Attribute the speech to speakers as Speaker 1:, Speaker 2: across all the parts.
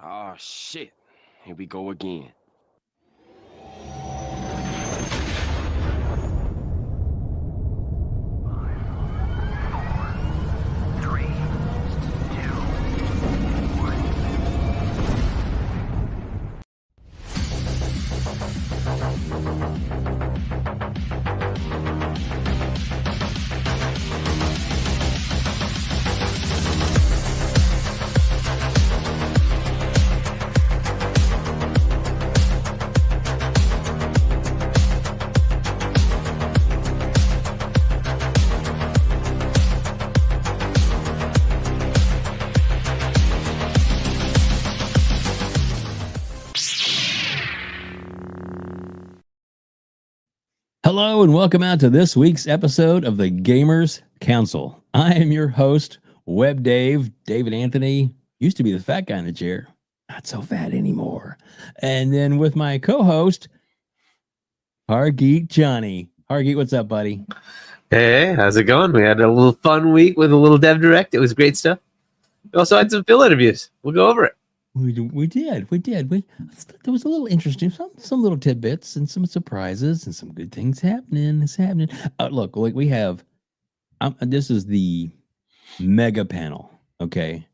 Speaker 1: Oh, shit. Here we go again.
Speaker 2: Hello and welcome out to this week's episode of the Gamers Council. I am your host, WebDave, David Anthony. Used to be the fat guy in the chair. Not so fat anymore. And then with my co-host, Hargeet Chani. Hargeet, what's up, buddy?
Speaker 3: Hey, how's it going? We had a little fun week with a little dev direct. It was great stuff. We also had some Phil interviews. We'll go over it.
Speaker 2: We did. There was a little interesting, some little tidbits and some surprises and some good things happening. It's happening. Look, like we have, this is the mega panel. Okay,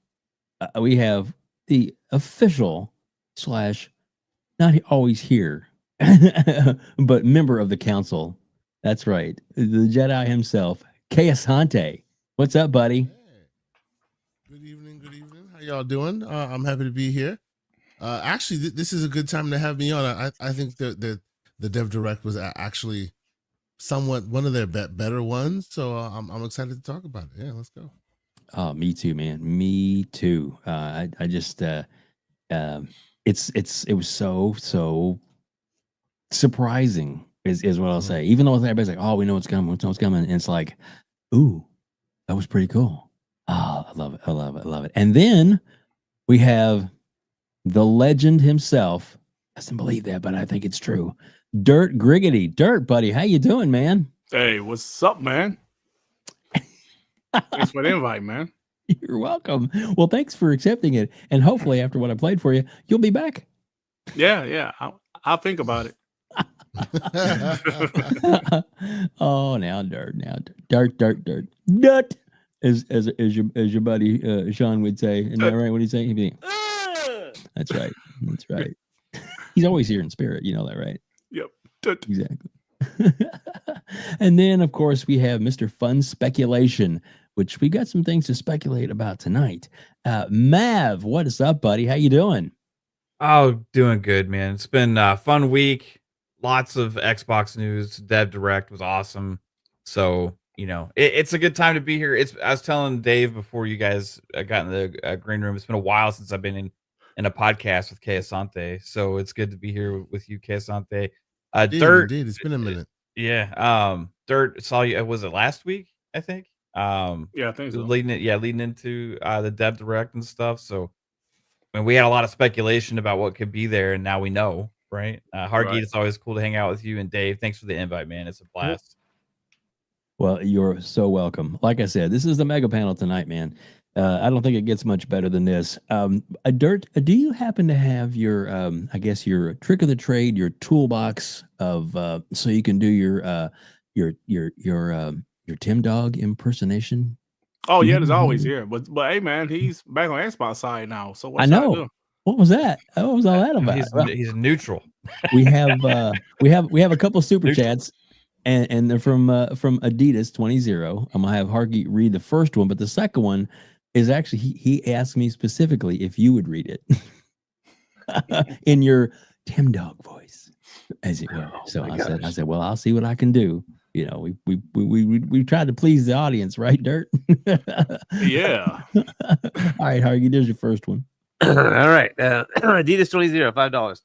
Speaker 2: we have the official / not always here, but member of the council. That's right, the Jedi himself, Asante. What's up, buddy?
Speaker 4: Good evening. How y'all doing? I'm happy to be here. Actually, this is a good time to have me on. I think that the Dev Direct was actually somewhat one of their better ones, so I'm excited to talk about it. Yeah, let's go.
Speaker 2: Oh, me too, man. Me too. I just it was so surprising is what I'll say. Even though everybody's like, oh, we know what's coming, and it's like, ooh, that was pretty cool. Oh, I love it. And then we have the legend himself. Doesn't believe that, but I think it's true. Dirt Griggity. Dirt, buddy, how you doing, man?
Speaker 5: Hey, what's up, man? Thanks for the invite, man.
Speaker 2: You're welcome. Well, thanks for accepting it. And hopefully after what I played for you, you'll be back.
Speaker 5: Yeah. I'll think about it.
Speaker 2: Oh, now dirt. As your buddy Sean would say. Isn't that right? What do you say? He'd be, That's right. He's always here in spirit. You know that, right?
Speaker 5: Yep.
Speaker 2: Exactly. And then, of course, we have Mr. Fun Speculation, which we got some things to speculate about tonight. Mav, what is up, buddy? How you doing?
Speaker 6: Oh, doing good, man. It's been a fun week. Lots of Xbox news. Dev Direct was awesome. So, it's a good time to be here. I was telling Dave before you guys got in the green room, it's been a while since I've been in a podcast with Asante. So it's good to be here with you, Asante. Dirt,
Speaker 4: indeed. It's been a minute.
Speaker 6: Yeah. Dirt saw you. Was it last week? I think.
Speaker 5: Yeah, I think so.
Speaker 6: Leading into the Dev Direct and stuff. So, we had a lot of speculation about what could be there, and now we know, right? Hargeet,
Speaker 5: Right.
Speaker 6: It's always cool to hang out with you, and Dave, thanks for the invite, man. It's a blast.
Speaker 2: Well, you're so welcome. Like I said, this is the mega panel tonight, man. I don't think it gets much better than this. Dirt, do you happen to have your, I guess your trick of the trade, your toolbox of, so you can do your Tim Dog impersonation?
Speaker 5: Oh yeah, there's always here. But hey, man, he's back on Xbox side now. So what's
Speaker 2: I know. What was that? What was all that about?
Speaker 6: He's neutral.
Speaker 2: We have a couple super chats. And they're from Adidas 20. I'm gonna have Hargeet read the first one, but the second one is actually he asked me specifically if you would read it in your Tim Dog voice, as it were. So I said, well, I'll see what I can do. We tried to please the audience, right, Dirt?
Speaker 5: Yeah.
Speaker 2: All right, Hargeet, there's your first one.
Speaker 3: All right. Adidas 20, $5.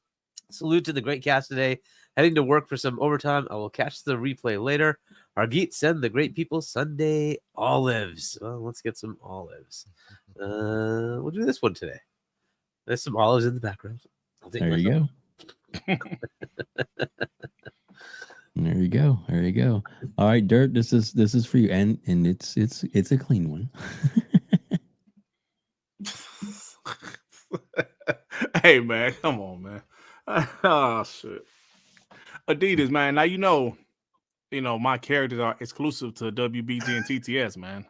Speaker 3: Salute to the great cast today. Heading to work for some overtime. I will catch the replay later. Hargeet, send the great people Sunday olives. Well, let's get some olives. We'll do this one today. There's some olives in the background.
Speaker 2: There you go. There you go. All right, Dirt. This is for you, and it's a clean one.
Speaker 5: Hey man, come on, man. Oh shit. Adidas, man. Now you know, my characters are exclusive to WBG and TTS, man.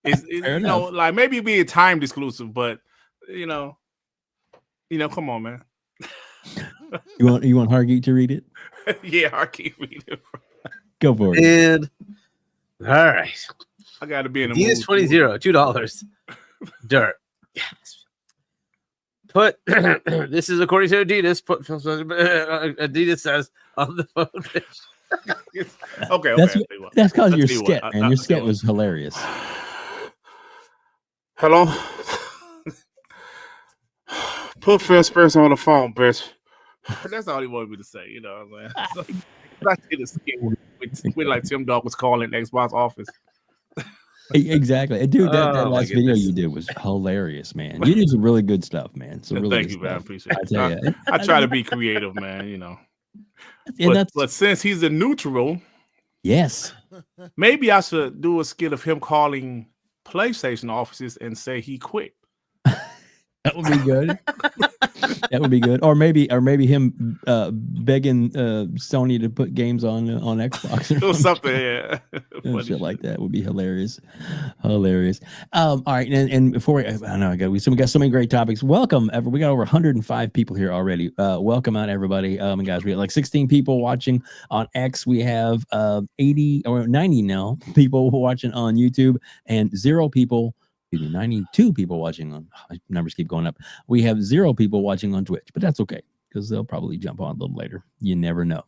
Speaker 2: Fair enough.
Speaker 5: Like maybe being timed exclusive, but come on, man.
Speaker 2: You want Hargeet to read it?
Speaker 5: Yeah, I keep reading.
Speaker 2: Go for it.
Speaker 3: And all right.
Speaker 5: I gotta be in the
Speaker 3: Adidas
Speaker 5: mood.
Speaker 3: 20, $2. Dirt. Yes. Put this is according to Adidas. Put Adidas says on the phone.
Speaker 5: Okay.
Speaker 2: That's because your
Speaker 5: Let's see what-
Speaker 2: sket, man. Your sket was hilarious.
Speaker 5: Hello. Put first person on the phone, bitch. That's all he wanted me to say. You know what I'm saying? I did a skit with like Tim Dog was calling Xbox office.
Speaker 2: Exactly. Dude, that
Speaker 3: Oh, my
Speaker 2: last video
Speaker 3: goodness.
Speaker 2: you did was hilarious, man. You did some really good stuff, man. Some really
Speaker 5: Thank
Speaker 2: good
Speaker 5: you, man. I
Speaker 2: stuff.
Speaker 5: appreciate
Speaker 2: I
Speaker 5: it.
Speaker 2: tell you.
Speaker 5: I try to be creative, man.
Speaker 2: And
Speaker 5: But since he's a neutral,
Speaker 2: yes.
Speaker 5: maybe I should do a skit of him calling PlayStation offices and say he quit.
Speaker 2: That would be good. That would be good. Or maybe him begging Sony to put games on Xbox
Speaker 5: Or something, yeah.
Speaker 2: Shit like that would be hilarious. Hilarious. All right, and before we got so many great topics. Welcome, we got over 105 people here already. Welcome out, everybody. Guys, we got like 16 people watching on X. We have 80 or 90 now people watching on YouTube, and 0 people. 92 people watching on numbers keep going up. We have 0 people watching on Twitch, but that's okay because they'll probably jump on a little later. You never know.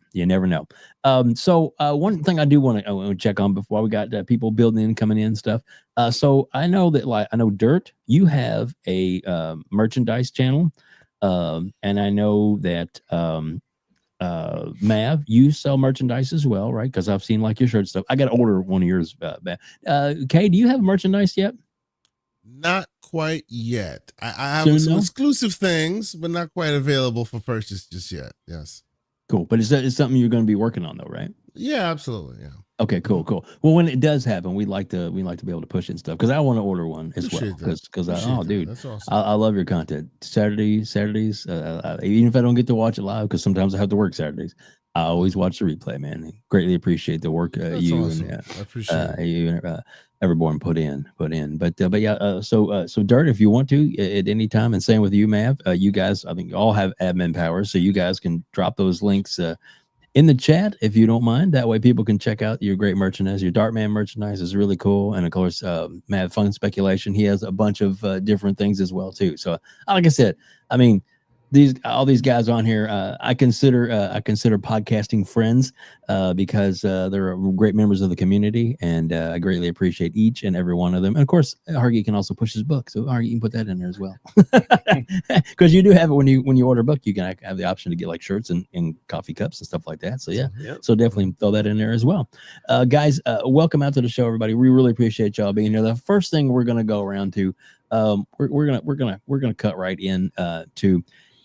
Speaker 2: So one thing I do want to check on before we got people building in, coming in stuff. So I know that I know Dirt, you have a merchandise channel, and I know that Mav, you sell merchandise as well, right? Because I've seen like your shirt stuff. I got to order one of yours. Kay, do you have merchandise yet?
Speaker 4: Not quite yet. I have
Speaker 2: Soon,
Speaker 4: some
Speaker 2: though?
Speaker 4: exclusive things, but not quite available for purchase just yet. Yes.
Speaker 2: Cool. But it's something you're going to be working on though, right?
Speaker 4: Yeah, absolutely. Yeah.
Speaker 2: Okay, cool. Well, when it does happen, we like to be able to push it and stuff because I want to order one as well.
Speaker 4: Appreciate
Speaker 2: Because dude,
Speaker 4: that's awesome.
Speaker 2: I love your content. Saturdays, even if I don't get to watch it live, because sometimes I have to work Saturdays, I always watch the replay, man. Greatly appreciate the work
Speaker 4: That's
Speaker 2: you
Speaker 4: awesome.
Speaker 2: and
Speaker 4: I appreciate it.
Speaker 2: you Everborn put in. But yeah, so Dirt, if you want to at any time, and same with you, Mav, you guys, I think you all have admin powers, so you guys can drop those links in the chat if you don't mind. That way people can check out your great merchandise. Your Dartman merchandise is really cool. And of course, Mav Fun Speculation, he has a bunch of different things as well too. So like I said, I mean, all these guys on here, I consider podcasting friends because they're great members of the community, and I greatly appreciate each and every one of them. And of course, Hargeet can also push his book, so Hargeet can put that in there as well. Because you do have it when you order a book, you can have the option to get like shirts and coffee cups and stuff like that. So yeah, so definitely throw that in there as well. Guys, welcome out to the show, everybody. We really appreciate y'all being here. The first thing we're gonna go around to, we're gonna cut right in to.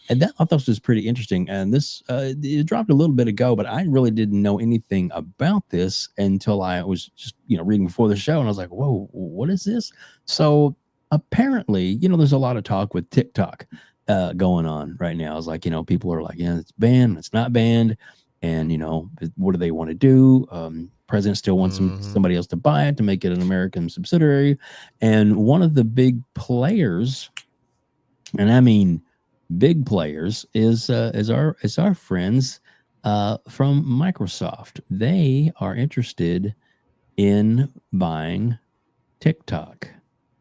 Speaker 2: And that I thought this was pretty interesting. And this it dropped a little bit ago, but I really didn't know anything about this until I was just reading before the show, and I was like, "Whoa, what is this?" So apparently, there's a lot of talk with TikTok going on right now. It's like people are like, "Yeah, it's banned, it's not banned," and what do they want to do? President still wants somebody else to buy it to make it an American subsidiary, and one of the big players, and I mean big players, is our friends from Microsoft. They are interested in buying TikTok.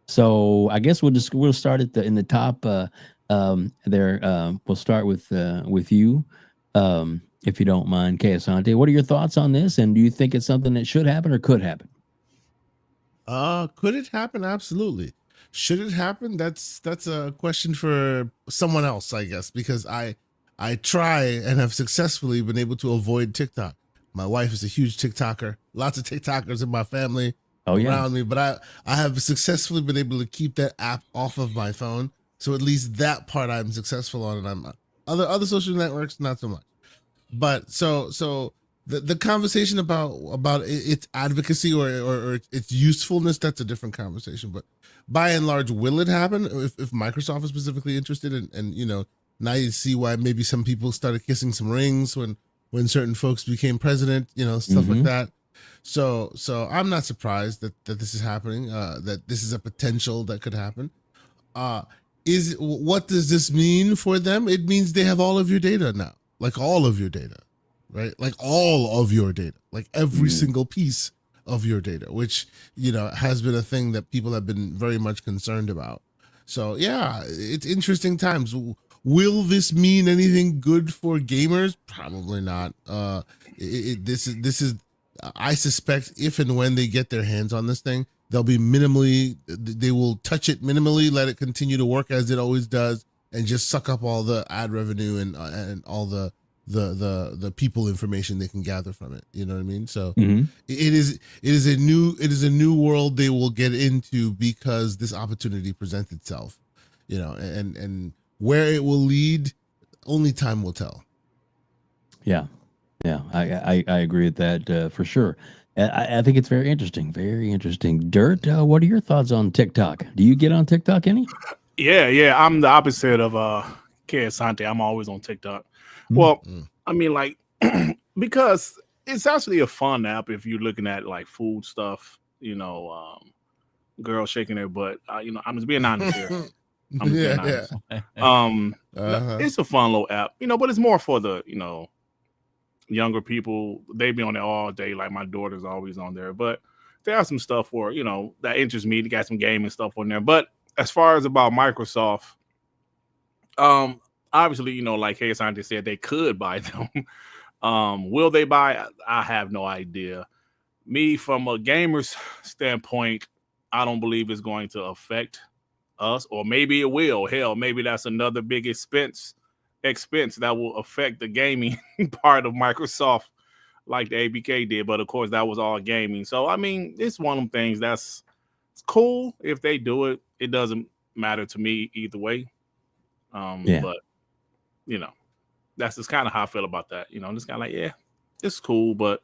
Speaker 2: So I guess we'll start in the top there. We'll start with you, if you don't mind, Asante. What are your thoughts on this? And do you think it's something that should happen or could happen?
Speaker 4: Could it happen? Absolutely. Should it happen? That's a question for someone else, I guess, because I try and have successfully been able to avoid TikTok. My wife is a huge TikToker. Lots of TikTokers in my family around me, but I have successfully been able to keep that app off of my phone. So at least that part I'm successful on, and I'm other social networks not so much. But so the conversation about its advocacy or its usefulness, that's a different conversation. But by and large, will it happen if Microsoft is specifically interested and Now you see why maybe some people started kissing some rings when certain folks became president, stuff like that. So I'm not surprised that this is happening, that this is a potential that could happen. What does this mean for them? It means they have all of your data now, like all of your data, right? Like all of your data, like every single piece of your data, which, has been a thing that people have been very much concerned about. So yeah, it's interesting times. Will this mean anything good for gamers? Probably not. This is I suspect if and when they get their hands on this thing, they will touch it minimally, let it continue to work as it always does, and just suck up all the ad revenue and all the people information they can gather from it. You know what I mean? So it is a new world they will get into because this opportunity presents itself. And where it will lead, only time will tell. Yeah, I agree with that for sure. I think it's very interesting. Very interesting. Dirt, what are your thoughts on TikTok? Do you get on TikTok any?
Speaker 5: Yeah. I'm the opposite of Asante. I'm always on TikTok. Well, I mean, like, because it's actually a fun app if you're looking at like food stuff, girls shaking their butt. I'm just being honest here. It's a fun little app, but it's more for the, younger people. They be on there all day. Like my daughter's always on there, but there are some stuff for, that interests me. They got some gaming stuff on there. But as far as about Microsoft, obviously, like Hey Asante said, they could buy them. Will they buy? I have no idea. Me, from a gamer's standpoint, I don't believe it's going to affect us, or maybe it will. Hell, maybe that's another big expense that will affect the gaming part of Microsoft, like the ABK did. But of course, that was all gaming. So I mean, it's one of them things it's cool if they do it. It doesn't matter to me either way. But that's just kind of how I feel about that. Just kind of like, yeah, it's cool, but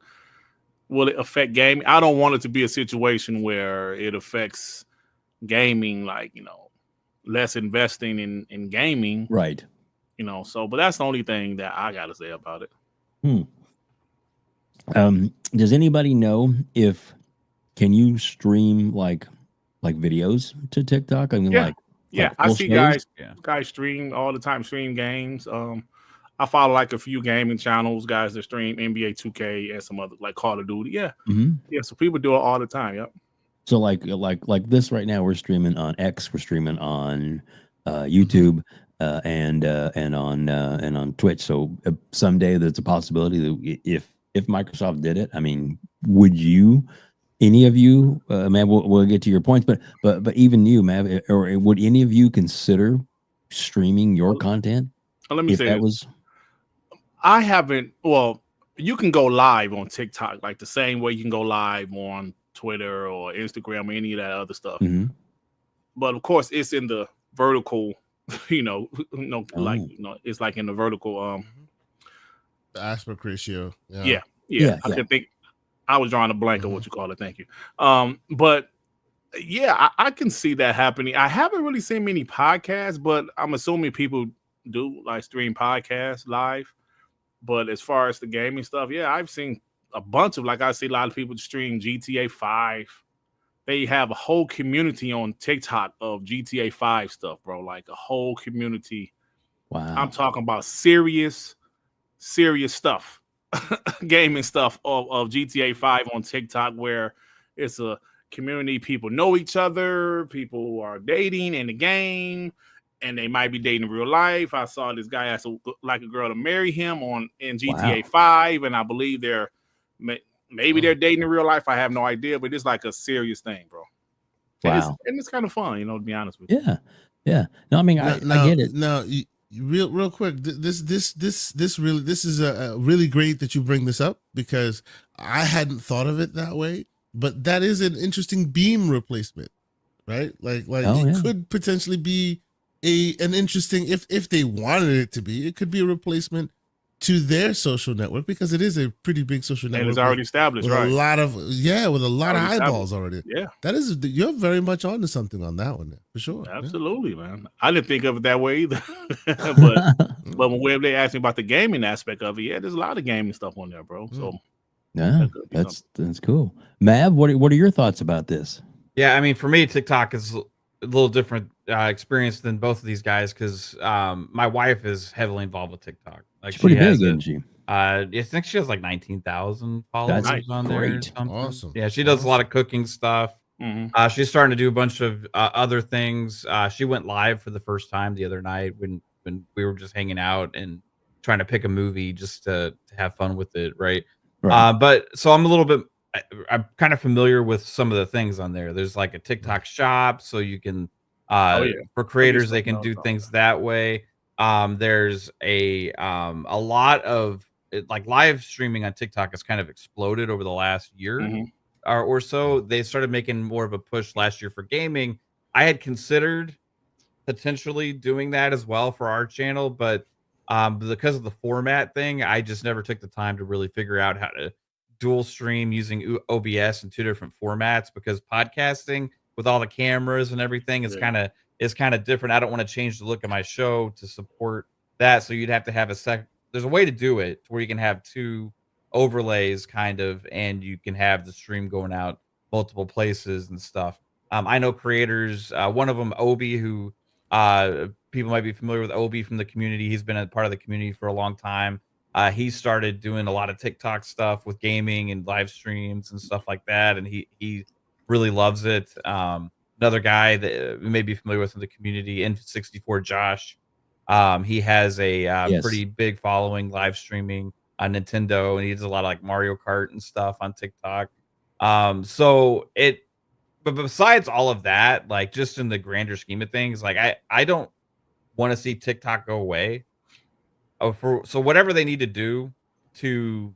Speaker 5: will it affect gaming? I don't want it to be a situation where it affects gaming, like, less investing in gaming.
Speaker 2: Right.
Speaker 5: But that's the only thing that I got to say about it.
Speaker 2: Does anybody know can you stream like videos to TikTok? I mean,
Speaker 5: yeah, I see guys stream all the time, stream games. I follow like a few gaming channels, guys that stream NBA 2K and some other like Call of Duty. Yeah. Yeah. So people do it all the time. Yep.
Speaker 2: So like this right now, we're streaming on X, we're streaming on YouTube, and on Twitch. So someday there's a possibility that if Microsoft did it, I mean, would any of you, Mav, we'll get to your points, but even you, Mav, or would any of you consider streaming your content?
Speaker 5: Let me say that I haven't. Well, you can go live on TikTok like the same way you can go live on Twitter or Instagram or any of that other stuff. But of course, it's in the vertical. It's like in the vertical.
Speaker 4: The aspect ratio.
Speaker 5: Yeah. I could think. I was drawing a blank of what you call it. Thank you. But yeah, I can see that happening. I haven't really seen many podcasts, but I'm assuming people do like stream podcasts live. But as far as the gaming stuff, yeah, I've seen a bunch of, like, I see a lot of people stream GTA 5. They have a whole community on TikTok of GTA 5 stuff, bro. Like a whole community.
Speaker 2: Wow.
Speaker 5: I'm talking about serious stuff. Gaming stuff of GTA 5 on TikTok, where it's a community. People know each other. People are dating in the game, and they might be dating in real life. I saw this guy ask like a girl to marry him in GTA 5, and I believe they're dating in real life. I have no idea, but it's like a serious thing, bro.
Speaker 2: Wow.
Speaker 5: And it's kind of fun, to be honest with you.
Speaker 2: Yeah. No, I mean, I get it.
Speaker 4: No, real quick. This is a really great that you bring this up, because I hadn't thought of it that way. But that is an interesting beam replacement, right? It could potentially be an interesting, if they wanted it to be, it could be a replacement to their social network, because it is a pretty big social network.
Speaker 5: And it's already established,
Speaker 4: with
Speaker 5: right?
Speaker 4: a lot of with a lot of
Speaker 5: Already
Speaker 4: eyeballs
Speaker 5: established.
Speaker 4: already.
Speaker 5: Yeah,
Speaker 4: That is, you're very much onto something on that one, for sure. Yeah.
Speaker 5: absolutely, man. I didn't think of it that way either. But when Web, they asked me about the gaming aspect of it, yeah, there's a lot of gaming stuff on there, bro. So
Speaker 2: yeah,
Speaker 5: that could be
Speaker 2: that's cool. Mav, what are your thoughts about this?
Speaker 6: Yeah, I mean, for me, TikTok is a little different experience than both of these guys because my wife is heavily involved with TikTok. Like
Speaker 2: She's pretty
Speaker 6: has
Speaker 2: big, isn't she?
Speaker 6: I think she has like 19,000 followers
Speaker 2: That's
Speaker 6: on there. Or
Speaker 2: great.
Speaker 6: something.
Speaker 4: Awesome.
Speaker 6: Yeah, she does a lot of cooking stuff. She's starting to do a bunch of other things. She went live for the first time the other night when we were just hanging out and trying to pick a movie just to have fun with it, right? But so I'm a little bit, I'm kind of familiar with some of the things on there. There's like a TikTok shop, so you can for creators they can do things that way. There's a lot of like live streaming on TikTok has kind of exploded over the last year or so. They started making more of a push last year for gaming. I had considered potentially doing that as well for our channel, but because of the format thing, I just never took the time to really figure out how to dual stream using OBS in two different formats, because podcasting with all the cameras and everything is kind of different. I don't want to change the look of my show to support that. So you'd have to have there's a way to do it where you can have two overlays kind of, and you can have the stream going out multiple places and stuff. I know creators, one of them, Obi, who people might be familiar with Obi from the community. He's been a part of the community for a long time. He started doing a lot of TikTok stuff with gaming and live streams and stuff like that, and he really loves it. Another guy that you may be familiar with in the community, N64 Josh. He has a pretty big following live streaming on Nintendo, and he does a lot of like Mario Kart and stuff on TikTok. But besides all of that, like just in the grander scheme of things, like I don't want to see TikTok go away. So whatever they need to do to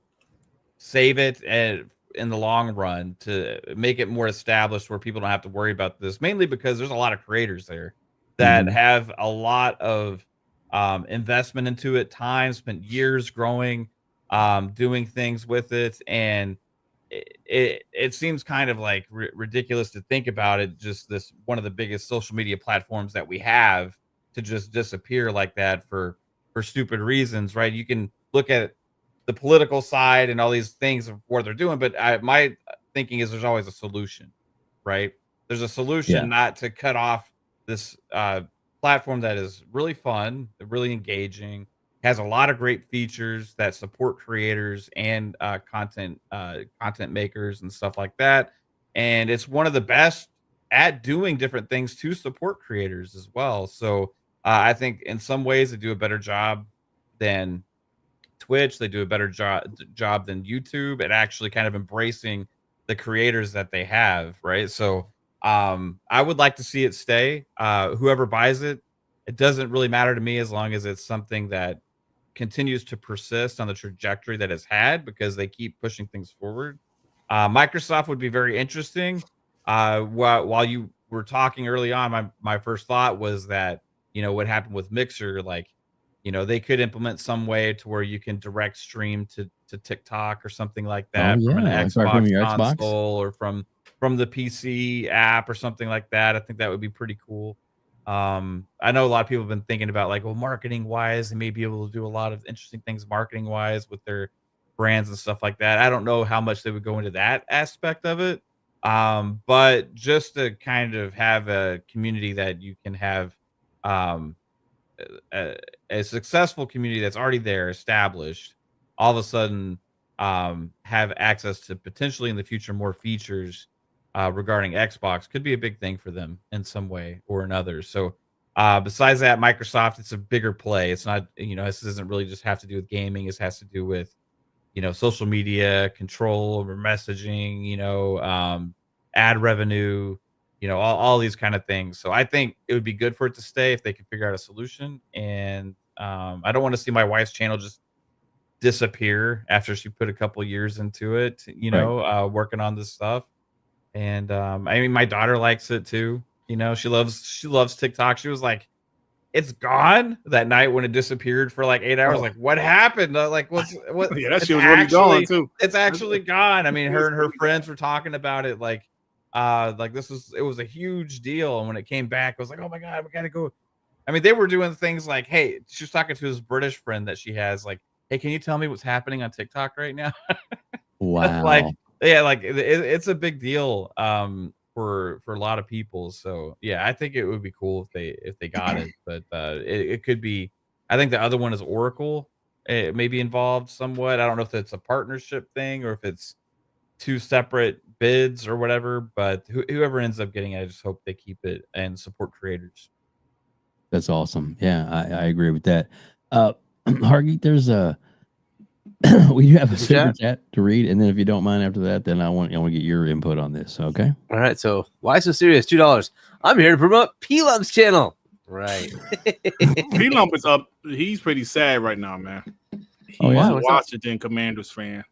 Speaker 6: save it and in the long run to make it more established where people don't have to worry about this, mainly because there's a lot of creators there that have a lot of investment into it, time spent years growing, doing things with it, and it seems kind of like ridiculous to think about it, just this one of the biggest social media platforms that we have, to just disappear like that for stupid reasons, right? You can look at the political side and all these things of what they're doing, but my thinking is there's always a solution, right? There's a solution not to cut off this platform that is really fun, really engaging, has a lot of great features that support creators and content makers and stuff like that. And it's one of the best at doing different things to support creators as well. So I think in some ways they do a better job than Twitch. They do a better job than YouTube at actually kind of embracing the creators that they have, right? So I would like to see it stay. Whoever buys it, it doesn't really matter to me as long as it's something that continues to persist on the trajectory that it's had, because they keep pushing things forward. Microsoft would be very interesting. While you were talking early on, my first thought was that, you know, what happened with Mixer, like, you know, they could implement some way to where you can direct stream to TikTok or something like that from an Xbox console or from the PC app or something like that. I think that would be pretty cool. I know a lot of people have been thinking about like, well, marketing wise, they may be able to do a lot of interesting things marketing wise with their brands and stuff like that. I don't know how much they would go into that aspect of it. But just to kind of have a community that you can have, a successful community that's already there, established, all of a sudden have access to potentially in the future more features regarding Xbox could be a big thing for them in some way or another. So besides that, Microsoft, it's a bigger play. It's not, you know, this doesn't really just have to do with gaming. It has to do with, you know, social media control over messaging, you know, ad revenue, you know, all these kind of things. So I think it would be good for it to stay if they can figure out a solution. And I don't want to see my wife's channel just disappear after she put a couple years into it, you know, working on this stuff. And I mean, my daughter likes it too. You know, she loves TikTok. She was like it's gone that night when it disappeared for like 8 hours. Like, what happened? Like, what?
Speaker 5: Yeah, that
Speaker 6: it's
Speaker 5: shit was really gone
Speaker 6: actually-
Speaker 5: too.
Speaker 6: It's actually gone. I mean,
Speaker 5: It
Speaker 6: her
Speaker 5: was
Speaker 6: and her
Speaker 5: really
Speaker 6: friends were talking about it. Like it was a huge deal. And when it came back, it was like, oh my God, we gotta go. I mean, they were doing things like, hey, she was talking to this British friend that she has, like, hey, can you tell me what's happening on TikTok right now?
Speaker 2: Wow.
Speaker 6: Like, yeah, like it's a big deal for a lot of people. So yeah, I think it would be cool if they got it, but it could be. I think the other one is Oracle. It may be involved somewhat. I don't know if it's a partnership thing or if it's two separate bids or whatever. But whoever ends up getting it, I just hope they keep it and support creators.
Speaker 2: That's awesome. Yeah, I agree with that. Hargeet, there's a we do have a super chat to read, and then if you don't mind after that, then I want to get your input on this. Okay.
Speaker 3: All right. So why so serious? $2. I'm here to promote P-Lump's channel. Right.
Speaker 5: P-Lump is up. He's pretty sad right now, man. He's
Speaker 2: Oh, yeah?
Speaker 5: a
Speaker 3: What's up?
Speaker 5: Washington Commanders fan.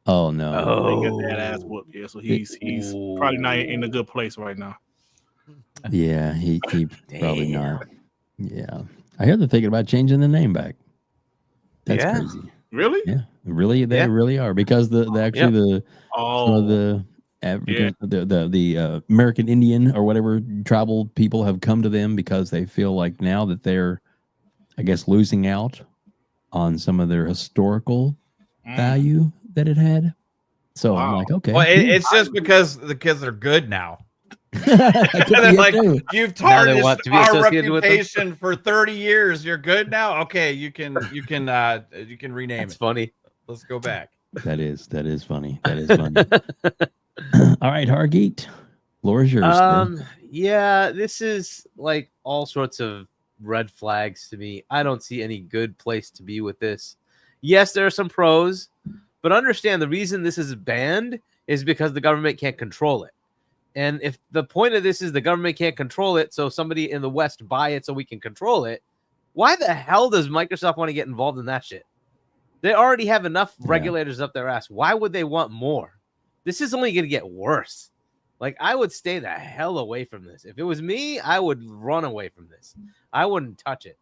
Speaker 2: Oh no.
Speaker 5: They got that ass whooped. Yeah, so he's probably not in a good place right now.
Speaker 2: Yeah, he probably not. Yeah, I hear they're thinking about changing the name back. That's
Speaker 3: Yeah.
Speaker 2: crazy.
Speaker 5: Really?
Speaker 2: Yeah, really, they
Speaker 3: Yeah.
Speaker 2: really are because the actually some of the African, the American Indian or whatever tribal people have come to them because they feel like now that they're, I guess, losing out on some of their historical value that it had. So I'm
Speaker 5: Wow.
Speaker 2: like, okay,
Speaker 6: Well,
Speaker 2: yeah.
Speaker 6: it's just because the kids are good now.
Speaker 2: That could
Speaker 6: They're
Speaker 2: be it
Speaker 6: like,
Speaker 2: too.
Speaker 6: you've
Speaker 3: Now they
Speaker 6: tarnished
Speaker 3: want to be
Speaker 6: our
Speaker 3: associated with them?
Speaker 6: reputation for 30 years. You're good now. Okay, you can rename
Speaker 3: That's
Speaker 6: it.
Speaker 3: funny.
Speaker 6: Let's go back.
Speaker 2: That is funny. That is funny. All right, Hargeet, floor is yours. then.
Speaker 3: Yeah, this is like all sorts of red flags to me. I don't see any good place to be with this. Yes, there are some pros, but understand the reason this is banned is because the government can't control it. And if the point of this is the government can't control it, so somebody in the West buy it so we can control it, why the hell does Microsoft want to get involved in that shit? They already have enough regulators up their ass. Why would they want more? This is only going to get worse. Like, I would stay the hell away from this. If it was me, I would run away from this. I wouldn't touch it.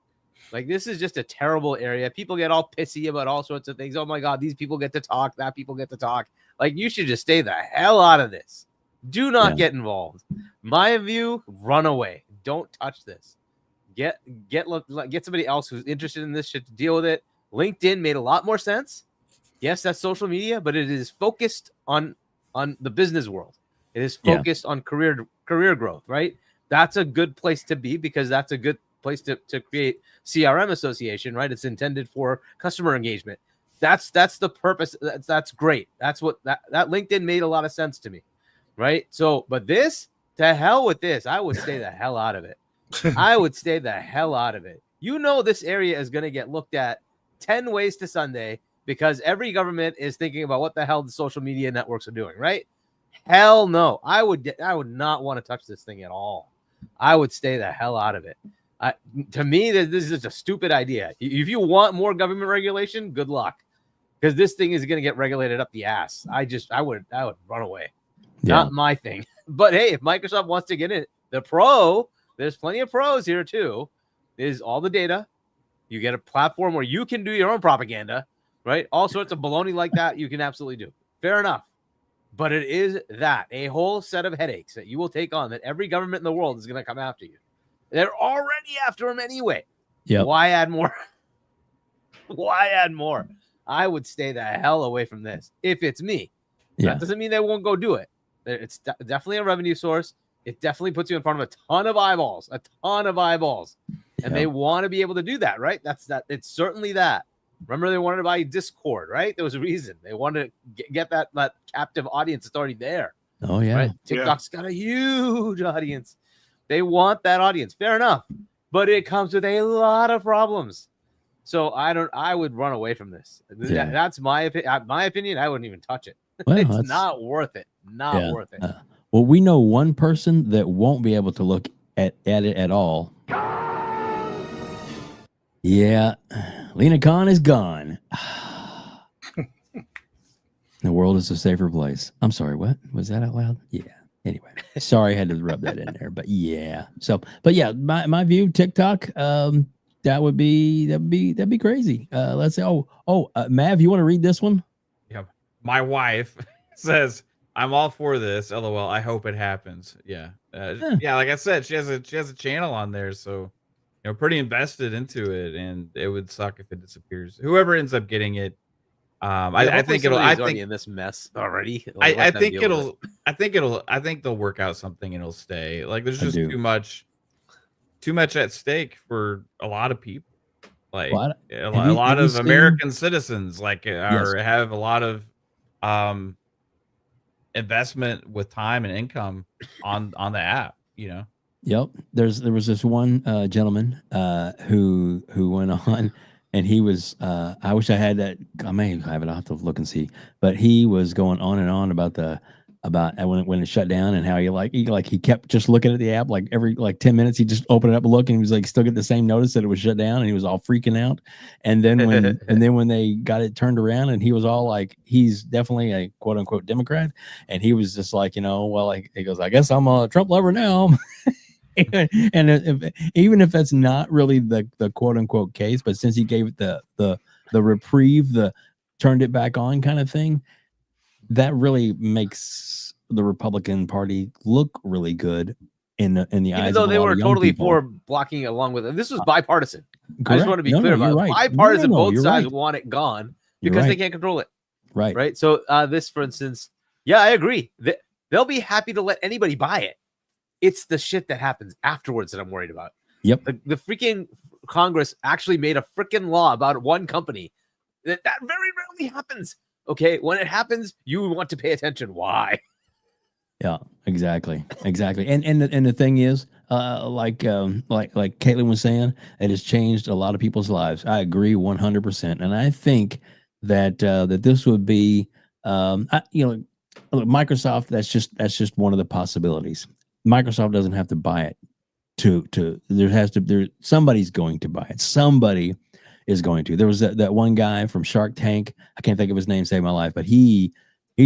Speaker 3: Like, this is just a terrible area. People get all pissy about all sorts of things. Oh my God, these people get to talk. That people get to talk. Like, you should just stay the hell out of this. Do not get involved. My view, run away. Don't touch this. Get somebody else who's interested in this shit to deal with it. LinkedIn made a lot more sense. Yes, that's social media, but it is focused on the business world. It is focused on career growth, right? That's a good place to be because that's a good place to create CRM association, right? It's intended for customer engagement. That's the purpose. That's great. That's what that LinkedIn made a lot of sense to me. Right. So, but this, to hell with this, I would stay the hell out of it. I would stay the hell out of it. You know, this area is going to get looked at 10 ways to Sunday because every government is thinking about what the hell the social media networks are doing. Right. Hell no. I would not want to touch this thing at all. I would stay the hell out of it. To me, this is a stupid idea. If you want more government regulation, good luck. Because this thing is going to get regulated up the ass. I would run away. Not my thing. But hey, if Microsoft wants to get in, there's plenty of pros here too, is all the data. You get a platform where you can do your own propaganda, right? All sorts of baloney like that you can absolutely do. Fair enough. But it is a whole set of headaches that you will take on that every government in the world is going to come after you. They're already after them anyway.
Speaker 2: Yeah.
Speaker 3: Why add more? Why add more? I would stay the hell away from this if it's me. That doesn't mean they won't go do it. It's definitely a revenue source. It definitely puts you in front of a ton of eyeballs, and they want to be able to do that, right? It's certainly that. Remember, they wanted to buy Discord, right? There was a reason they wanted to get that captive audience that's already there.
Speaker 2: Oh yeah,
Speaker 3: right? TikTok's got a huge audience. They want that audience. Fair enough, but it comes with a lot of problems. So I would run away from this. That's my opinion. My opinion. I wouldn't even touch it.
Speaker 2: Well,
Speaker 3: it's not worth it. Not worth it.
Speaker 2: Well, we know one person that won't be able to look at it at all. Yeah, Lena Khan is gone. The world is a safer place. I'm sorry, what? Was that out loud? Yeah. Anyway, sorry I had to rub that in there, but yeah. So, but yeah, my view, TikTok, that'd be crazy. Let's say, Mav, you want to read this one?
Speaker 6: Yeah. My wife says, "I'm all for this. LOL. I hope it happens." Yeah. Yeah. Like I said, she has a channel on there, so pretty invested into it, and it would suck if it disappears. Whoever ends up getting it, I think it'll. I think
Speaker 3: in this mess already.
Speaker 6: I think it'll. I think they'll work out something and it'll stay. Like there's just too much at stake for a lot of people. Like
Speaker 2: Well,
Speaker 6: a
Speaker 2: have you
Speaker 6: lot of
Speaker 2: seen-
Speaker 6: American citizens, like
Speaker 2: Yes.
Speaker 6: have a lot of investment with time and income on the app.
Speaker 2: Yep. There was this one gentleman who went on, and he was I wish I had that. I may have it. I'll have to look and see. But he was going on and on about when it shut down, and how he kept just looking at the app like every 10 minutes he just opened it up and look, and he was like still get the same notice that it was shut down, and he was all freaking out. And then when they got it turned around, and he was all like, he's definitely a quote unquote Democrat, and he was just like, he goes, I guess I'm a Trump lover now. And even if that's not really the quote unquote case, but since he gave it the reprieve, the turned it back on kind of thing, that really makes the Republican Party look really good in the eyes.
Speaker 3: Even though
Speaker 2: of a
Speaker 3: they
Speaker 2: lot
Speaker 3: were
Speaker 2: of young
Speaker 3: totally
Speaker 2: people.
Speaker 3: for blocking it along with it. This was bipartisan. I
Speaker 2: Correct.
Speaker 3: just want to be
Speaker 2: No,
Speaker 3: clear
Speaker 2: no,
Speaker 3: about
Speaker 2: you're
Speaker 3: it.
Speaker 2: right.
Speaker 3: Bipartisan,
Speaker 2: No,
Speaker 3: both
Speaker 2: you're
Speaker 3: sides
Speaker 2: right.
Speaker 3: want it gone
Speaker 2: You're
Speaker 3: because they
Speaker 2: right.
Speaker 3: can't control it.
Speaker 2: Right.
Speaker 3: Right. So this, for instance, yeah, I agree. They'll be happy to let anybody buy it. It's the shit that happens afterwards that I'm worried about.
Speaker 2: Yep.
Speaker 3: The freaking Congress actually made a freaking law about one company. That very rarely happens. Okay, when it happens, you want to pay attention. Why?
Speaker 2: Yeah, exactly. And the thing is, like Caitlin was saying, it has changed a lot of people's lives. I agree 100%, and I think that this would be, look, Microsoft. That's just one of the possibilities. Microsoft doesn't have to buy it. Somebody's going to buy it. Somebody is going to. There was that one guy from Shark Tank. I can't think of his name. Save my life, but he's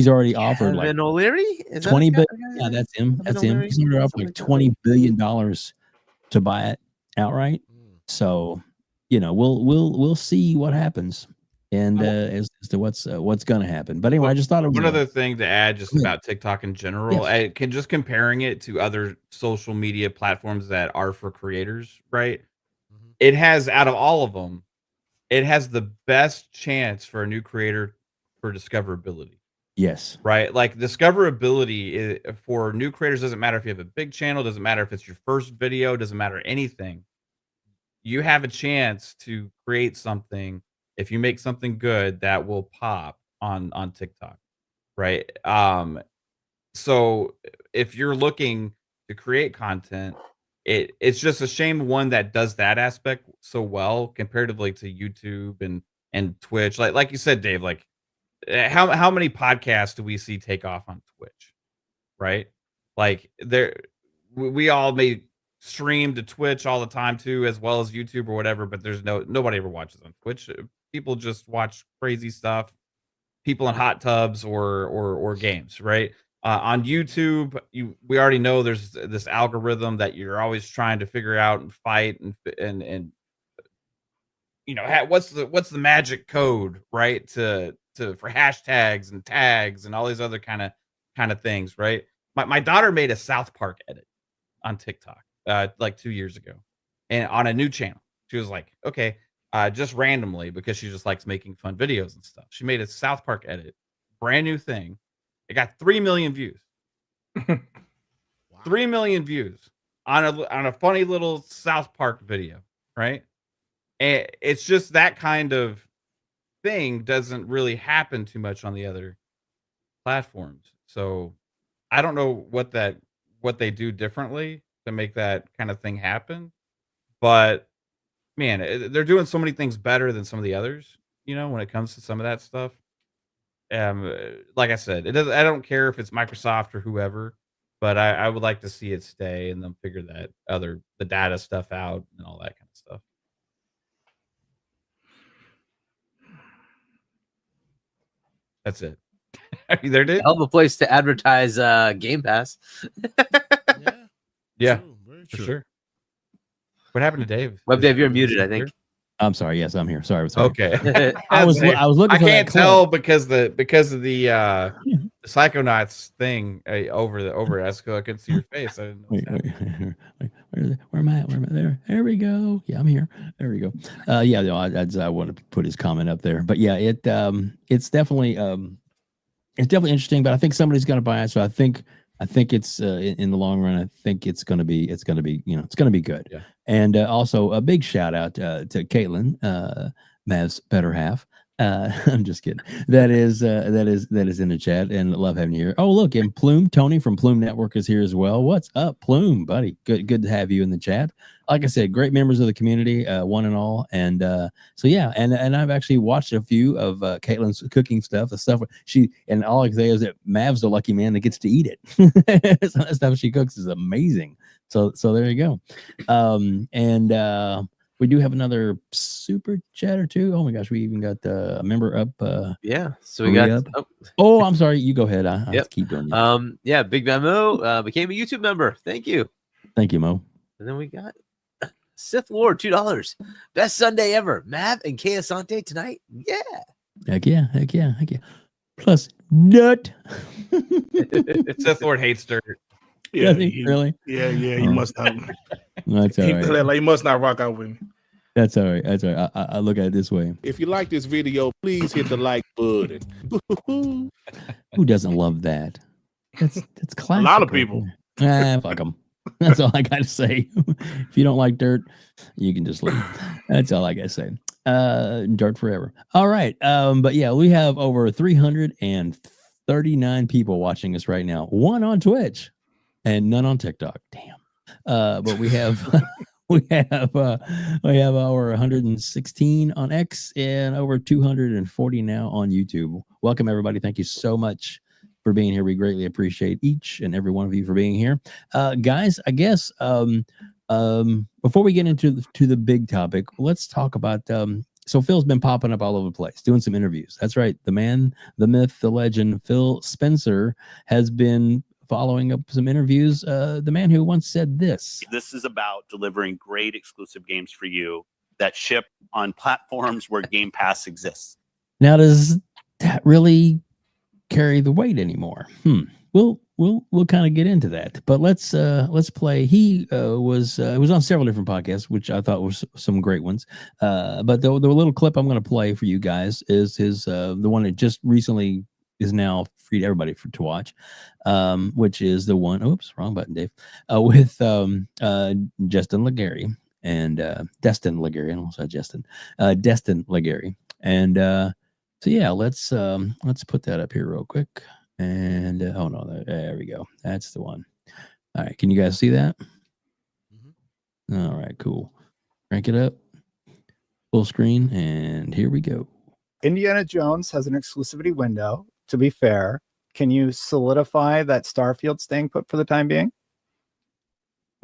Speaker 2: already offered like
Speaker 3: Kevin O'Leary? Is that
Speaker 2: 20
Speaker 3: the guy?
Speaker 2: billion. Yeah, that's him. That's
Speaker 3: Kevin
Speaker 2: him.
Speaker 3: O'Leary?
Speaker 2: He's already offered like $20 billion to buy it outright. So, we'll see what happens, and as to what's going to happen. But anyway, I just thought it was
Speaker 6: one other thing to add just about TikTok in general.
Speaker 2: Yes.
Speaker 6: Just comparing it to other social media platforms that are for creators, right? It has, out of all of them, it has the best chance for a new creator for discoverability.
Speaker 2: Yes.
Speaker 6: Right? Like discoverability for new creators doesn't matter if you have a big channel, doesn't matter if it's your first video, doesn't matter anything. You have a chance to create something if you make something good that will pop on TikTok, right? So if you're looking to create content, it's just a shame one that does that aspect so well comparatively to YouTube and Twitch. Like you said, Dave, like how many podcasts do we see take off on Twitch, right? Like we all may stream to Twitch all the time too, as well as YouTube or whatever, but there's nobody ever watches on Twitch. People just watch crazy stuff, people in hot tubs or games, right? On YouTube, we already know there's this algorithm that you're always trying to figure out and fight and what's the magic code, right? For hashtags and tags and all these other kind of things, right? My daughter made a South Park edit on TikTok like 2 years ago, and on a new channel. She was like, okay, just randomly because she just likes making fun videos and stuff. She made a South Park edit, brand new thing. It got 3 million views. 3 million views on a funny little South Park video, right? And it's just that kind of thing doesn't really happen too much on the other platforms. So I don't know what they do differently to make that kind of thing happen. But man, they're doing so many things better than some of the others, when it comes to some of that stuff. Like I said, I don't care if it's Microsoft or whoever, but I would like to see it stay and then figure the data stuff out and all that kind of stuff. That's it. Are you there, dude?
Speaker 3: Hell of a place to advertise Game Pass.
Speaker 6: Yeah,
Speaker 4: True, very
Speaker 6: for
Speaker 4: true.
Speaker 6: sure. What happened to Dave?
Speaker 3: WebDave, you're
Speaker 6: Is
Speaker 3: muted,
Speaker 6: he
Speaker 3: I think.
Speaker 6: here?
Speaker 2: I'm sorry. Yes, I'm here. Sorry. Sorry.
Speaker 6: Okay.
Speaker 2: I was looking.
Speaker 6: I
Speaker 2: for
Speaker 6: can't
Speaker 2: that clip.
Speaker 6: tell because of the Psychonauts thing over us, so I couldn't see your face. I didn't know.
Speaker 2: Where am I at? Where am I? There we go. Yeah, I'm here. There we go. Yeah, no, I want to put his comment up there, but yeah, it's definitely interesting. But I think somebody's going to buy it, so I think it's in the long run. I think it's going to be it's going to be good.
Speaker 6: Yeah.
Speaker 2: And also a big shout out to Caitlin, Mav's better half. I'm just kidding. That is in the chat, and love having you here. Oh, look, and Plume Tony from Plume Network is here as well. What's up, Plume, buddy? Good to have you in the chat. Like I said, great members of the community, one and all. And so yeah, and I've actually watched a few of Caitlin's cooking stuff. The stuff and all I can say is that Mav's the lucky man that gets to eat it. So that stuff she cooks is amazing. So there you go. We do have another super chat or two. Oh my gosh, we even got a member up.
Speaker 3: Yeah. So we got.
Speaker 2: Oh, I'm sorry. You go ahead. I have to keep doing it.
Speaker 3: Yeah. Big Memo became a YouTube member. Thank you.
Speaker 2: Thank you, Mo.
Speaker 3: And then we got Sith Lord, $2. Best Sunday ever. Mav and Kay Asante tonight. Yeah.
Speaker 2: Heck yeah. Plus nut.
Speaker 6: Sith Lord hates dirt.
Speaker 5: Yeah,
Speaker 2: really?
Speaker 5: Yeah, he must not.
Speaker 2: That's all right.
Speaker 5: He must not rock out with me.
Speaker 2: That's all right. I look at it this way.
Speaker 5: If you like this video, please hit the like button.
Speaker 2: Who doesn't love that? That's classic.
Speaker 5: A lot of people.
Speaker 2: Fuck them. That's all I got to say. If you don't like dirt, you can just leave. That's all I got to say. Dirt forever. All right. But yeah, we have over 339 people watching us right now. One on Twitch and none on TikTok. Damn. But we have we have our 116 on X and over 240 now on YouTube. Welcome everybody. Thank you so much for being here. We greatly appreciate each and every one of you for being here. Guys, I guess before we get into the big topic, let's talk about so Phil's been popping up all over the place, doing some interviews. That's right. The man, the myth, the legend, Phil Spencer has been following up some interviews. The man who once said this.
Speaker 7: This is about delivering great exclusive games for you that ship on platforms where Game Pass exists.
Speaker 2: Now, does that really carry the weight anymore? We'll kind of get into that, but let's play. He was on several different podcasts, which I thought was some great ones. But the little clip I'm going to play for you guys is his the one that just recently is now free to everybody to watch, which is the one. Oops, wrong button, Dave. With Justin Legary and Destin Legary. I almost said Justin. Destin Legary. And so yeah, let's put that up here real quick. And oh no, there we go. That's the one. All right, can you guys see that? Mm-hmm. All right, cool. Crank it up, full screen, and here we go.
Speaker 8: Indiana Jones has an exclusivity window. To be fair, can you solidify that Starfield's staying put for the time being?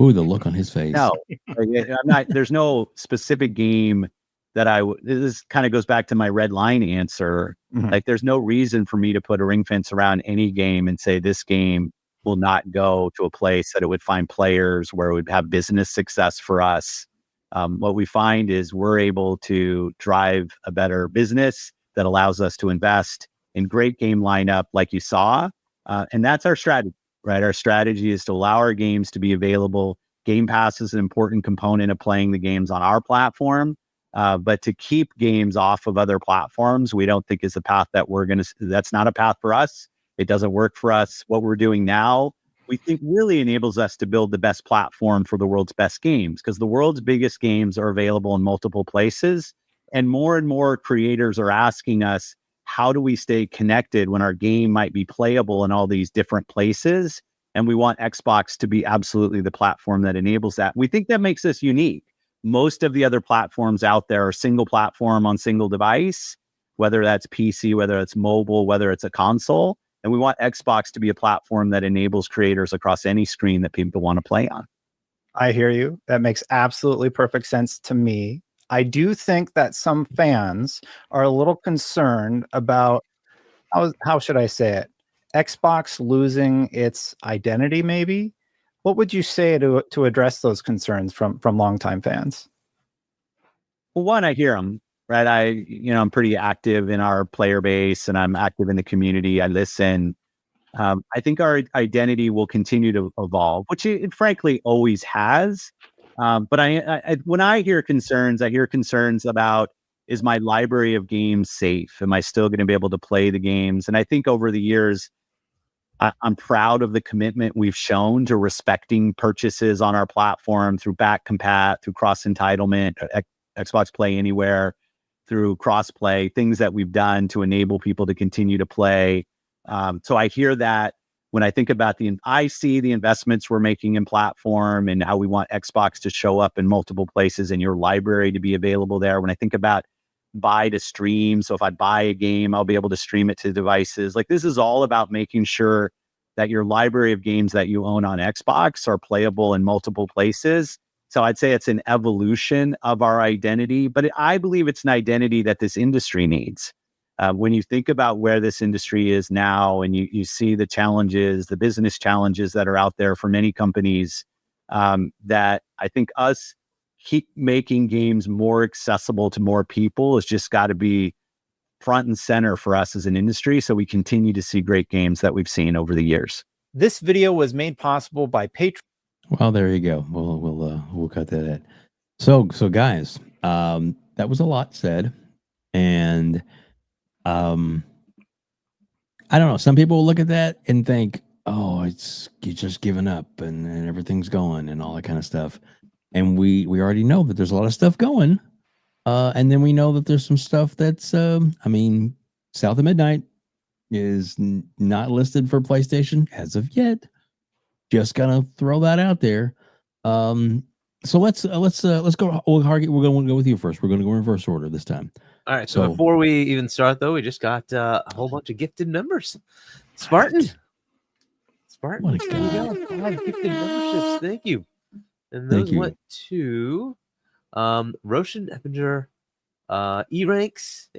Speaker 2: Ooh, the look on his face.
Speaker 9: No, I'm not. There's no specific game that I would. This kind of goes back to my red line answer.
Speaker 8: Mm-hmm.
Speaker 9: Like, there's no reason for me to put a ring fence around any game and say this game will not go to a place that it would find players, where it would have business success for us. What we find is we're able to drive a better business that allows us to invest in great game lineup, like you saw. And that's our strategy, right? Our strategy is to allow our games to be available. Game Pass is an important component of playing the games on our platform. But to keep games off of other platforms, we don't think is a path that that's not a path for us. It doesn't work for us. What we're doing now, we think really enables us to build the best platform for the world's best games, because the world's biggest games are available in multiple places. And more creators are asking us, how do we stay connected when our game might be playable in all these different places? And we want Xbox to be absolutely the platform that enables that. We think that makes us unique. Most of the other platforms out there are single platform on single device, whether that's PC, whether it's mobile, whether it's a console. And we want Xbox to be a platform that enables creators across any screen that people want to play on.
Speaker 8: I hear you. That makes absolutely perfect sense to me. I do think that some fans are a little concerned about, how should I say it? Xbox losing its identity, maybe? What would you say to address those concerns from longtime fans?
Speaker 9: Well, one, I hear them, right? I'm pretty active in our player base, and I'm active in the community. I listen. I think our identity will continue to evolve, which it frankly always has. But when I hear concerns about, is my library of games safe? Am I still going to be able to play the games? And I think over the years, I'm proud of the commitment we've shown to respecting purchases on our platform through back compat, through cross entitlement, Xbox Play Anywhere, through cross-play, things that we've done to enable people to continue to play. So I hear that when I think about I see the investments we're making in platform and how we want Xbox to show up in multiple places and your library to be available there. When I think about buy to stream, so if I buy a game, I'll be able to stream it to devices. Like, this is all about making sure that your library of games that you own on Xbox are playable in multiple places. So I'd say it's an evolution of our identity, but I believe it's an identity that this industry needs. When you think about where this industry is now and you see the challenges, the business challenges that are out there for many companies, that I think us keep making games more accessible to more people has just got to be front and center for us as an industry, so we continue to see great games that we've seen over the years.
Speaker 8: This video was made possible by Patreon.
Speaker 2: Well, there you go. We'll cut that out. So guys, that was a lot said, and I don't know. Some people will look at that and think, "Oh, you're just giving up and everything's going and all that kind of stuff." And we already know that there's a lot of stuff going, and then we know that there's some stuff that's, South of Midnight is not listed for PlayStation as of yet. Just gonna throw that out there. So let's go. Oh, Hargit, we're going to go with you first. We're going to go in reverse order this time.
Speaker 3: All right. So before we even start, though, we just got a whole bunch of gifted members. Spartan.
Speaker 2: What a
Speaker 3: Here we
Speaker 2: guy.
Speaker 3: go. 5 gifted memberships. Thank you. And those went to Roshan Eppinger, E-Ranks,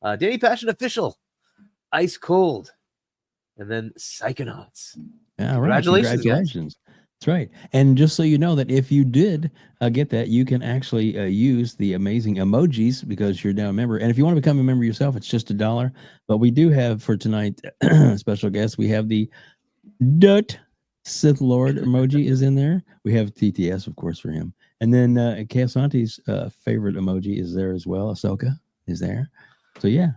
Speaker 3: Danny Passion Official, Ice Cold, and then Psychonauts.
Speaker 2: Yeah, congratulations.
Speaker 3: Guys.
Speaker 2: That's right. And just so you know that if you did get that, you can actually use the amazing emojis because you're now a member. And if you want to become a member yourself, it's just $1. But we do have for tonight special guest. We have the Dut Sith Lord emoji is in there. We have TTS, of course, for him. And then Asante's favorite emoji is there as well. Ahsoka is there. So yeah.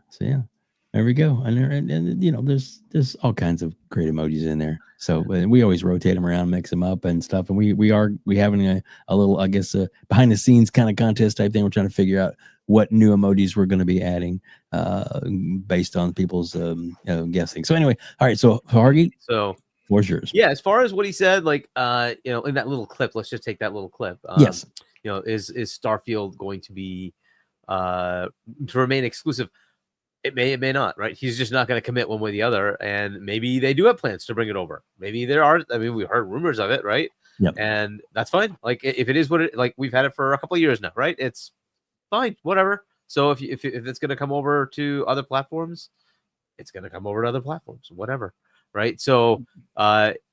Speaker 2: There we go. And you know, there's all kinds of great emojis in there. So we always rotate them around, mix them up and stuff. And we having a little, I guess, behind the scenes kind of contest type thing. We're trying to figure out what new emojis we're going to be adding based on people's guessing. So anyway, all right. So Hargit, what's yours?
Speaker 3: Yeah, as far as what he said, like in that little clip, let's just take that little clip.
Speaker 2: Yes.
Speaker 3: Is Starfield going to be to remain exclusive? It may not, right? He's just not going to commit one way or the other, and maybe they do have plans to bring it over. Maybe there are. I mean, we heard rumors of it, right?
Speaker 2: Yep.
Speaker 3: And that's fine. Like if it is what it, like we've had it for a couple of years now, right? It's fine, whatever. So if it's going to come over to other platforms, it's going to come over to other platforms, whatever, right? So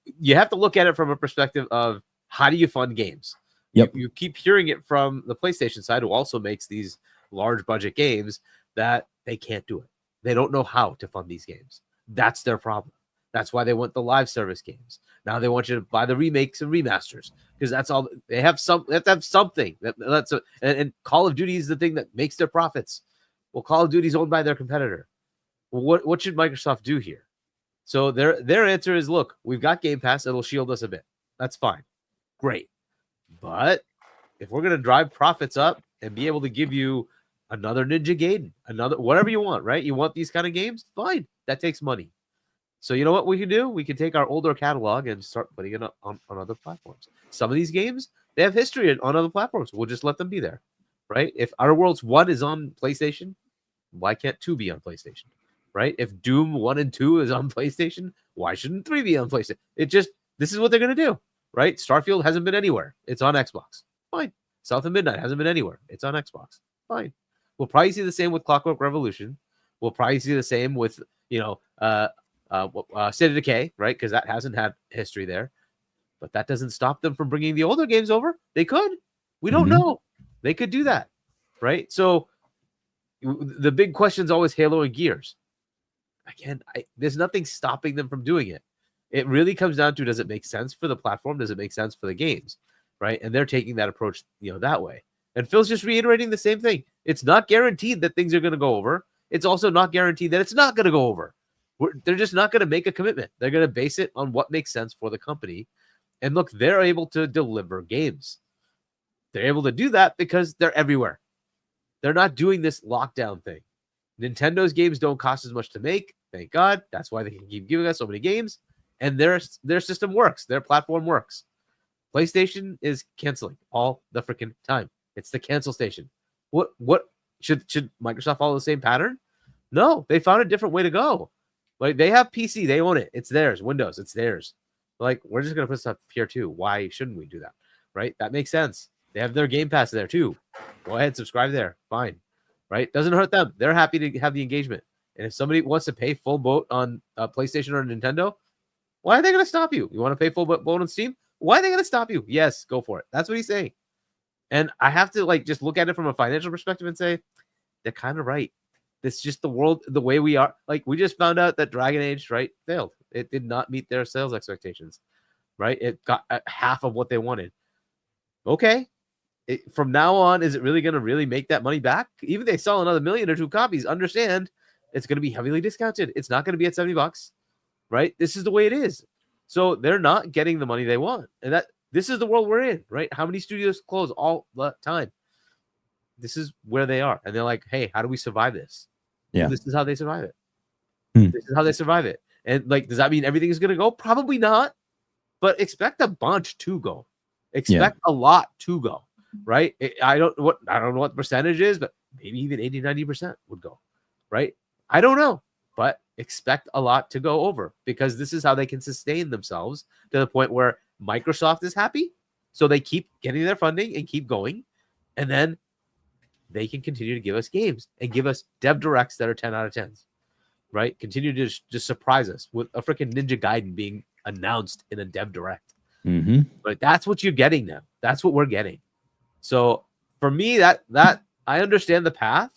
Speaker 3: you have to look at it from a perspective of how do you fund games?
Speaker 2: Yep.
Speaker 3: You keep hearing it from the PlayStation side, who also makes these large budget games, that they can't do it. They don't know how to fund these games. That's their problem. That's why they want the live service games. Now they want you to buy the remakes and remasters because that's all they have. They have to have something. And Call of Duty is the thing that makes their profits. Well, Call of Duty is owned by their competitor. Well, what should Microsoft do here? So their answer is, look, we've got Game Pass. It'll shield us a bit. That's fine. Great. But if we're going to drive profits up and be able to give you another Ninja Gaiden, another whatever you want, right? You want these kind of games? Fine. That takes money. So you know what we can do? We can take our older catalog and start putting it on other platforms. Some of these games, they have history on other platforms. We'll just let them be there, right? If Outer Worlds 1 is on PlayStation, why can't 2 be on PlayStation, right? If Doom 1 and 2 is on PlayStation, why shouldn't 3 be on PlayStation? This is what they're going to do, right? Starfield hasn't been anywhere. It's on Xbox. Fine. South of Midnight hasn't been anywhere. It's on Xbox. Fine. We'll probably see the same with Clockwork Revolution. We'll probably see the same with, State of Decay, right? Because that hasn't had history there. But that doesn't stop them from bringing the older games over. They could. We don't know. They could do that, right? So the big question is always Halo and Gears. Again, there's nothing stopping them from doing it. It really comes down to, does it make sense for the platform? Does it make sense for the games, right? And they're taking that approach, that way. And Phil's just reiterating the same thing. It's not guaranteed that things are going to go over. It's also not guaranteed that it's not going to go over. They're just not going to make a commitment. They're going to base it on what makes sense for the company. And look, they're able to deliver games. They're able to do that because they're everywhere. They're not doing this lockdown thing. Nintendo's games don't cost as much to make. Thank God. That's why they can keep giving us so many games. And their system works. Their platform works. PlayStation is canceling all the freaking time. It's the cancel station. What should Microsoft follow the same pattern? No, they found a different way to go. Like, they have PC, they own it. It's theirs. Windows, it's theirs. Like, we're just gonna put stuff here too. Why shouldn't we do that? Right? That makes sense. They have their Game Pass there too. Go ahead, subscribe there. Fine. Right? Doesn't hurt them. They're happy to have the engagement. And if somebody wants to pay full boat on PlayStation or Nintendo, why are they going to stop you? You want to pay full boat on Steam? Why are they going to stop you? Yes, go for it. That's what he's saying. And I have to just look at it from a financial perspective and say, they're kind of right. It's just the world, the way we are. Like, we just found out that Dragon Age, right, failed. It did not meet their sales expectations, right? It got half of what they wanted. Okay. From now on, is it really going to really make that money back? Even if they sell another 1 million or 2 copies, understand it's going to be heavily discounted. It's not going to be at $70, right? This is the way it is. So they're not getting the money they want. And this is the world we're in, right? How many studios close all the time? This is where they are. And they're like, hey, how do we survive this?
Speaker 2: Yeah.
Speaker 3: Well, this is how they survive it. This is how they survive it. And does that mean everything is going to go? Probably not. But expect a bunch to go. Expect a lot to go, right? I don't know what the percentage is, but maybe even 80-90% would go, right? I don't know, but expect a lot to go over, because this is how they can sustain themselves to the point where Microsoft is happy. So they keep getting their funding and keep going. And then they can continue to give us games and give us dev directs that are 10 out of 10s, right? Continue to just surprise us with a freaking Ninja Gaiden being announced in a dev direct. But that's what you're getting now. That's what we're getting. So for me, that I understand the path.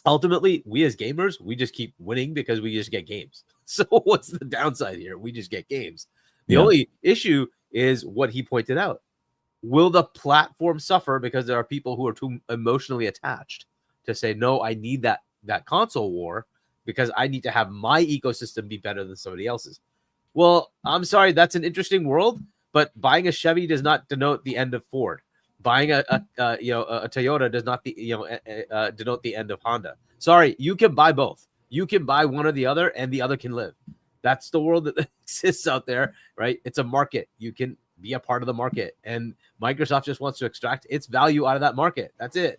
Speaker 3: Ultimately, we as gamers, we just keep winning because we just get games. So what's the downside here? We just get games. The only issue is what he pointed out. Will the platform suffer because there are people who are too emotionally attached to say, no, I need that console war because I need to have my ecosystem be better than somebody else's? Well, I'm sorry, that's an interesting world, but buying a Chevy does not denote the end of Ford. Buying a Toyota does not denote the end of Honda. Sorry, you can buy both. You can buy one or the other, and the other can live. That's the world that exists out there, right? It's a market. You can be a part of the market, and Microsoft just wants to extract its value out of that market. That's it.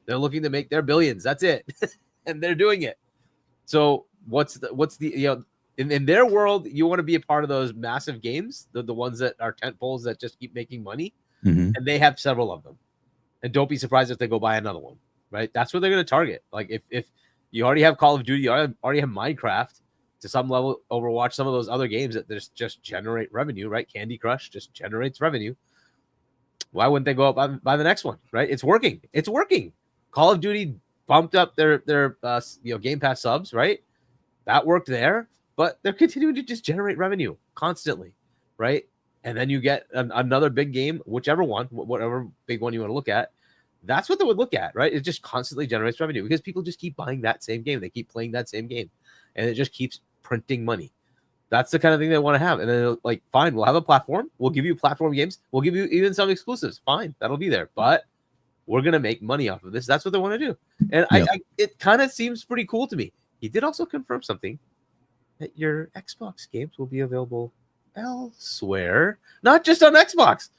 Speaker 3: They're looking to make their billions. That's it, and they're doing it. So what's the in their world, you want to be a part of those massive games, the ones that are tent poles that just keep making money. And they have several of them. And don't be surprised if they go buy another one, right? That's what they're going to target. Like if you already have Call of Duty, you already have Minecraft, to some level, Overwatch, some of those other games that just generate revenue, right? Candy Crush just generates revenue. Why wouldn't they go up by the next one, right? It's working. It's working. Call of Duty bumped up their Game Pass subs, right? That worked there, but they're continuing to just generate revenue constantly, right? And then you get another big game, whichever one, whatever big one you want to look at. That's what they would look at, right? It just constantly generates revenue because people just keep buying that same game. They keep playing that same game, and it just keeps printing money. That's the kind of thing they want to have. And then they're like, fine, we'll have a platform. We'll give you platform games. We'll give you even some exclusives. Fine, that'll be there. But we're going to make money off of this. That's what they want to do. And it kind of seems pretty cool to me. He did also confirm something, that your Xbox games will be available elsewhere, not just on Xbox.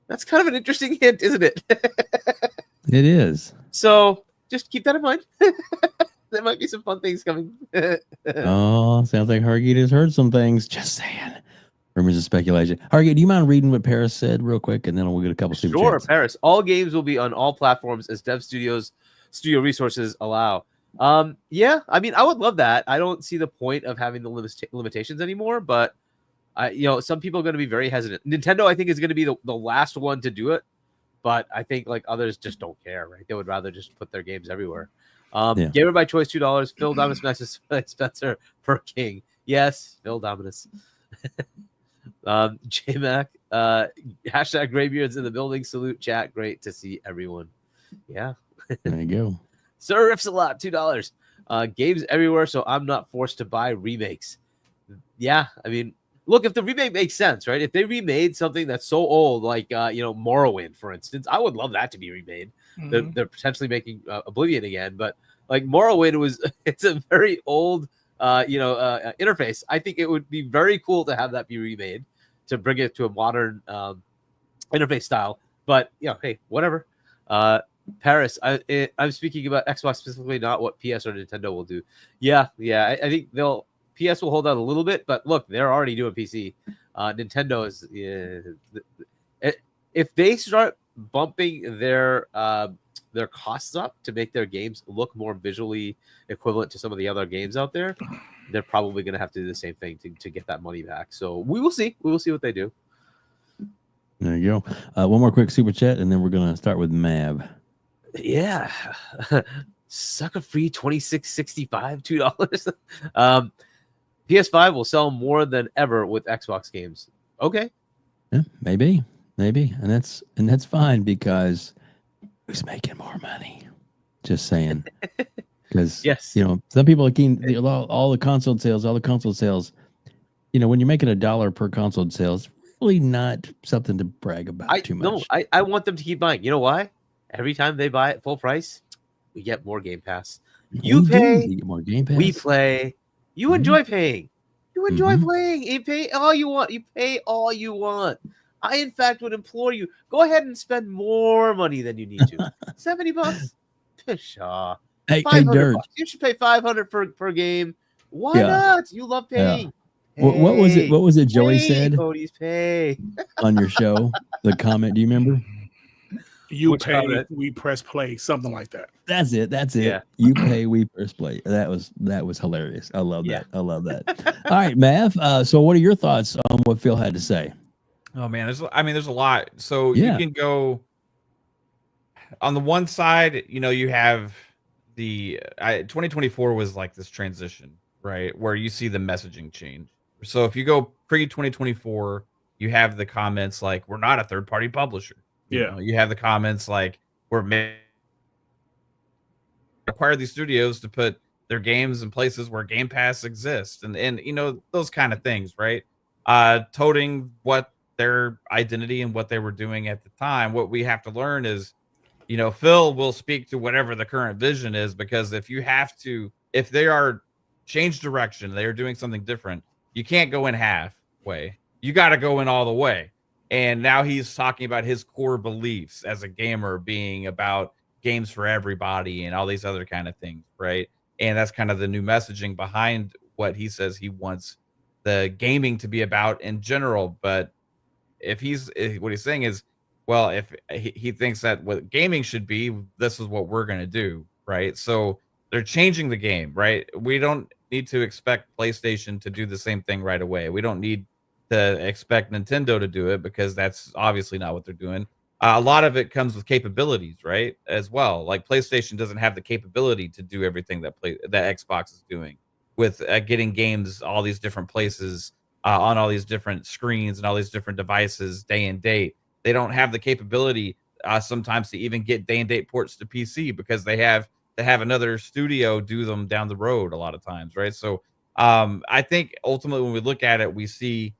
Speaker 3: That's kind of an interesting hint, isn't it?
Speaker 2: It is.
Speaker 3: So just keep that in mind. There might be some fun things coming.
Speaker 2: Oh, sounds like Hargeet has heard some things. Just saying. Rumors and speculation. Hargeet, do you mind reading what Paris said real quick, and then we'll get a couple super chats?
Speaker 3: Paris. All games will be on all platforms as dev studio resources allow. Yeah, I mean, I would love that. I don't see the point of having the limitations anymore, but some people are going to be very hesitant. Nintendo, I think, is going to be the last one to do it, but I think like others just don't care, right? They would rather just put their games everywhere. Gamer by choice, $2. Phil Dominus matches Spencer for King. Yes, Phil Dominus. J-Mac, hashtag Graybeards in the building. Salute chat. Great to see everyone. Yeah.
Speaker 2: There you go.
Speaker 3: Sir Riffs a lot, $2. Games everywhere, so I'm not forced to buy remakes. Yeah, I mean, look, if the remake makes sense, right? If they remade something that's so old, like Morrowind, for instance, I would love that to be remade. They're potentially making Oblivion again, but like Morrowind it's a very old interface. I think it would be very cool to have that be remade to bring it to a modern interface style. But hey, whatever. Paris, I'm speaking about Xbox specifically, not what PS or Nintendo will do. Yeah. I think PS will hold out a little bit, but look, they're already doing PC. Nintendo is if they start bumping their costs up to make their games look more visually equivalent to some of the other games out there, they're probably going to have to do the same thing to get that money back. So we will see. We will see what they do.
Speaker 2: There you go. One more quick super chat, and then we're going to start with MAV.
Speaker 3: Yeah. Sucker free 2665, $2. PS5 will sell more than ever with Xbox games. Okay.
Speaker 2: Yeah, maybe. And that's fine because who's making more money? Just saying. Because
Speaker 3: yes,
Speaker 2: some people are keen, all the console sales, when you're making $1 per console sales, really not something to brag about too much.
Speaker 3: No, I want them to keep buying. You know why? Every time they buy at full price, we get more Game Pass. You get
Speaker 2: more Game Pass.
Speaker 3: We play. You enjoy paying. You enjoy playing. You pay all you want. You pay all you want. I, in fact, would implore you, go ahead and spend more money than you need to. $70. Pshaw.
Speaker 2: Hey,
Speaker 3: $500. You should pay $500 per game. Why not? You love paying.
Speaker 2: Yeah. What was it? What was it? Joey said.
Speaker 3: Cody's pay
Speaker 2: on your show. The comment. Do you remember?
Speaker 5: You pay, we press play, something like that.
Speaker 2: That's it.
Speaker 3: Yeah.
Speaker 2: You pay, we press play. That was hilarious. I love that. All right, Mav. So what are your thoughts on what Phil had to say?
Speaker 6: Oh man, there's a lot. So you can go on the one side, you have the 2024 was like this transition, right? Where you see the messaging change. So if you go pre-2024, you have the comments like, we're not a third-party publisher. You have the comments like, we're acquire these studios to put their games in places where Game Pass exists, and those kind of things, right? Toting what their identity and what they were doing at the time. What we have to learn is, Phil will speak to whatever the current vision is, because if they are change direction, they are doing something different, you can't go in halfway. You got to go in all the way. And now he's talking about his core beliefs as a gamer being about games for everybody and all these other kind of things, right? And that's kind of the new messaging behind what he says he wants the gaming to be about in general. But what he's saying is, well, if he thinks that what gaming should be, this is what we're going to do, right? So they're changing the game, right? We don't need to expect PlayStation to do the same thing right away. We don't need to expect Nintendo to do it, because that's obviously not what they're doing. A lot of it comes with capabilities, right? As well, like PlayStation doesn't have the capability to do everything that Xbox is doing with getting games all these different places on all these different screens and all these different devices day and date. They don't have the capability sometimes to even get day and date ports to PC, because they have to have another studio do them down the road a lot of times, right? So I think ultimately when we look at it, we see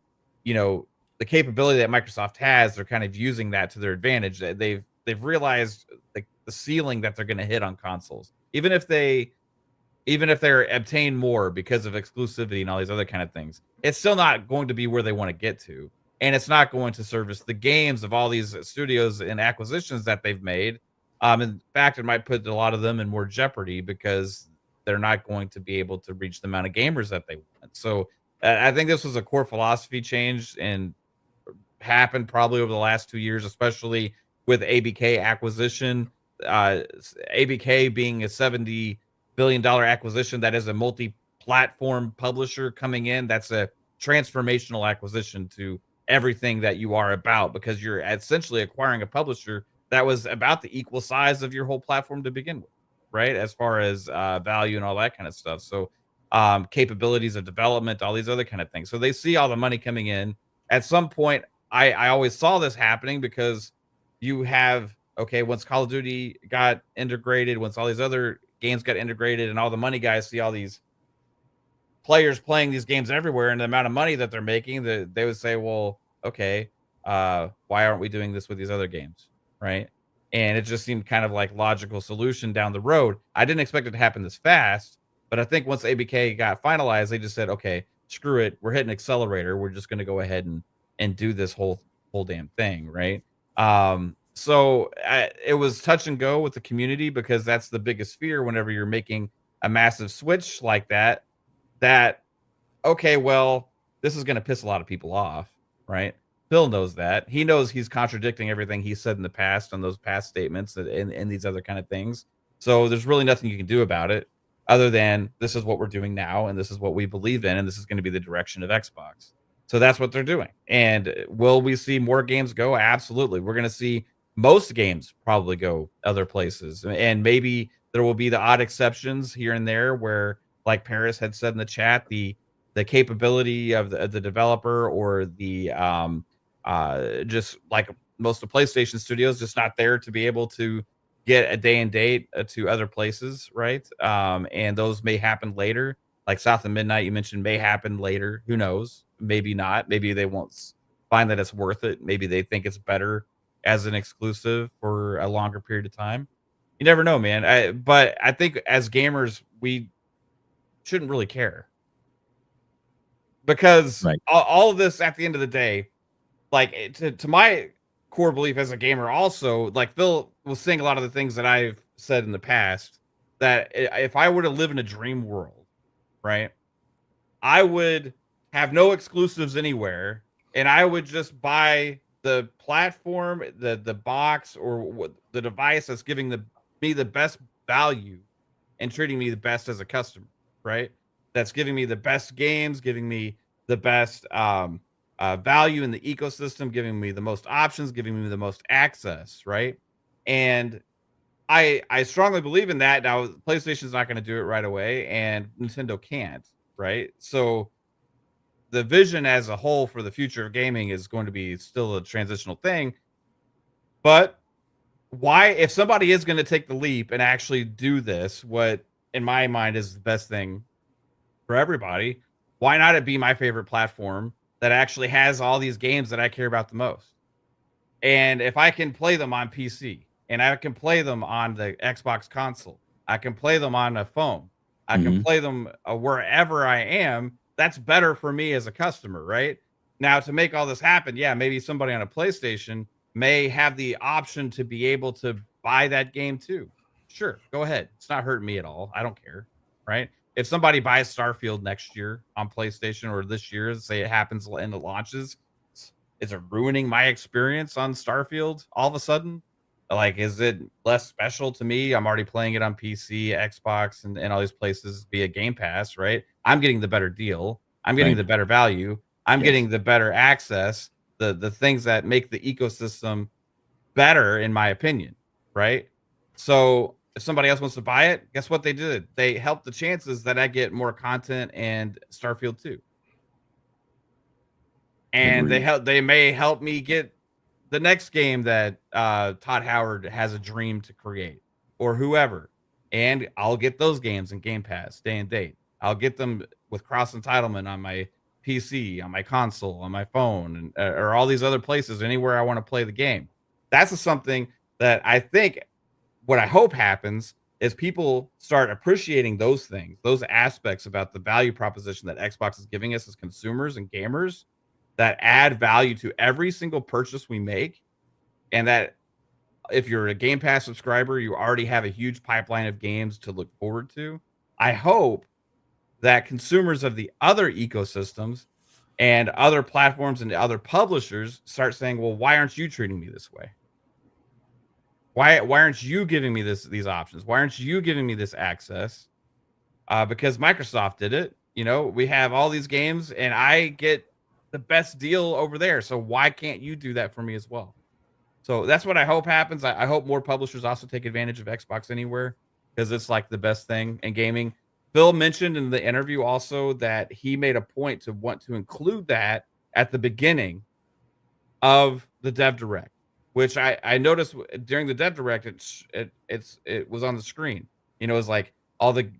Speaker 6: the capability that Microsoft has. They're kind of using that to their advantage. They've realized the ceiling that they're going to hit on consoles, even if they obtain more because of exclusivity and all these other kind of things. It's still not going to be where they want to get to, and it's not going to service the games of all these studios and acquisitions that they've made. In fact, it might put a lot of them in more jeopardy, because they're not going to be able to reach the amount of gamers that they want. So I think this was a core philosophy change, and happened probably over the last 2 years, especially with ABK acquisition. ABK being a $70 billion-dollar acquisition that is a multi-platform publisher coming in. That's a transformational acquisition to everything that you are about, because you're essentially acquiring a publisher that was about the equal size of your whole platform to begin with, right? As far as value and all that kind of stuff. So capabilities of development, all these other kind of things. So they see all the money coming in. At some point, I always saw this happening, because you have, okay, once Call of Duty got integrated, once all these other games got integrated, and all the money guys see all these players playing these games everywhere and the amount of money that they're making, they would say, well, okay, why aren't we doing this with these other games, right? And it just seemed kind of like logical solution down the road. I didn't expect it to happen this fast, but I think once ABK got finalized, they just said, okay, screw it, we're hitting accelerator, we're just going to go ahead and do this whole damn thing, right? So it was touch and go with the community, because that's the biggest fear whenever you're making a massive switch like that, okay, well, this is going to piss a lot of people off, right? Phil knows that. He knows he's contradicting everything he said in the past on those past statements and these other kind of things. So there's really nothing you can do about it, other than this is what we're doing now, and this is what we believe in, and this is going to be the direction of Xbox. So that's what they're doing. And will we see more games go? Absolutely. We're going to see most games probably go other places. And maybe there will be the odd exceptions here and there where, like Paris had said in the chat, the capability of the developer, or the just like most of PlayStation Studios, just not there to be able to get a day and date to other places, right? And those may happen later. Like South of Midnight, you mentioned, may happen later. Who knows? Maybe not. Maybe they won't find that it's worth it. Maybe they think it's better as an exclusive for a longer period of time. You never know, man. But I think as gamers, we shouldn't really care, because all of this, at the end of the day, like to my core belief as a gamer, also, like Phil was saying a lot of the things that I've said in the past, that if I were to live in a dream world, right, I would have no exclusives anywhere, and I would just buy the platform, the box, or the device that's giving me the best value and treating me the best as a customer, right? That's giving me the best games, giving me the best value in the ecosystem, giving me the most options, giving me the most access, right? And I strongly believe in that. Now, PlayStation's not going to do it right away, and Nintendo can't, right? So the vision as a whole for the future of gaming is going to be still a transitional thing. But why, if somebody is going to take the leap and actually do this, what in my mind is the best thing for everybody, why not it be my favorite platform that actually has all these games that I care about the most? And if I can play them on PC, and I can play them on the Xbox console, I can play them on a phone, I can play them wherever I am, that's better for me as a customer, right? Now, to make all this happen, yeah, maybe somebody on a PlayStation may have the option to be able to buy that game too. Sure, go ahead. It's not hurting me at all. I don't care, right? If somebody buys Starfield next year on PlayStation, or this year, say it happens and it launches, is it ruining my experience on Starfield all of a sudden? Like, is it less special to me? I'm already playing it on PC, Xbox, and all these places via Game Pass, right? I'm getting the better deal. I'm getting the better value. I'm getting the better access, the things that make the ecosystem better, in my opinion, right? So if somebody else wants to buy it, guess what they did? They helped the chances that I get more content and Starfield 2. And they may help me get the next game that Todd Howard has a dream to create, or whoever. And I'll get those games in Game Pass, day and date. I'll get them with cross entitlement on my PC, on my console, on my phone, and or all these other places, anywhere I want to play the game. That's something that I think, what I hope happens, is people start appreciating those things, those aspects about the value proposition that Xbox is giving us as consumers and gamers, that add value to every single purchase we make. And that if you're a Game Pass subscriber, you already have a huge pipeline of games to look forward to. I hope that consumers of the other ecosystems and other platforms and other publishers start saying, well, why aren't you treating me this way? Why aren't you giving me these options? Why aren't you giving me this access? because Microsoft did it. You know, we have all these games, and I get the best deal over there. So why can't you do that for me as well? So that's what I hope happens. I hope more publishers also take advantage of Xbox Anywhere, because it's like the best thing in gaming. Phil mentioned in the interview also that he made a point to want to include that at the beginning of the Dev Direct, which I noticed during the Dev Direct, it was on the screen. You know, it was like all the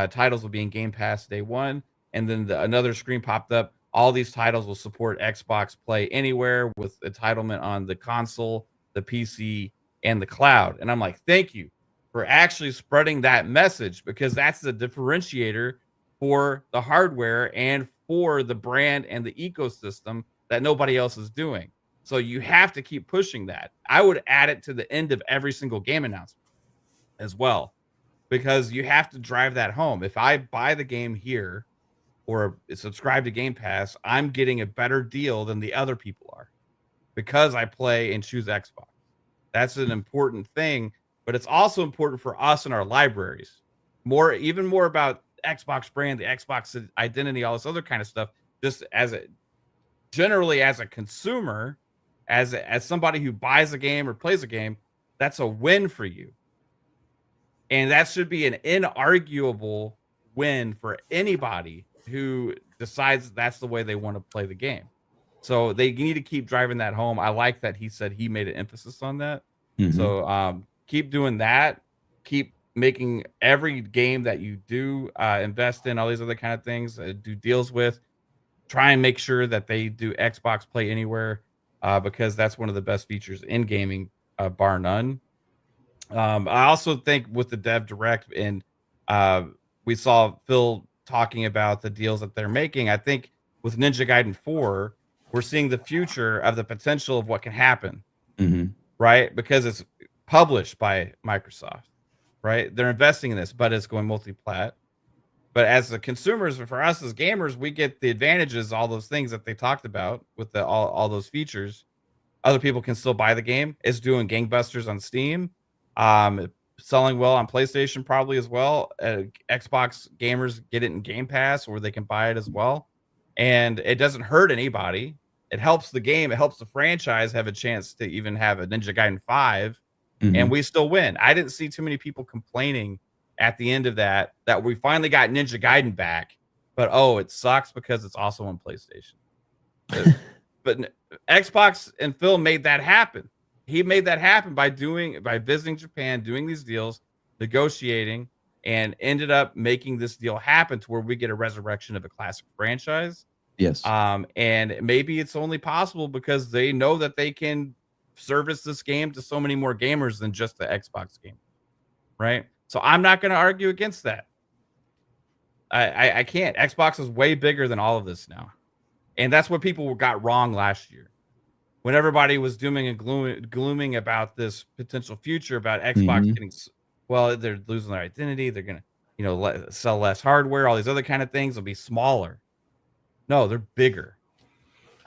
Speaker 6: titles will be in Game Pass day one, and then another screen popped up. All these titles will support Xbox Play Anywhere with entitlement on the console, the PC, and the cloud. And I'm like, thank you for actually spreading that message, because that's the differentiator for the hardware and for the brand and the ecosystem that nobody else is doing. So you have to keep pushing that. I would add it to the end of every single game announcement as well, because you have to drive that home. If I buy the game here or subscribe to Game Pass, I'm getting a better deal than the other people are because I play and choose Xbox. That's an important thing, but it's also important for us in our libraries. Even more about Xbox brand, the Xbox identity, all this other kind of stuff. Just generally as a consumer, as somebody who buys a game or plays a game, that's a win for you. And that should be an inarguable win for anybody who decides that's the way they want to play the game. So they need to keep driving that home. I like that he said he made an emphasis on that.
Speaker 2: Mhm.
Speaker 6: So keep doing that. Keep making every game that you do invest in, all these other kind of things, do deals with. Try and make sure that they do Xbox Play Anywhere, because that's one of the best features in gaming, bar none. I also think with the Dev Direct, and we saw Phil talking about the deals that they're making. I think with Ninja Gaiden 4, we're seeing the future of the potential of what can happen, right? Because it's published by Microsoft, right? They're investing in this, but it's going multi-plat. But as the consumers, for us as gamers, we get the advantages, all those things that they talked about with all those features. Other people can still buy the game. It's doing gangbusters on Steam, selling well on PlayStation probably as well. Xbox gamers get it in Game Pass, where they can buy it as well. And it doesn't hurt anybody. It helps the game. It helps the franchise have a chance to even have a Ninja Gaiden 5, and we still win. I didn't see too many people complaining at the end of that we finally got Ninja Gaiden back, but it sucks because it's also on PlayStation. But Xbox and Phil made that happen. He made that happen by visiting Japan, doing these deals, negotiating, and ended up making this deal happen to where we get a resurrection of a classic franchise.
Speaker 2: Yes.
Speaker 6: And maybe it's only possible because they know that they can service this game to so many more gamers than just the Xbox game, right? So I'm not going to argue against that. I can't. Xbox is way bigger than all of this now. And that's what people got wrong last year. When everybody was dooming and glooming about this potential future, about Xbox getting, they're losing their identity. They're going to, sell less hardware. All these other kind of things will be smaller. No, they're bigger.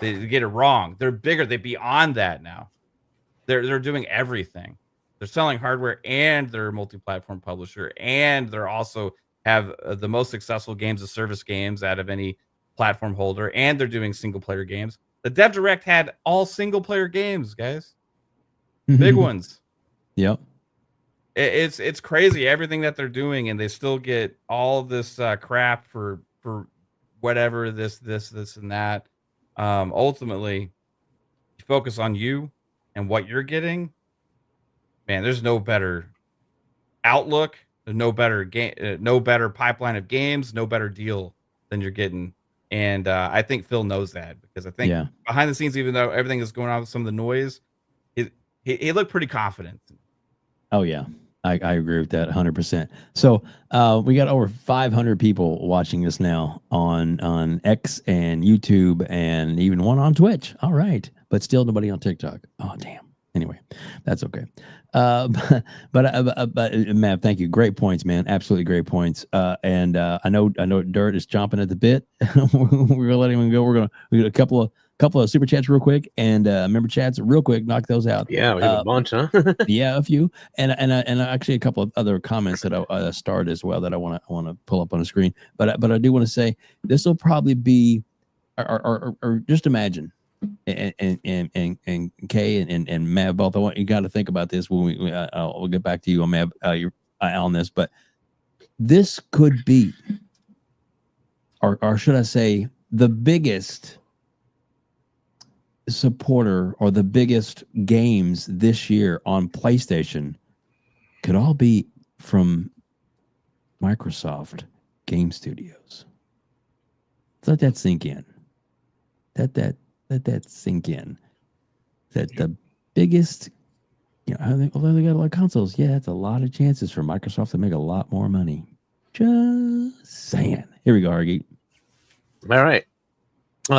Speaker 6: They get it wrong. They're bigger. They're beyond that now. They're doing everything. They're selling hardware, and they're a multi-platform publisher, and they're also have the most successful games as service games out of any platform holder, and they're doing single-player games. The Dev Direct had all single-player games, guys. Big ones.
Speaker 2: Yep.
Speaker 6: It's crazy everything that they're doing, and they still get all this crap for whatever this and that. Ultimately, focus on you and what you're getting. Man, there's no better outlook, there's no better game, no better pipeline of games, no better deal than you're getting. And I think Phil knows that, because I think behind the scenes, even though everything is going on with some of the noise, he looked pretty confident.
Speaker 2: Oh yeah, I agree with that 100%. So we got over 500 people watching this now on X and YouTube, and even one on Twitch. All right, but still nobody on TikTok. Oh damn. Anyway, that's okay. But Mav, thank you. Great points, man. Absolutely great points. And I know Dirt is chomping at the bit. We're gonna let him go. We got a couple of super chats real quick, and member chats real quick. Knock those out.
Speaker 3: Yeah, we have a bunch, huh?
Speaker 2: Yeah, a few, and actually a couple of other comments that I started as well that I want to pull up on the screen. But I do want to say this will probably be, or just imagine. And Kay and Mav both. You got to think about this when we'll get back to you on Mav on this, but this could be, or should I say, the biggest supporter or the biggest games this year on PlayStation could all be from Microsoft Game Studios. Let that sink in. Let that sink in. That the biggest, although they got a lot of consoles, yeah, that's a lot of chances for Microsoft to make a lot more money. Just saying. Here we go, Hargeet.
Speaker 3: All right.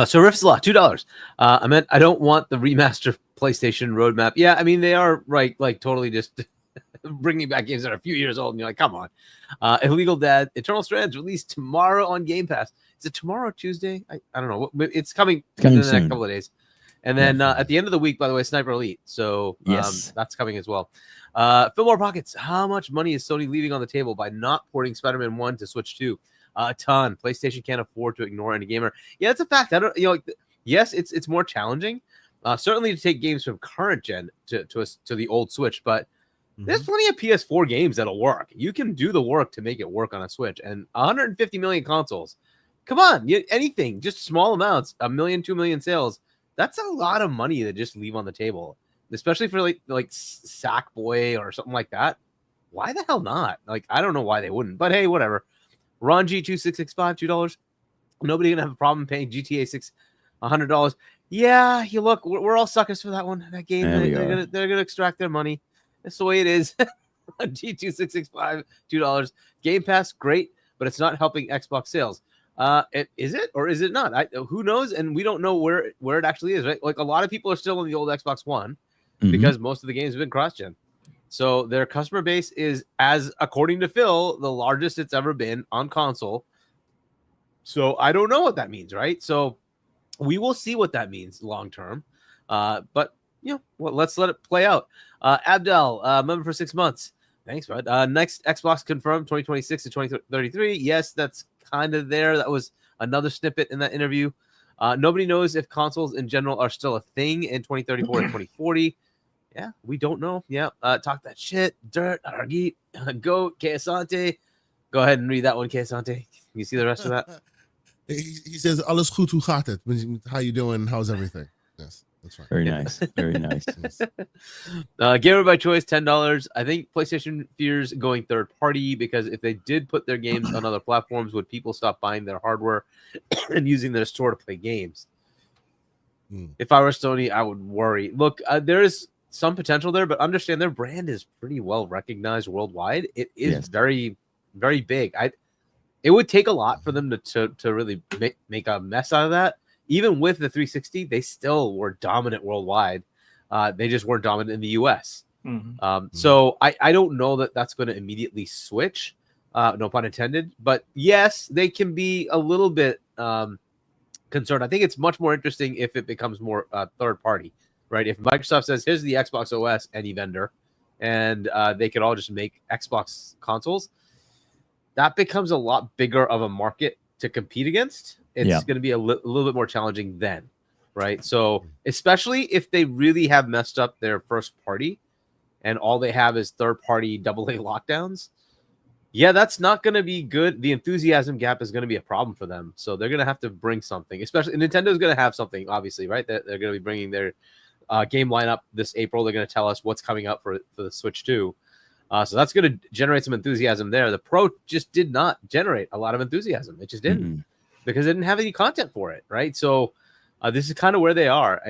Speaker 3: So Rift's Law, $2. I don't want the remaster PlayStation roadmap. Yeah, I mean, they are right, like totally just bringing back games that are a few years old, and you're like, come on. Illegal Dad, Eternal Strands released tomorrow on Game Pass. Is it tomorrow, Tuesday? I don't know. It's coming in the next couple of days. And then at the end of the week, by the way, Sniper Elite. So
Speaker 2: yes,
Speaker 3: that's coming as well. Fillmore Pockets, how much money is Sony leaving on the table by not porting Spider-Man 1 to Switch 2? A ton. PlayStation can't afford to ignore any gamer. Yeah, it's a fact. I don't, yes, it's more challenging, certainly to take games from current gen to the old Switch, but there's plenty of PS4 games that'll work. You can do the work to make it work on a Switch, and 150 million consoles. Come on, anything, just small amounts, 1 million, 2 million sales. That's a lot of money to just leave on the table, especially for like Sackboy or something like that. Why the hell not? Like, I don't know why they wouldn't, but hey, whatever. Ron G2665, $2. Nobody gonna have a problem paying GTA 6 $100. Yeah, you look, we're all suckers for that one. That game, they're gonna extract their money. That's the way it is. G2665, $2. Game Pass, great, but it's not helping Xbox sales. Is it or is it not? Who knows? And we don't know where it actually is, right? Like, a lot of people are still on the old Xbox One because most of the games have been cross-gen. So their customer base is, as according to Phil, the largest it's ever been on console. So I don't know what that means, right? So we will see what that means long term. But let's let it play out. Abdel, member for 6 months. Thanks, bud. Next Xbox confirmed 2026 to 2033. Yes, that's kind of there. That was another snippet in that interview. Nobody knows if consoles in general are still a thing in 2034 and 2040. Yeah, we don't know. Yeah, talk that shit. Dirt, Hargeet, Goat, Asante. Go ahead and read that one, Asante. You see the rest of that?
Speaker 4: He says, "Alles goed, hoe gaat het? How you doing? How's everything?" Yes, that's right.
Speaker 2: Very nice. Very nice.
Speaker 3: Gamer by choice, $10. I think PlayStation fears going third party because if they did put their games on other platforms, would people stop buying their hardware and using their store to play games? If I were Sony, I would worry. Look, there is some potential there, but understand their brand is pretty well recognized worldwide. It is very, very big. It would take a lot for them to really make a mess out of that. Even with the 360, they still were dominant worldwide. They just weren't dominant in the US. So I don't know that that's going to immediately switch. No pun intended. But yes, they can be a little bit concerned. I think it's much more interesting if it becomes more third party. Right, if Microsoft says, here's the Xbox OS, any vendor, and they could all just make Xbox consoles, that becomes a lot bigger of a market to compete against. It's going to be a little bit more challenging then, right? So especially if they really have messed up their first party and all they have is third-party AA lockdowns, yeah, that's not going to be good. The enthusiasm gap is going to be a problem for them. So they're going to have to bring something, especially Nintendo's going to have something, obviously, right? They're going to be bringing their game lineup this April. They're going to tell us what's coming up for the Switch 2. So that's going to generate some enthusiasm there. The Pro just did not generate a lot of enthusiasm. It just didn't because it didn't have any content for it, right? So this is kind of where they are.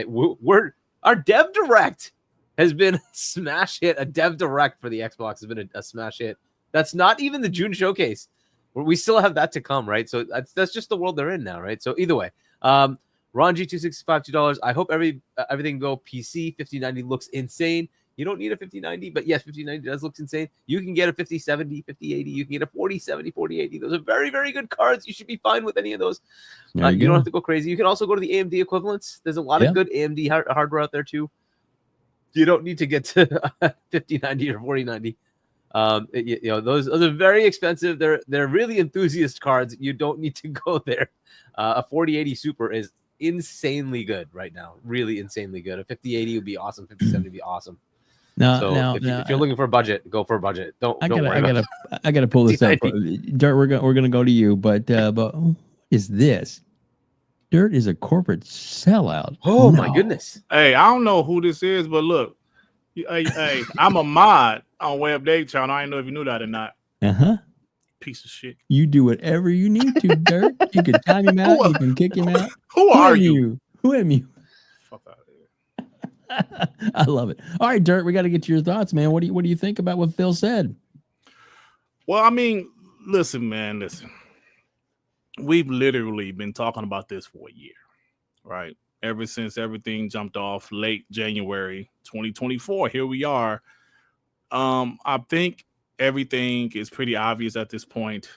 Speaker 3: Our Dev Direct has been a smash hit. A Dev Direct for the Xbox has been a smash hit. That's not even the June showcase. We still have that to come, right? So that's just the world they're in now, right? So either way, Ron G265 $2. I hope everything go PC. 5090 looks insane. You don't need a 5090, but yes, 5090 does look insane. You can get a 5070, 5080. You can get a 4070, 4080. Those are very, very good cards. You should be fine with any of those. You don't have to go crazy. You can also go to the AMD equivalents. There's a lot of good AMD hardware out there too. You don't need to get to 5090 or 4090. Those are very expensive. They're really enthusiast cards. You don't need to go there. A 4080 Super is insanely good right now. Really insanely good. A 5080 would be awesome. 5070 would be awesome. If you're looking for a budget, go for a budget. I
Speaker 2: gotta pull this up. Dirt, we're gonna go to you, but what is this? Dirt is a corporate sellout.
Speaker 3: Oh my goodness.
Speaker 5: Hey, I don't know who this is, but look, hey, I'm a mod on WEBDAVE Channel. I didn't know if you knew that or not. Piece of shit.
Speaker 2: You do whatever you need to, Dirt. You can time him out. You can kick him out.
Speaker 5: Who are you?
Speaker 2: Who am you?
Speaker 5: Fuck out of here.
Speaker 2: I love it. All right, Dirt, we got to get your thoughts, man. What do you think about what Phil said?
Speaker 5: Well, I mean, listen. We've literally been talking about this for a year, right? Ever since everything jumped off late January 2024, here we are. I think everything is pretty obvious at this point.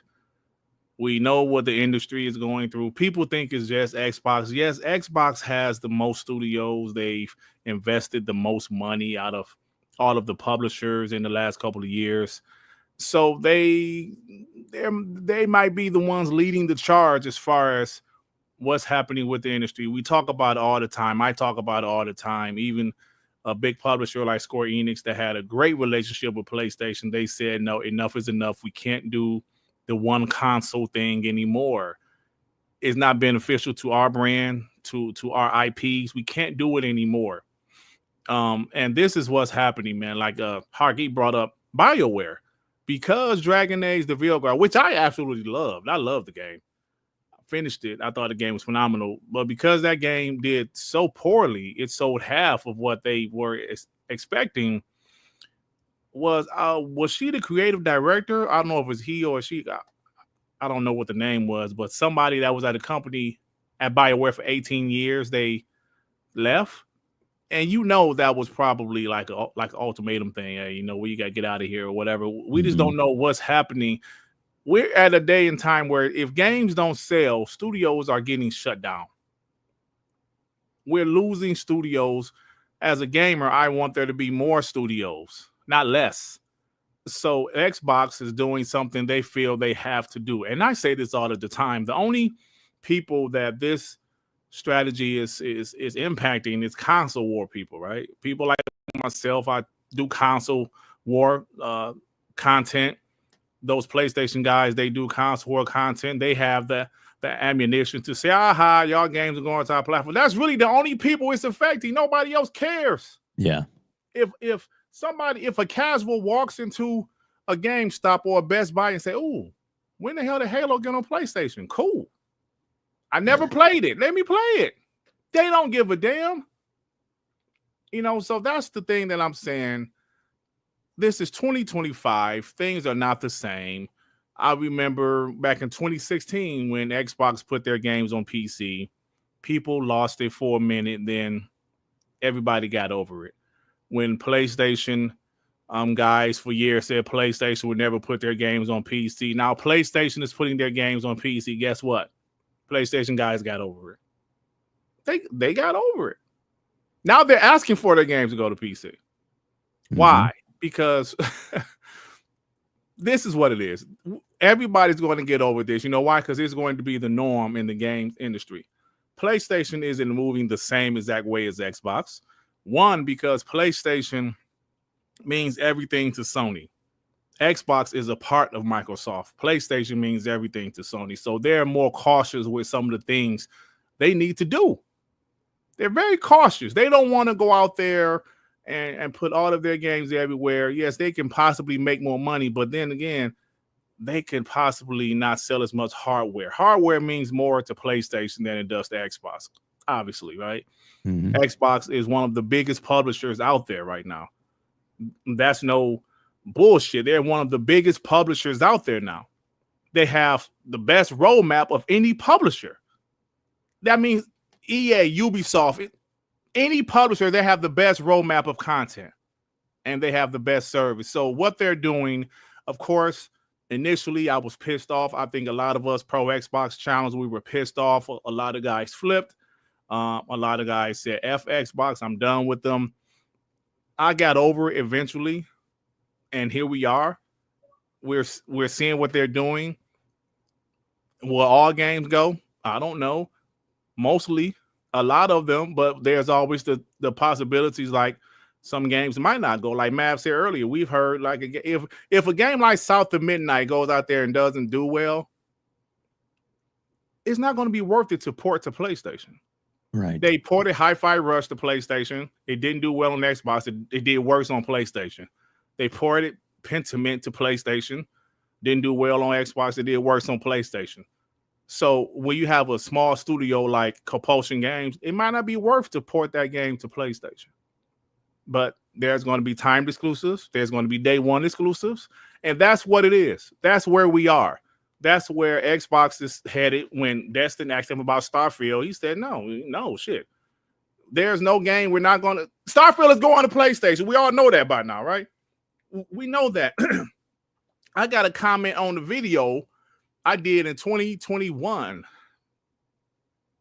Speaker 5: We know what the industry is going through. People think it's just Xbox. Yes, Xbox has the most studios. They've invested the most money out of all of the publishers in the last couple of years. So they might be the ones leading the charge as far as what's happening with the industry. We talk about it all the time. I talk about it all the time. Even a big publisher like Square Enix that had a great relationship with PlayStation, they said, no, enough is enough. We can't do the one console thing anymore. It's not beneficial to our brand, to our IPs. We can't do it anymore. And this is what's happening, man. Like Hargeet brought up BioWare. Because Dragon Age, the Real Guard, which I absolutely loved. I love the game. I finished it. I thought the game was phenomenal. But because that game did so poorly, it sold half of what they were expecting. Was she the creative director? I don't know if it was he or she. I don't know what the name was, but somebody that was at a company at BioWare for 18 years, they left. And that was probably like an ultimatum thing. Hey, where you got to get out of here or whatever. We just don't know what's happening. We're at a day and time where if games don't sell, studios are getting shut down. We're losing studios. As a gamer, I want there to be more studios, not less. So Xbox is doing something they feel they have to do. And I say this all of the time. The only people that this strategy is impacting is console war people, right? People like myself, I do console war content. Those PlayStation guys, they do console war content. They have the ammunition to say, aha, y'all games are going to our platform. That's really the only people it's affecting. Nobody else cares.
Speaker 2: Yeah.
Speaker 5: If a casual walks into a GameStop or a Best Buy and say, "Ooh, when the hell did Halo get on PlayStation?" Cool. I never played it. Let me play it. They don't give a damn. So that's the thing that I'm saying. This is 2025. Things are not the same. I remember back in 2016 when Xbox put their games on PC, people lost it for a minute, then everybody got over it. When PlayStation guys for years said PlayStation would never put their games on PC. Now PlayStation is putting their games on PC. Guess what? PlayStation guys got over it. They got over it. Now they're asking for their games to go to PC. Why? Because this is what it is. Everybody's going to get over this. You know why? Because it's going to be the norm in the game industry. PlayStation isn't moving the same exact way as Xbox. One, because PlayStation means everything to Sony. Xbox is a part of Microsoft. PlayStation means everything to Sony. So they're more cautious with some of the things they need to do. They're very cautious. They don't want to go out there and put all of their games everywhere. Yes, they can possibly make more money, but then again, they can possibly not sell as much hardware. Hardware means more to PlayStation than it does to Xbox, obviously, right? Xbox is one of the biggest publishers out there right now. That's no bullshit. They're one of the biggest publishers out there now. They have the best roadmap of any publisher. That means EA, Ubisoft, any publisher, they have the best roadmap of content and they have the best service. So what they're doing, of course, initially I was pissed off. I think a lot of us pro Xbox channels, we were pissed off. A lot of guys flipped. A lot of guys said, F Xbox, I'm done with them. I got over it eventually. And here we are. We're seeing what they're doing. Will all games go? I don't know. Mostly, a lot of them, but there's always the possibilities like some games might not go. Like Mav said earlier, we've heard like if a game like South of Midnight goes out there and doesn't do well, it's not going to be worth it to port to PlayStation.
Speaker 2: Right.
Speaker 5: They ported Hi-Fi Rush to PlayStation. It didn't do well on Xbox. It did worse on PlayStation. They ported Pentiment to PlayStation. Didn't do well on Xbox. It did worse on PlayStation. So when you have a small studio like Compulsion Games, it might not be worth to port that game to PlayStation. But there's going to be timed exclusives. There's going to be day one exclusives. And that's what it is. That's where we are. That's where Xbox is headed. When Destin asked him about Starfield, he said, no, shit. There's no game we're not going to... Starfield is going to PlayStation. We all know that by now, right? We know that. I got a comment on the video I did in 2021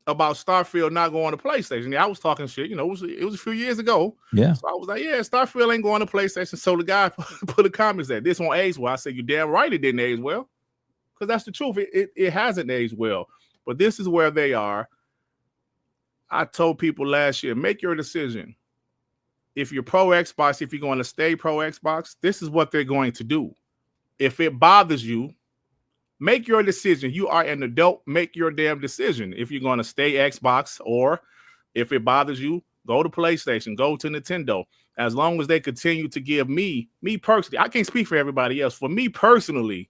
Speaker 5: about Starfield not going to PlayStation. Yeah, I was talking shit. It was a few years ago.
Speaker 2: Yeah.
Speaker 5: So I was like, yeah, Starfield ain't going to PlayStation. So the guy put a comment that this won't age well. I said, you damn right it didn't age well. Because that's the truth. It hasn't aged well. But this is where they are. I told people last year, make your decision. If you're pro Xbox, if you're going to stay pro Xbox, this is what they're going to do. If it bothers you, make your decision. You are an adult. Make your damn decision. If you're going to stay Xbox, or if it bothers you, go to PlayStation, go to Nintendo. As long as they continue to give me personally, I can't speak for everybody else. For me personally,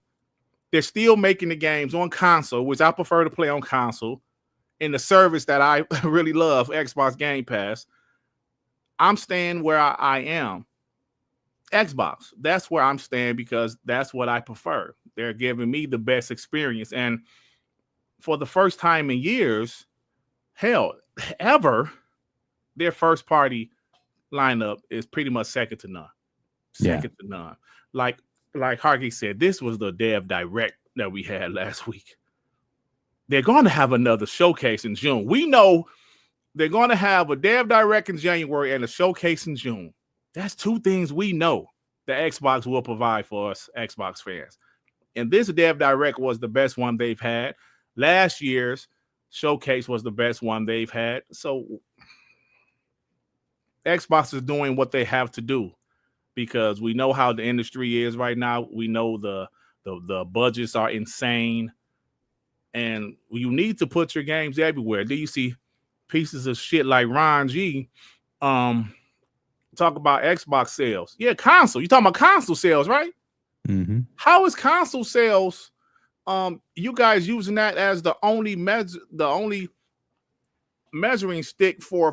Speaker 5: they're still making the games on console, which I prefer to play on console, in the service that I really love, Xbox Game Pass. I'm staying where I am. Xbox. That's where I'm staying because that's what I prefer. They're giving me the best experience. And for the first time in years, hell, ever, their first party lineup is pretty much second to none. Second to none. Like Hargeet said, this was the Dev Direct that we had last week. They're going to have another showcase in June. We know they're going to have a Dev Direct in January and a showcase in June. That's two things we know that Xbox will provide for us Xbox fans. And this Dev Direct was the best one they've had. Last year's showcase was the best one they've had. So Xbox is doing what they have to do because we know how the industry is right now. We know the budgets are insane. And you need to put your games everywhere. Do you see pieces of shit like Ron G talk about Xbox sales? Yeah, console. You're talking about console sales, right?
Speaker 2: Mm-hmm.
Speaker 5: How is console sales? You guys using that as the only measuring stick for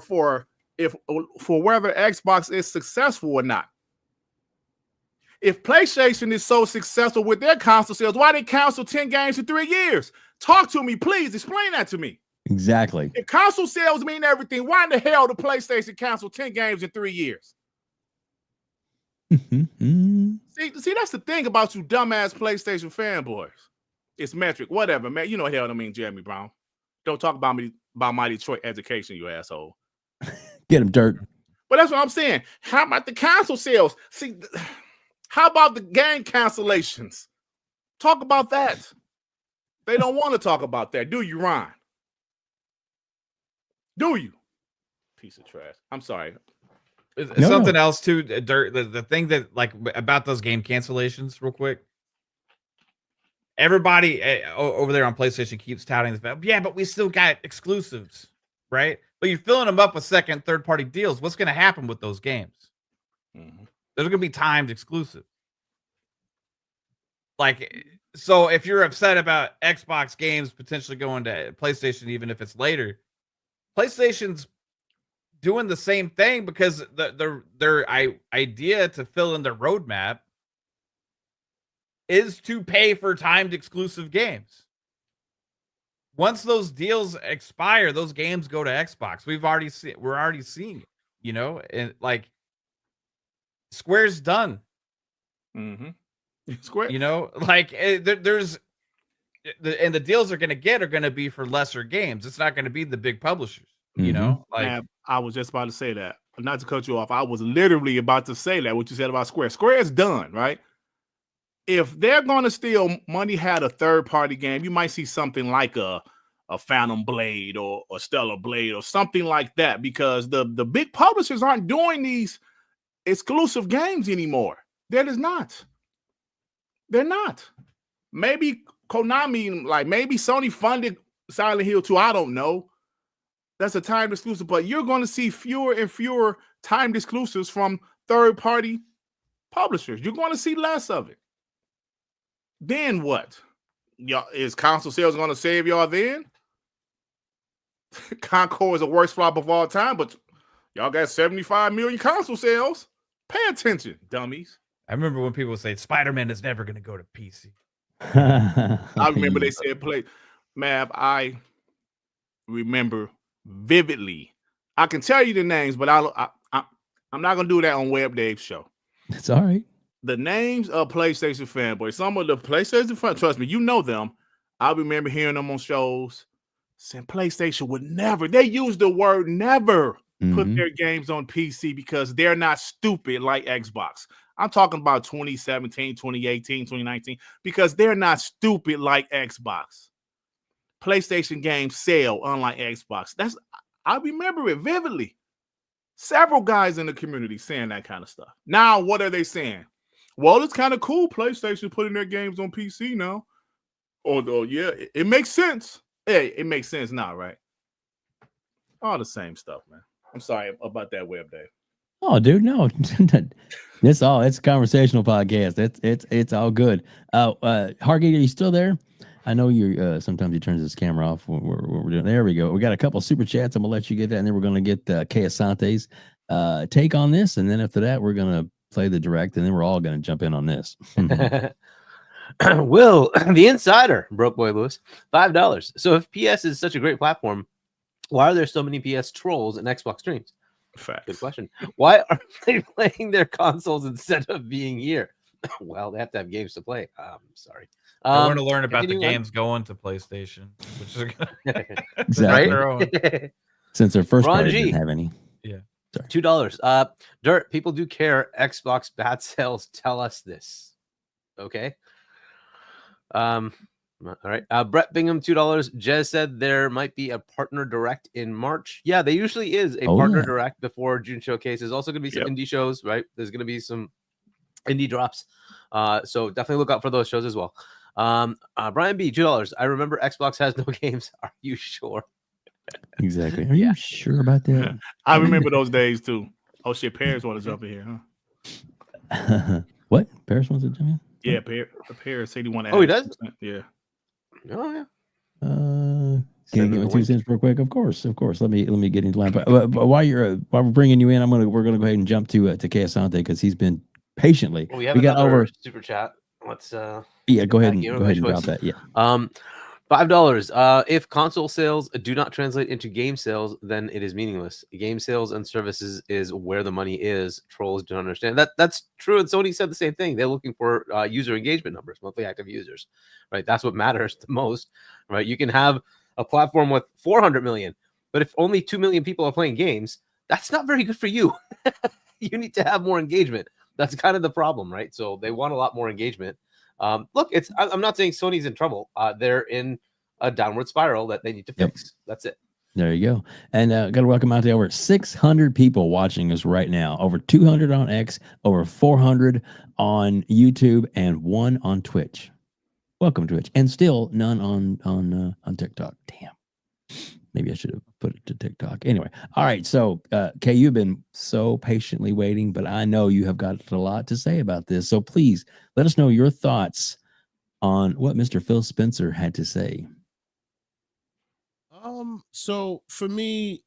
Speaker 5: whether Xbox is successful or not? If PlayStation is so successful with their console sales, why they cancel 10 games in 3 years? Talk to me, please. Explain that to me.
Speaker 2: Exactly.
Speaker 5: If console sales mean everything, why in the hell did PlayStation cancel 10 games in 3 years? See, that's the thing about you dumbass PlayStation fanboys. It's metric, whatever, man. You know what the hell I mean, Jeremy Brown. Don't talk about me about my Detroit education, you asshole.
Speaker 2: Get him, Dirt.
Speaker 5: But that's what I'm saying. How about the console sales? See, how about the game cancellations? Talk about that. They don't want to talk about that. Do you, Ron? Do you? Piece of trash. I'm sorry.
Speaker 6: Something else too, Dirt. The thing that like about those game cancellations, real quick. Everybody over there on PlayStation keeps touting the fact, yeah, but we still got exclusives, right? But you're filling them up with second, third-party deals. What's going to happen with those games?
Speaker 5: Mm-hmm.
Speaker 6: There's going to be timed exclusive. Like, so if you're upset about Xbox games potentially going to PlayStation, even if it's later, PlayStation's doing the same thing because their idea to fill in their roadmap is to pay for timed exclusive games. once those deals expire, those games go to Xbox. We're already seeing it, you know, and like Square's done.
Speaker 5: Mm-hmm. Square.
Speaker 6: You know, like there's the deals are going to be for lesser games. It's not going to be the big publishers. You know, like
Speaker 5: Man, I was just about to say that. Not to cut you off, I was literally about to say that. What you said about Square. Square is done, right? If they're going to steal money, had a third-party game, you might see something like a Phantom Blade or Stellar Blade or something like that, because the big publishers aren't doing these exclusive games anymore. That is not. They're not. Maybe Konami, like maybe Sony funded Silent Hill 2. I don't know. That's a timed exclusive, but you're going to see fewer and fewer timed exclusives from third-party publishers. You're going to see less of it. Then what? Y'all, is console sales going to save y'all then? Concord is the worst flop of all time, but y'all got 75 million console sales. Pay attention, dummies.
Speaker 6: I remember when people say Spider-Man is never going to go to PC.
Speaker 5: I remember they said play. Mav, I remember vividly. I can tell you the names, but I'm not going to do that on WebDave's show.
Speaker 2: That's all right.
Speaker 5: The names of PlayStation fanboys, some of the PlayStation fans, trust me, you know them. I remember hearing them on shows saying PlayStation would never, they use the word never put their games on PC because they're not stupid like Xbox. I'm talking about 2017, 2018, 2019, because they're not stupid like Xbox. PlayStation games sell unlike Xbox. I remember it vividly. Several guys in the community saying that kind of stuff. Now, what are they saying? Well, it's kind of cool PlayStation putting their games on PC now. Although, yeah, it makes sense. Hey, it makes sense now, right? All the same stuff, man. I'm sorry about that, WebDave.
Speaker 2: Oh, dude, no. It's a conversational podcast. It's all good. Hargeet, are you still there? I know you're sometimes he turns his camera off when we're doing. There we go. We got a couple super chats. I'm gonna let you get that, and then we're gonna get Asante's take on this, and then after that, we're gonna play the direct, and then we're all gonna jump in on this.
Speaker 3: Will the Insider, Broke Boy Lewis, $5. So if PS is such a great platform, why are there so many PS trolls in Xbox streams?
Speaker 5: Facts.
Speaker 3: Good question. Why are they playing their consoles instead of being here? Well, they have to have games to play. I'm sorry.
Speaker 6: I want to learn about the games going to PlayStation, which is
Speaker 2: exactly.
Speaker 3: Right?
Speaker 2: Since their first
Speaker 3: Ron
Speaker 2: party
Speaker 3: G.
Speaker 2: didn't have any.
Speaker 6: Yeah.
Speaker 2: Sorry.
Speaker 3: $2. Dirt, people do care. Xbox bad sales tell us this. Okay. All right. Brett Bingham, $2. Jez said there might be a partner direct in March. Yeah, there usually is a partner direct before June Showcase. There's also going to be some indie shows, right? There's going to be some indie drops. So definitely look out for those shows as well. Brian B, $2. I remember Xbox has no games. Are you sure?
Speaker 2: Exactly. Are you sure about that?
Speaker 5: I remember those days too. Oh shit, Paris want to jump in here,
Speaker 2: huh? What? Paris wants to jump in?
Speaker 5: Yeah, Paris said he want to.
Speaker 3: Oh, he does?
Speaker 5: Yeah.
Speaker 3: Oh yeah.
Speaker 2: Can you give me 2 cents real quick? Of course. Let me get into line. But while we're bringing you in, we're gonna go ahead and jump to Asante because he's been patiently.
Speaker 3: Well, we got over super chat. Let's
Speaker 2: go ahead and drop that. Yeah.
Speaker 3: $5. If console sales do not translate into game sales, then it is meaningless. Game sales and services is where the money is. Trolls don't understand that. That's true. And Sony said the same thing. They're looking for user engagement numbers, monthly active users, right? That's what matters the most, right? You can have a platform with 400 million, but if only 2 million people are playing games, that's not very good for you. You need to have more engagement. That's kind of the problem, right? So they want a lot more engagement. Look, I'm not saying Sony's in trouble. They're in a downward spiral that they need to fix. That's it.
Speaker 2: There you go. And got to welcome out to over 600 people watching us right now. Over 200 on X, over 400 on YouTube, and 1 on Twitch. Welcome to Twitch, and still none on TikTok. Damn. Maybe I should have put it to TikTok. Anyway, all right. So, Kay, you've been so patiently waiting, but I know you have got a lot to say about this. So please let us know your thoughts on what Mr. Phil Spencer had to say.
Speaker 4: So for me,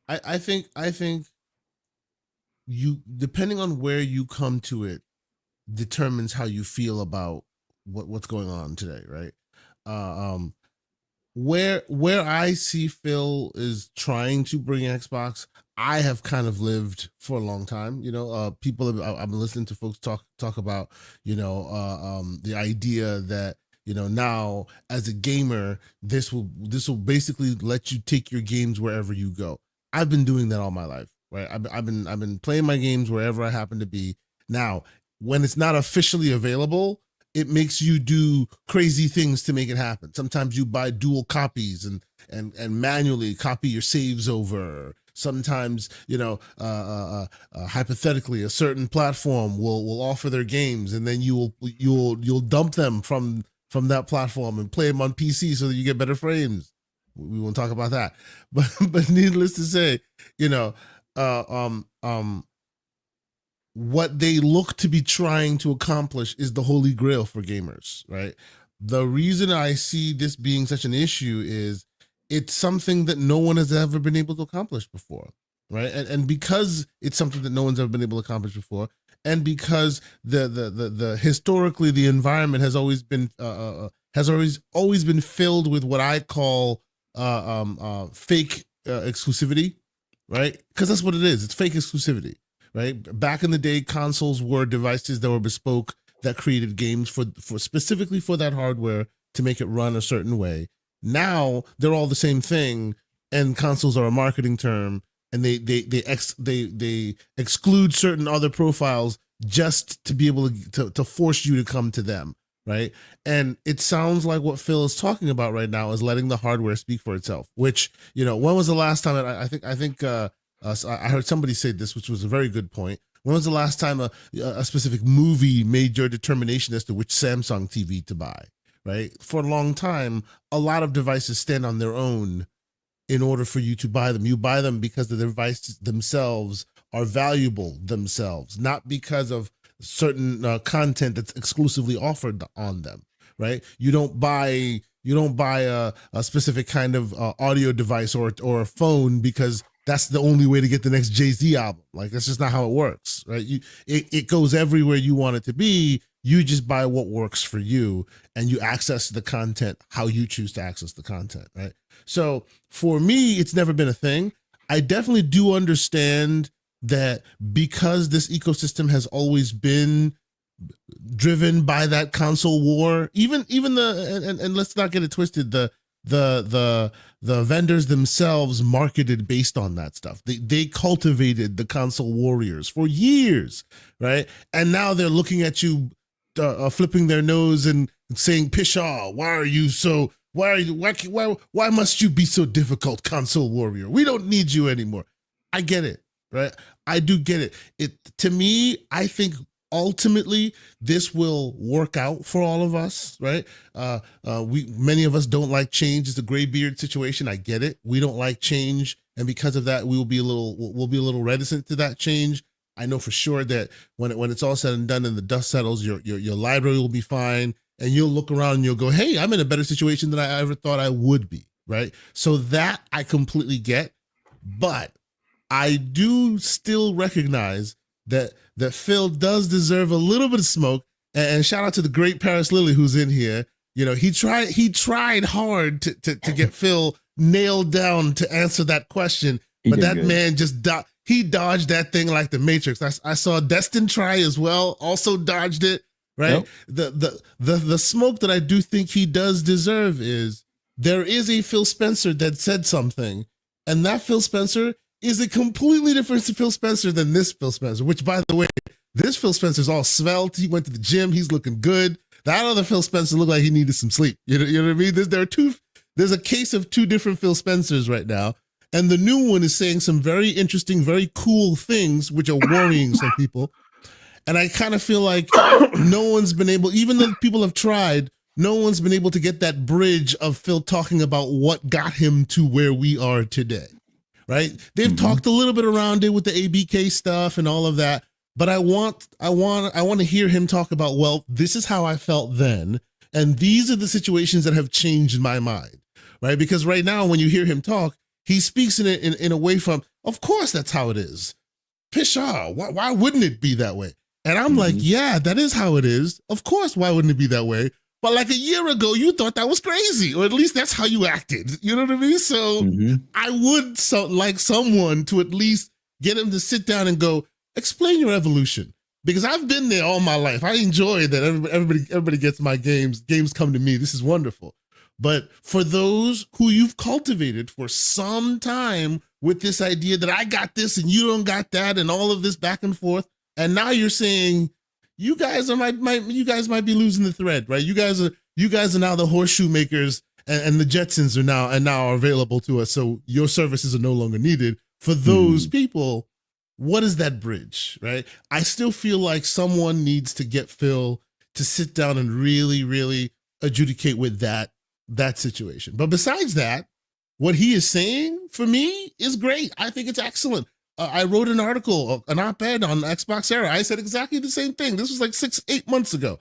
Speaker 4: I think you, depending on where you come to it, determines how you feel about what's going on today, right? where I see Phil is trying to bring Xbox, I have kind of lived for a long time. People I've been listening to folks talk about, the idea that, now as a gamer, this will basically let you take your games wherever you go. I've been doing that all my life, right? I've been playing my games wherever I happen to be. Now, when it's not officially available, it makes you do crazy things to make it happen. Sometimes you buy dual copies and manually copy your saves over. Sometimes, hypothetically, a certain platform will offer their games, and then you'll dump them from that platform and play them on PC so that you get better frames. We won't talk about that, but needless to say, what they look to be trying to accomplish is the holy grail for gamers, right? The reason I see this being such an issue is it's something that no one has ever been able to accomplish before, right? And because it's something that no one's ever been able to accomplish before, and because the historically the environment has always been always been filled with what I call fake exclusivity, right? Because that's what it is. It's fake exclusivity. Right? Back in the day, consoles were devices that were bespoke that created games for specifically for that hardware to make it run a certain way. Now they're all the same thing, and consoles are a marketing term, and they exclude certain other profiles just to be able to force you to come to them, right? And it sounds like what Phil is talking about right now is letting the hardware speak for itself. Which, when was the last time? I think. I heard somebody say this, which was a very good point. When was the last time a specific movie made your determination as to which Samsung TV to buy, right? For a long time, a lot of devices stand on their own in order for you to buy them. You buy them because the devices themselves are valuable themselves, not because of certain content that's exclusively offered on them, right? You don't buy a specific kind of audio device or a phone because that's the only way to get the next Jay-Z album. Like, that's just not how it works, right? It goes everywhere you want it to be. You just buy what works for you, and you access the content how you choose to access the content, right? So for me, it's never been a thing. I definitely do understand that because this ecosystem has always been driven by that console war, even and let's not get it twisted, the vendors themselves marketed based on that stuff. They cultivated the console warriors for years, right? And now they're looking at you flipping their nose and saying, "Pshaw, why must you be so difficult, console warrior? We don't need you anymore." I get it, right? I do get it. To me, I think ultimately this will work out for all of us, right? Many of us don't like change. It's a gray beard situation. I get it. We don't like change, and because of that, we'll be a little reticent to that change. I know for sure that when it's all said and done and the dust settles, your library will be fine, and you'll look around and you'll go, "Hey, I'm in a better situation than I ever thought I would be," right? So that I completely get, but I do still recognize that Phil does deserve a little bit of smoke. And shout out to the great Paris Lily who's in here. He tried hard to get Phil nailed down to answer that question, but that man just dodged that thing like the Matrix. I saw Destin try as well, also dodged it, right? Nope. The smoke that I do think he does deserve is there is a Phil Spencer that said something, and that Phil Spencer is a completely different Phil Spencer than this Phil Spencer, which, by the way, this Phil Spencer's all svelte. He went to the gym. He's looking good. That other Phil Spencer looked like he needed some sleep. You know what I mean? There's a case of two different Phil Spencers right now. And the new one is saying some very interesting, very cool things, which are worrying some people. And I kind of feel like no one's been able, even though people have tried, no one's been able to get that bridge of Phil talking about what got him to where we are today. Right? They've talked a little bit around it with the ABK stuff and all of that, but I want to hear him talk about, well, this is how I felt then, and these are the situations that have changed my mind, right? Because right now, when you hear him talk, he speaks in a way from, of course, that's how it is. Pshaw, why wouldn't it be that way? And I'm like, yeah, that is how it is. Of course, why wouldn't it be that way? But like a year ago, you thought that was crazy, or at least that's how you acted. You know what I mean? So I would like someone to at least get him to sit down and go, explain your evolution. Because I've been there all my life. I enjoy that everybody gets my games. Games come to me. This is wonderful. But for those who you've cultivated for some time with this idea that I got this and you don't got that and all of this back and forth, and now you're saying, you guys might be losing the thread, right? You guys are now the horseshoe makers, and the Jetsons are now available to us. So your services are no longer needed. For those people, what is that bridge, right? I still feel like someone needs to get Phil to sit down and really, really adjudicate with that situation. But besides that, what he is saying for me is great. I think it's excellent. I wrote an article, an op-ed on Xbox Era. I said exactly the same thing. This was like 6-8 months ago.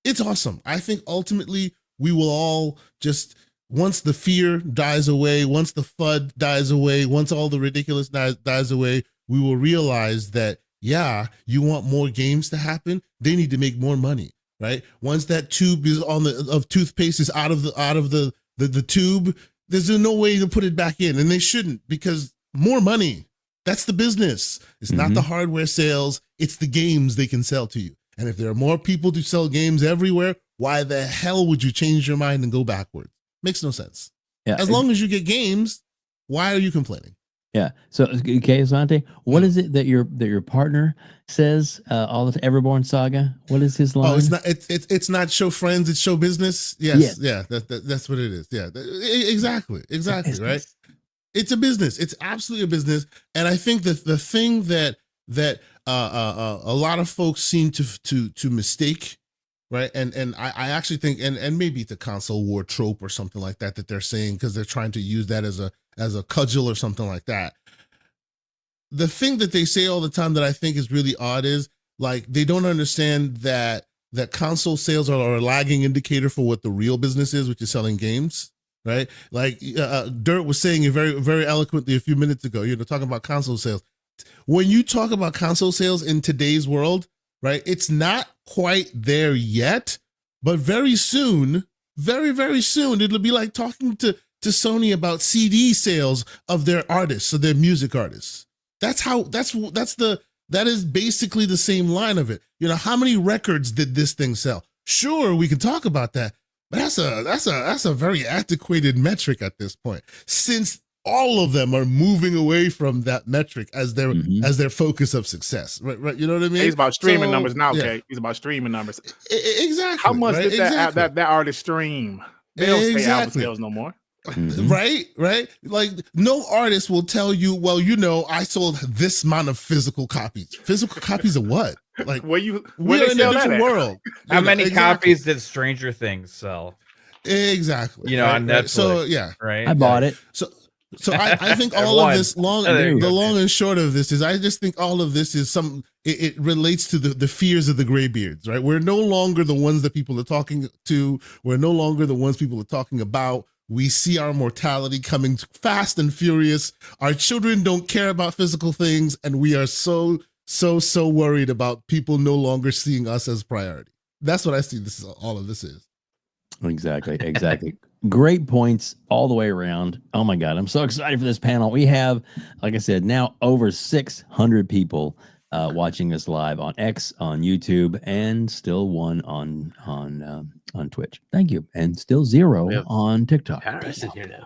Speaker 4: It's awesome. I think ultimately we will all just, once the fear dies away, once the FUD dies away, once all the ridiculous dies away, we will realize that, yeah, you want more games to happen, they need to make more money, right? Once that tube is of toothpaste is out of the tube, there's no way to put it back in, and they shouldn't, because more money. That's the business. It's not the hardware sales. It's the games they can sell to you. And if there are more people to sell games everywhere, why the hell would you change your mind and go backwards? Makes no sense.
Speaker 2: Yeah.
Speaker 4: As long as you get games, why are you complaining?
Speaker 2: Yeah. So, okay, Asante, what is it that your partner says? All this Everborn saga. What is his line?
Speaker 4: Oh, it's not show friends, it's show business. Yes. Yeah. That's what it is. Yeah. Exactly. Right. It's a business. It's absolutely a business. And I think that the thing that a lot of folks seem to mistake, right? And I actually think, and maybe it's a console war trope or something like that they're saying, because they're trying to use that as a cudgel or something like that. The thing that they say all the time that I think is really odd is, like, they don't understand that console sales are a lagging indicator for what the real business is, which is selling games. Right, like Dirt was saying it very, very eloquently a few minutes ago. Talking about console sales. When you talk about console sales in today's world, right, it's not quite there yet, but very soon, very, very soon, it'll be like talking to Sony about CD sales of their artists, of their music artists. That is basically the same line of it. How many records did this thing sell? Sure, we can talk about that. But that's a very antiquated metric at this point, since all of them are moving away from that metric as their focus of success. Right. You know what I mean?
Speaker 5: He's about streaming numbers now, okay? He's about streaming numbers.
Speaker 4: Exactly.
Speaker 5: How much did that artist stream? They don't say album sales no more.
Speaker 4: Right. Like, no artist will tell you, well, I sold this amount of physical copies. Physical copies of what? Like, we're in a different world.
Speaker 6: How many copies did Stranger Things sell?
Speaker 4: Exactly.
Speaker 6: On Netflix.
Speaker 4: So yeah,
Speaker 6: right.
Speaker 2: I bought it.
Speaker 4: So I think all of this long and short of this is, I just think all of this is it relates to the fears of the graybeards, right? We're no longer the ones that people are talking to. We're no longer the ones people are talking about. We see our mortality coming fast and furious. Our children don't care about physical things, and we are so worried about people no longer seeing us as priority. That's what I see all of this is.
Speaker 2: Exactly. Great points all the way around. Oh my God, I'm so excited for this panel. We have, like I said, now over 600 people watching us live on X, on YouTube, and still one on Twitch. Thank you. And still 0 on TikTok.
Speaker 3: Paris in here now.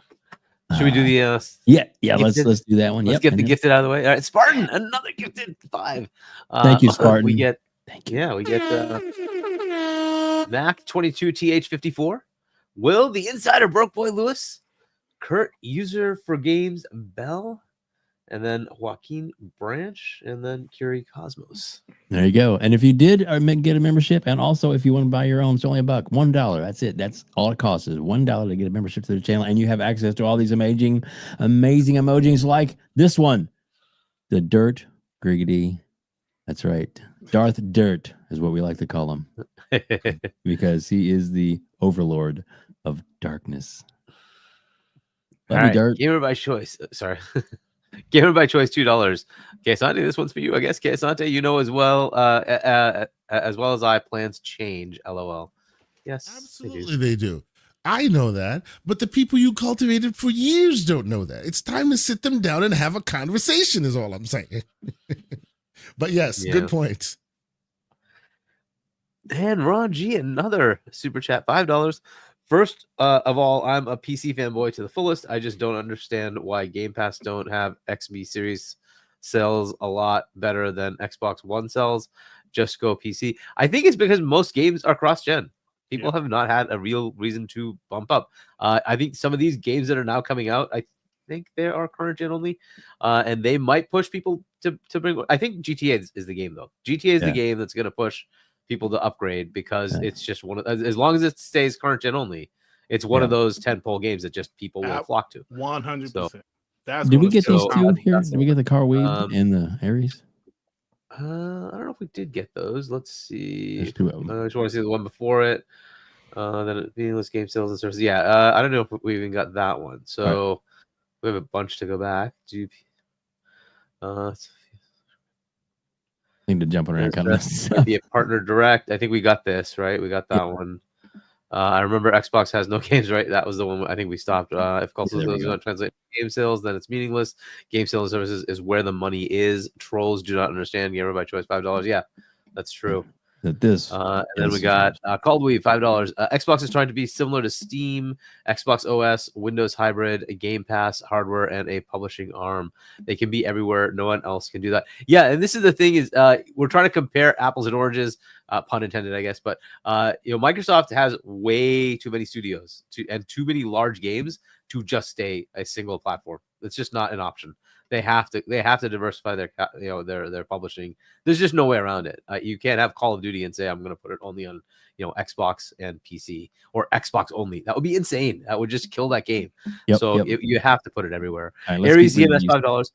Speaker 3: Should we do the
Speaker 2: let's do that one.
Speaker 3: Let's get the gifted out of the way. All right, Spartan, another gifted 5.
Speaker 2: Thank you, Spartan.
Speaker 3: We get Mac 22 TH54. Will the Insider Broke Boy Lewis, Kurt User for Games Bell, and then Joaquin Branch, and then Curie Cosmos.
Speaker 2: There you go. And if you did get a membership, and also if you want to buy your own, it's only $1. $1. That's it. That's all it costs, is $1 to get a membership to the channel, and you have access to all these amazing emojis like this one, the Dirt Griggity. That's right. Darth Dirt is what we like to call him, because he is the overlord of darkness.
Speaker 3: All right, Dirt. Gamer by choice. Sorry. Gamer by choice, $2. Okay, Asante, this one's for you, I guess. Okay, Asante, as well as I, plans change. LOL. Yes,
Speaker 4: Absolutely, they do. I know that, but the people you cultivated for years don't know that. It's time to sit them down and have a conversation, is all I'm saying. But yes,
Speaker 3: Yeah.
Speaker 4: good points.
Speaker 3: And Ron G, another super chat, $5. First of all, I'm a PC fanboy to the fullest. I just don't understand why Game Pass don't have XB series sells a lot better than Xbox One sells. Just go PC. I think it's because most games are cross-gen. People have not had a real reason to bump up. I think some of these games that are now coming out, I think they are current gen only, and they might push people to bring. I think GTA is the game though. GTA is the game that's going to push people to upgrade because it's just one of, as long as it stays current gen only, it's one of those 10-pole games that just people will flock to.
Speaker 5: 100%.
Speaker 2: Did we get these two here?
Speaker 3: Did
Speaker 2: we get the car weave and the Aries?
Speaker 3: I don't know if we did get those. Let's see.
Speaker 2: There's two of them.
Speaker 3: I just want to see the one before it. Then meaningless game sales and services. Yeah, I don't know if we even got that one. So we have a bunch to go back.
Speaker 2: I think to jumping around kind of
Speaker 3: might be a partner direct. I think we got this right. We got that one. I remember Xbox has no games, right? That was the one I think we stopped. If consoles do not translate game sales, then it's meaningless. Game sales and services is where the money is. Trolls do not understand. Gamer by choice, $5. Yeah, that's true.
Speaker 2: That this.
Speaker 3: And then we got Called Weave, $5. Xbox is trying to be similar to Steam, Xbox OS, Windows Hybrid, a Game Pass hardware, and a publishing arm. They can be everywhere. No one else can do that. Yeah, and this is the thing is we're trying to compare apples and oranges, pun intended, I guess. But Microsoft has way too many studios and too many large games to just stay a single platform. It's just not an option. They have to diversify their publishing. There's just no way around it. You can't have Call of Duty and say I'm going to put it only on Xbox and PC or Xbox only. That would be insane. That would just kill that game. You have to put it everywhere. Aries EMS $5.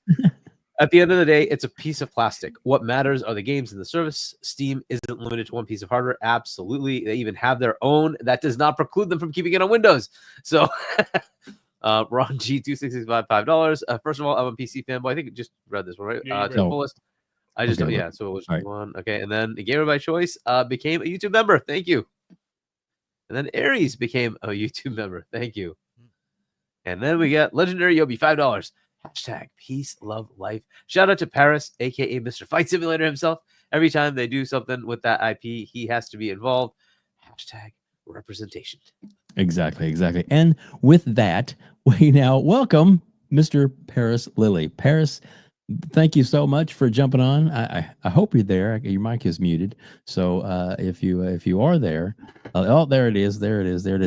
Speaker 3: At the end of the day, it's a piece of plastic. What matters are the games and the service. Steam isn't limited to one piece of hardware. Absolutely, they even have their own. That does not preclude them from keeping it on Windows. So. Ron G 2665 $5. First of all, I'm a PC fanboy. I think I just read this one, right? To the fullest. I just don't. So it was one. Okay, and then Gamer by Choice became a YouTube member. Thank you. And then Aries became a YouTube member. Thank you. And then we got Legendary Yobi $5. Hashtag peace, love, life. Shout out to Paris, aka Mr. Fight Simulator himself. Every time they do something with that IP, he has to be involved. Hashtag representation.
Speaker 2: Exactly. And with that, we now welcome Mr. Paris Lilly. Paris, thank you so much for jumping on. I hope you're there. Your mic is muted. So if you are there, there it is.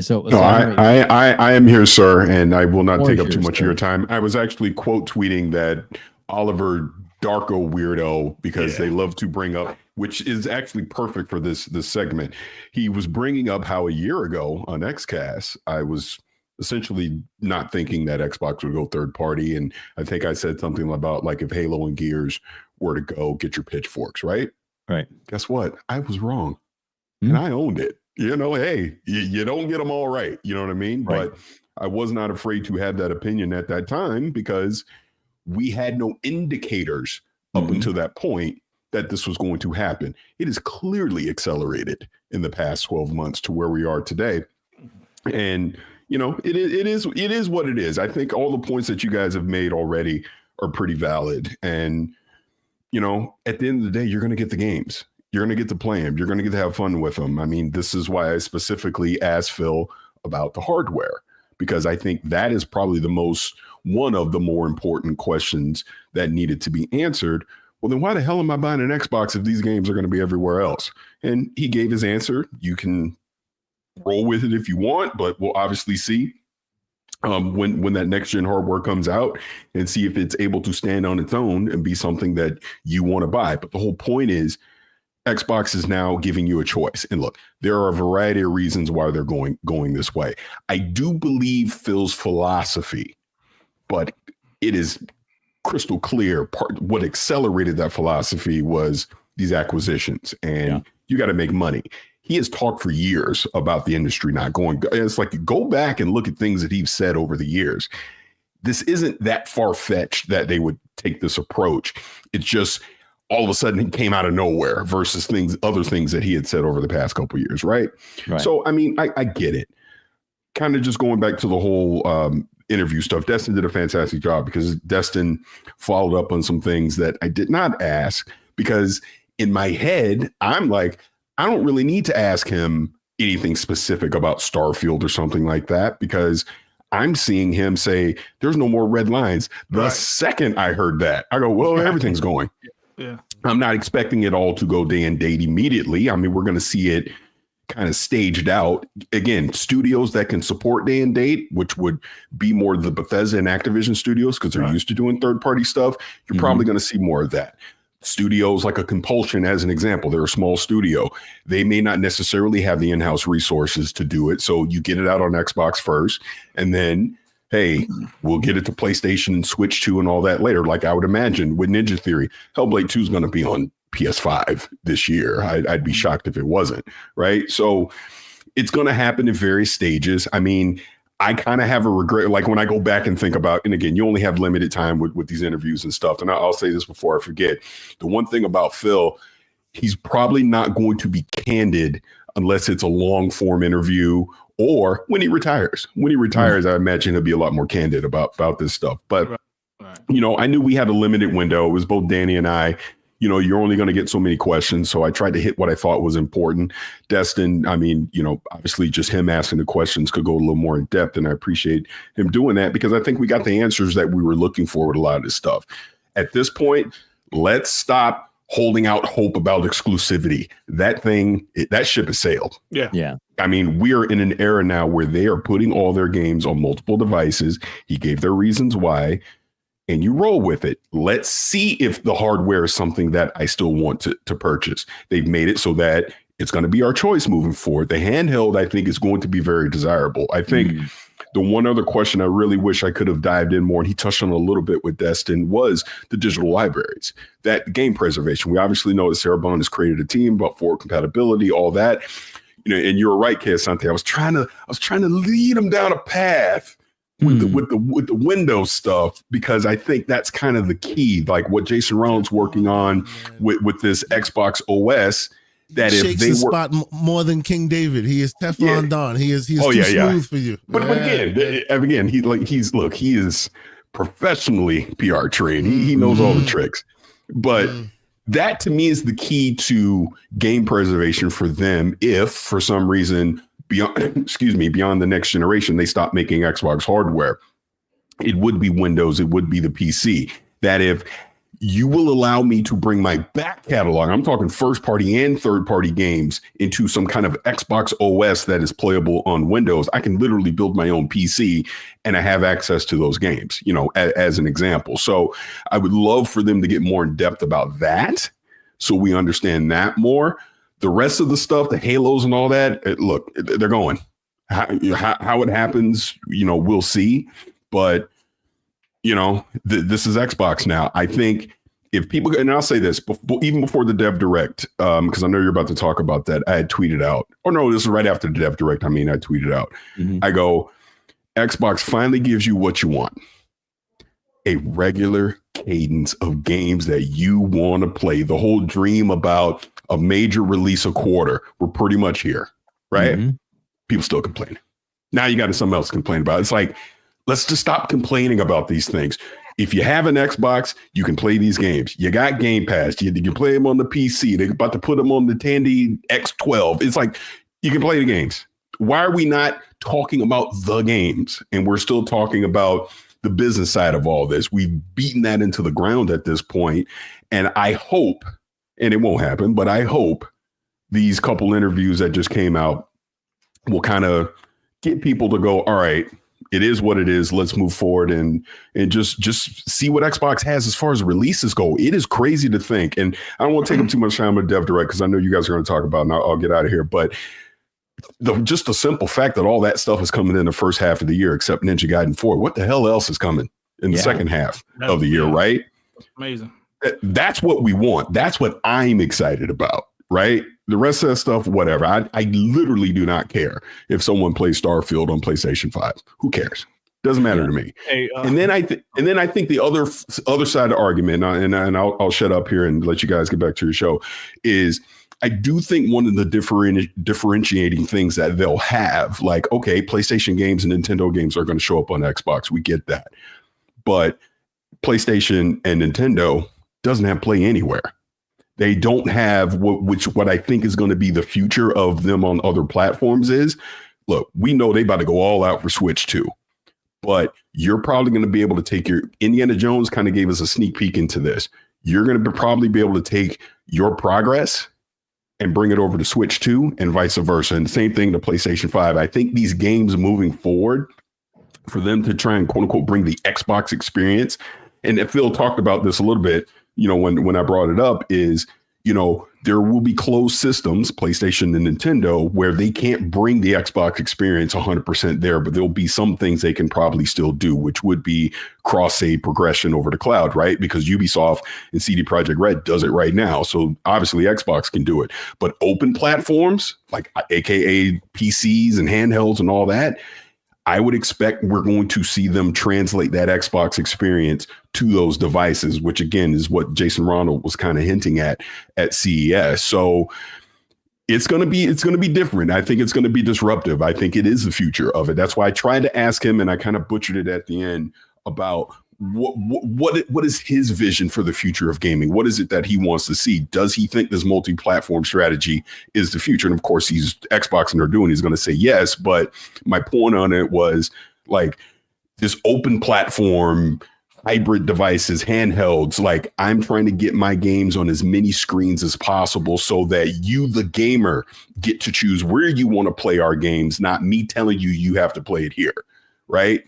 Speaker 2: So
Speaker 10: no, I am here, sir, and I will not take up too much of your time. I was actually quote tweeting that Oliver Darko weirdo because they love to bring up, which is actually perfect for this segment. He was bringing up how a year ago on XCast, I was essentially not thinking that Xbox would go third party. And I think I said something about like if Halo and Gears were to go, get your pitchforks, right?
Speaker 2: Right.
Speaker 10: Guess what? I was wrong. And I owned it. Hey, you don't get them all right. You know what I mean? Right. But I was not afraid to have that opinion at that time because we had no indicators up until that point that this was going to happen. It is clearly accelerated in the past 12 months to where we are today. And, it is what it is. I think all the points that you guys have made already are pretty valid. And, at the end of the day, you're going to get the games. You're going to get to play them. You're going to get to have fun with them. I mean, this is why I specifically asked Phil about the hardware, because I think that is probably one of the more important questions that needed to be answered. Well, then why the hell am I buying an Xbox if these games are going to be everywhere else? And he gave his answer. You can roll with it if you want, but we'll obviously see when that next gen hardware comes out and see if it's able to stand on its own and be something that you want to buy. But the whole point is Xbox is now giving you a choice. And look, there are a variety of reasons why they're going this way. I do believe Phil's philosophy, but it is crystal clear. What accelerated that philosophy was these acquisitions, and you got to make money. He has talked for years about the industry not going. It's like, go back and look at things that he's said over the years. This isn't that far-fetched that they would take this approach. It's just all of a sudden it came out of nowhere versus other things that he had said over the past couple of years, right? So, I mean, I get it. Kind of just going back to the whole interview stuff, Destin did a fantastic job because Destin followed up on some things that I did not ask, because in my head, I'm like, I don't really need to ask him anything specific about Starfield or something like that, because I'm seeing him say there's no more red lines. The second I heard that, I go, well, everything's going.
Speaker 5: Yeah.
Speaker 10: I'm not expecting it all to go day and date immediately. I mean, we're going to see it kind of staged out. Again, studios that can support day and date, which would be more the Bethesda and Activision studios, because they're used to doing third-party stuff. You're probably going to see more of that. Studios like a Compulsion, as an example, they're a small studio. They may not necessarily have the in-house resources to do it. So you get it out on Xbox first, and then, hey, we'll get it to PlayStation and Switch 2 and all that later. Like I would imagine with Ninja Theory, Hellblade 2 is going to be on PS5 this year. I'd be shocked if it wasn't, right? So it's going to happen in various stages. I mean, I kind of have a regret, like when I go back and think about, and again, you only have limited time with these interviews and stuff. And I'll say this before I forget. The one thing about Phil, he's probably not going to be candid unless it's a long form interview or when he retires. When he retires, I imagine he'll be a lot more candid about this stuff. But, you know, I knew we had a limited window. It was both Danny and I. You know, you're only going to get so many questions. So I tried to hit what I thought was important. Destin, I mean, you know, obviously just him asking the questions could go a little more in depth. And I appreciate him doing that, because I think we got the answers that we were looking for with a lot of this stuff. At this point, let's stop holding out hope about exclusivity. That ship has sailed.
Speaker 2: Yeah.
Speaker 10: I mean, we are in an era now where they are putting all their games on multiple devices. He gave their reasons why. And you roll with it. Let's see if the hardware is something that I still want to purchase. They've made it so that it's going to be our choice moving forward. The handheld, I think, is going to be very desirable. I think the one other question I really wish I could have dived in more, and he touched on a little bit with Destin, was the digital libraries, that game preservation. We obviously know that Sarah Bond has created a team about forward compatibility, all that. You know, and you're right, Asante. I was trying to lead them down a path with the Windows stuff, because I think that's kind of the key, like what Jason Rollins working on with this Xbox OS. That
Speaker 4: he
Speaker 10: if
Speaker 4: shakes
Speaker 10: they
Speaker 4: the spot more than King David. He is Teflon Don. He is too smooth for you.
Speaker 10: But again, he is professionally PR trained. He knows all the tricks. But that to me is the key to game preservation for them. If for some reason beyond the next generation, they stop making Xbox hardware, it would be Windows, it would be the PC. That if you will allow me to bring my back catalog, I'm talking first party and third party games, into some kind of Xbox OS that is playable on Windows, I can literally build my own PC and I have access to those games, you know, as an example. So I would love for them to get more in depth about that, so we understand that more. The rest of the stuff, the Halos and all that, look, they're going. How it happens, you know, we'll see. But, you know, this is Xbox now. I think if people, and I'll say this, even before the Dev Direct, because I know you're about to talk about that, I had tweeted out, or no, this is right after the Dev Direct. I mean, I tweeted out. I go, Xbox finally gives you what you want. A regular cadence of games that you want to play. The whole dream about a major release a quarter, we're pretty much here, right? People still complaining. Now you got something else to complain about. It's like, let's just stop complaining about these things. If you have an Xbox, you can play these games. You got Game Pass. You can play them on the PC. They're about to put them on the Tandy X12. It's like, you can play the games. Why are we not talking about the games? And we're still talking about the business side of all this. We've beaten that into the ground at this point. And I hope, and it won't happen, but I hope these couple interviews that just came out will kind of get people to go, all right, it is what it is. Let's move forward and just see what Xbox has as far as releases go. It is crazy to think. And I don't want to take up too much time with Dev Direct, because I know you guys are going to talk about it, and I'll get out of here. But just the simple fact that all that stuff is coming in the first half of the year, except Ninja Gaiden 4. What the hell else is coming in the second half of the year, right?
Speaker 5: Amazing.
Speaker 10: That's what we want. That's what I'm excited about, right? The rest of that stuff, whatever. I literally do not care if someone plays Starfield on PlayStation 5. Who cares? Doesn't matter to me.
Speaker 5: Hey,
Speaker 10: And then I think the other side of the argument, and I'll shut up here and let you guys get back to your show, is I do think one of the differentiating things that they'll have, like, okay, PlayStation games and Nintendo games are going to show up on Xbox. We get that. But PlayStation and Nintendo doesn't have Play Anywhere. They don't have what I think is going to be the future of them on other platforms is, look, we know they about to go all out for Switch too. But you're probably going to be able to take your Indiana Jones kind of gave us a sneak peek into this. You're going to probably be able to take your progress and bring it over to Switch 2 and vice versa. And the same thing to PlayStation 5. I think these games moving forward, for them to try and quote unquote bring the Xbox experience, and Phil talked about this a little bit, when I brought it up, is, there will be closed systems, PlayStation and Nintendo, where they can't bring the Xbox experience 100% there, but there'll be some things they can probably still do, which would be cross-save progression over the cloud, right? Because Ubisoft and CD Projekt Red does it right now. So obviously Xbox can do it. But open platforms, like AKA PCs and handhelds and all that, I would expect we're going to see them translate that Xbox experience to those devices, which again is what Jason Ronald was kind of hinting at CES. So it's going to be different. I think it's going to be disruptive. I think it is the future of it. That's why I tried to ask him, and I kind of butchered it at the end, about what is his vision for the future of gaming? What is it that he wants to see? Does he think this multi-platform strategy is the future? And of course, he's Xbox and they're doing, he's going to say yes. But my point on it was, like, this open platform, hybrid devices, handhelds, like, I'm trying to get my games on as many screens as possible so that you, the gamer, get to choose where you want to play our games, not me telling you have to play it here, right?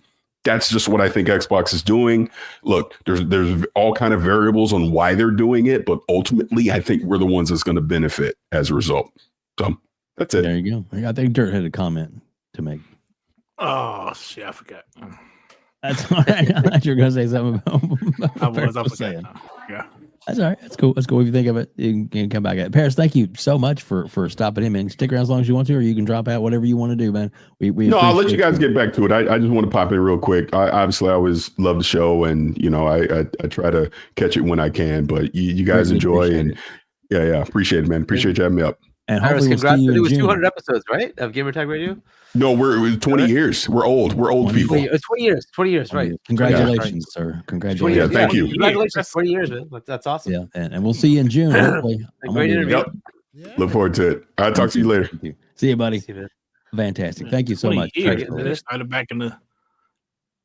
Speaker 10: That's just what I think Xbox is doing. Look, there's all kind of variables on why they're doing it, but ultimately, I think we're the ones that's going to benefit as a result. So that's it.
Speaker 2: There you go. I think Dirt had a comment to make.
Speaker 5: Oh shit, I forgot.
Speaker 2: That's all right. I thought you were going to say something about
Speaker 5: I was
Speaker 2: Paris saying.
Speaker 5: Yeah.
Speaker 2: That's all right. That's cool. That's cool. If you think of it, you can come back at it. Paris, thank you so much for stopping in, man. Stick around as long as you want to, or you can drop out, whatever you want to do, man. We
Speaker 10: I'll let you guys get back to it. I just want to pop in real quick. I always love the show, and I try to catch it when I can, but you guys enjoy, and appreciate it, man. Appreciate you having me up.
Speaker 2: And
Speaker 3: Iris,
Speaker 2: hopefully
Speaker 3: congrats.
Speaker 2: we'll see you
Speaker 3: It was
Speaker 2: in June.
Speaker 3: 200 episodes, right, of Gamertag Radio?
Speaker 10: No, we're 20 years. We're old. We're old people.
Speaker 3: It's 20 years. 20 years, right?
Speaker 2: Congratulations, sir. Congratulations.
Speaker 10: Yeah, thank you.
Speaker 3: Congratulations. 20 years, man. That's awesome.
Speaker 2: Yeah, and we'll see you in June. Hopefully.
Speaker 3: Great interview.
Speaker 10: Yep. Look forward to it. I'll talk to you later.
Speaker 2: See you, buddy.
Speaker 3: See you, man.
Speaker 2: Fantastic. Thank you so
Speaker 5: 20
Speaker 2: much.
Speaker 5: years. Started back in the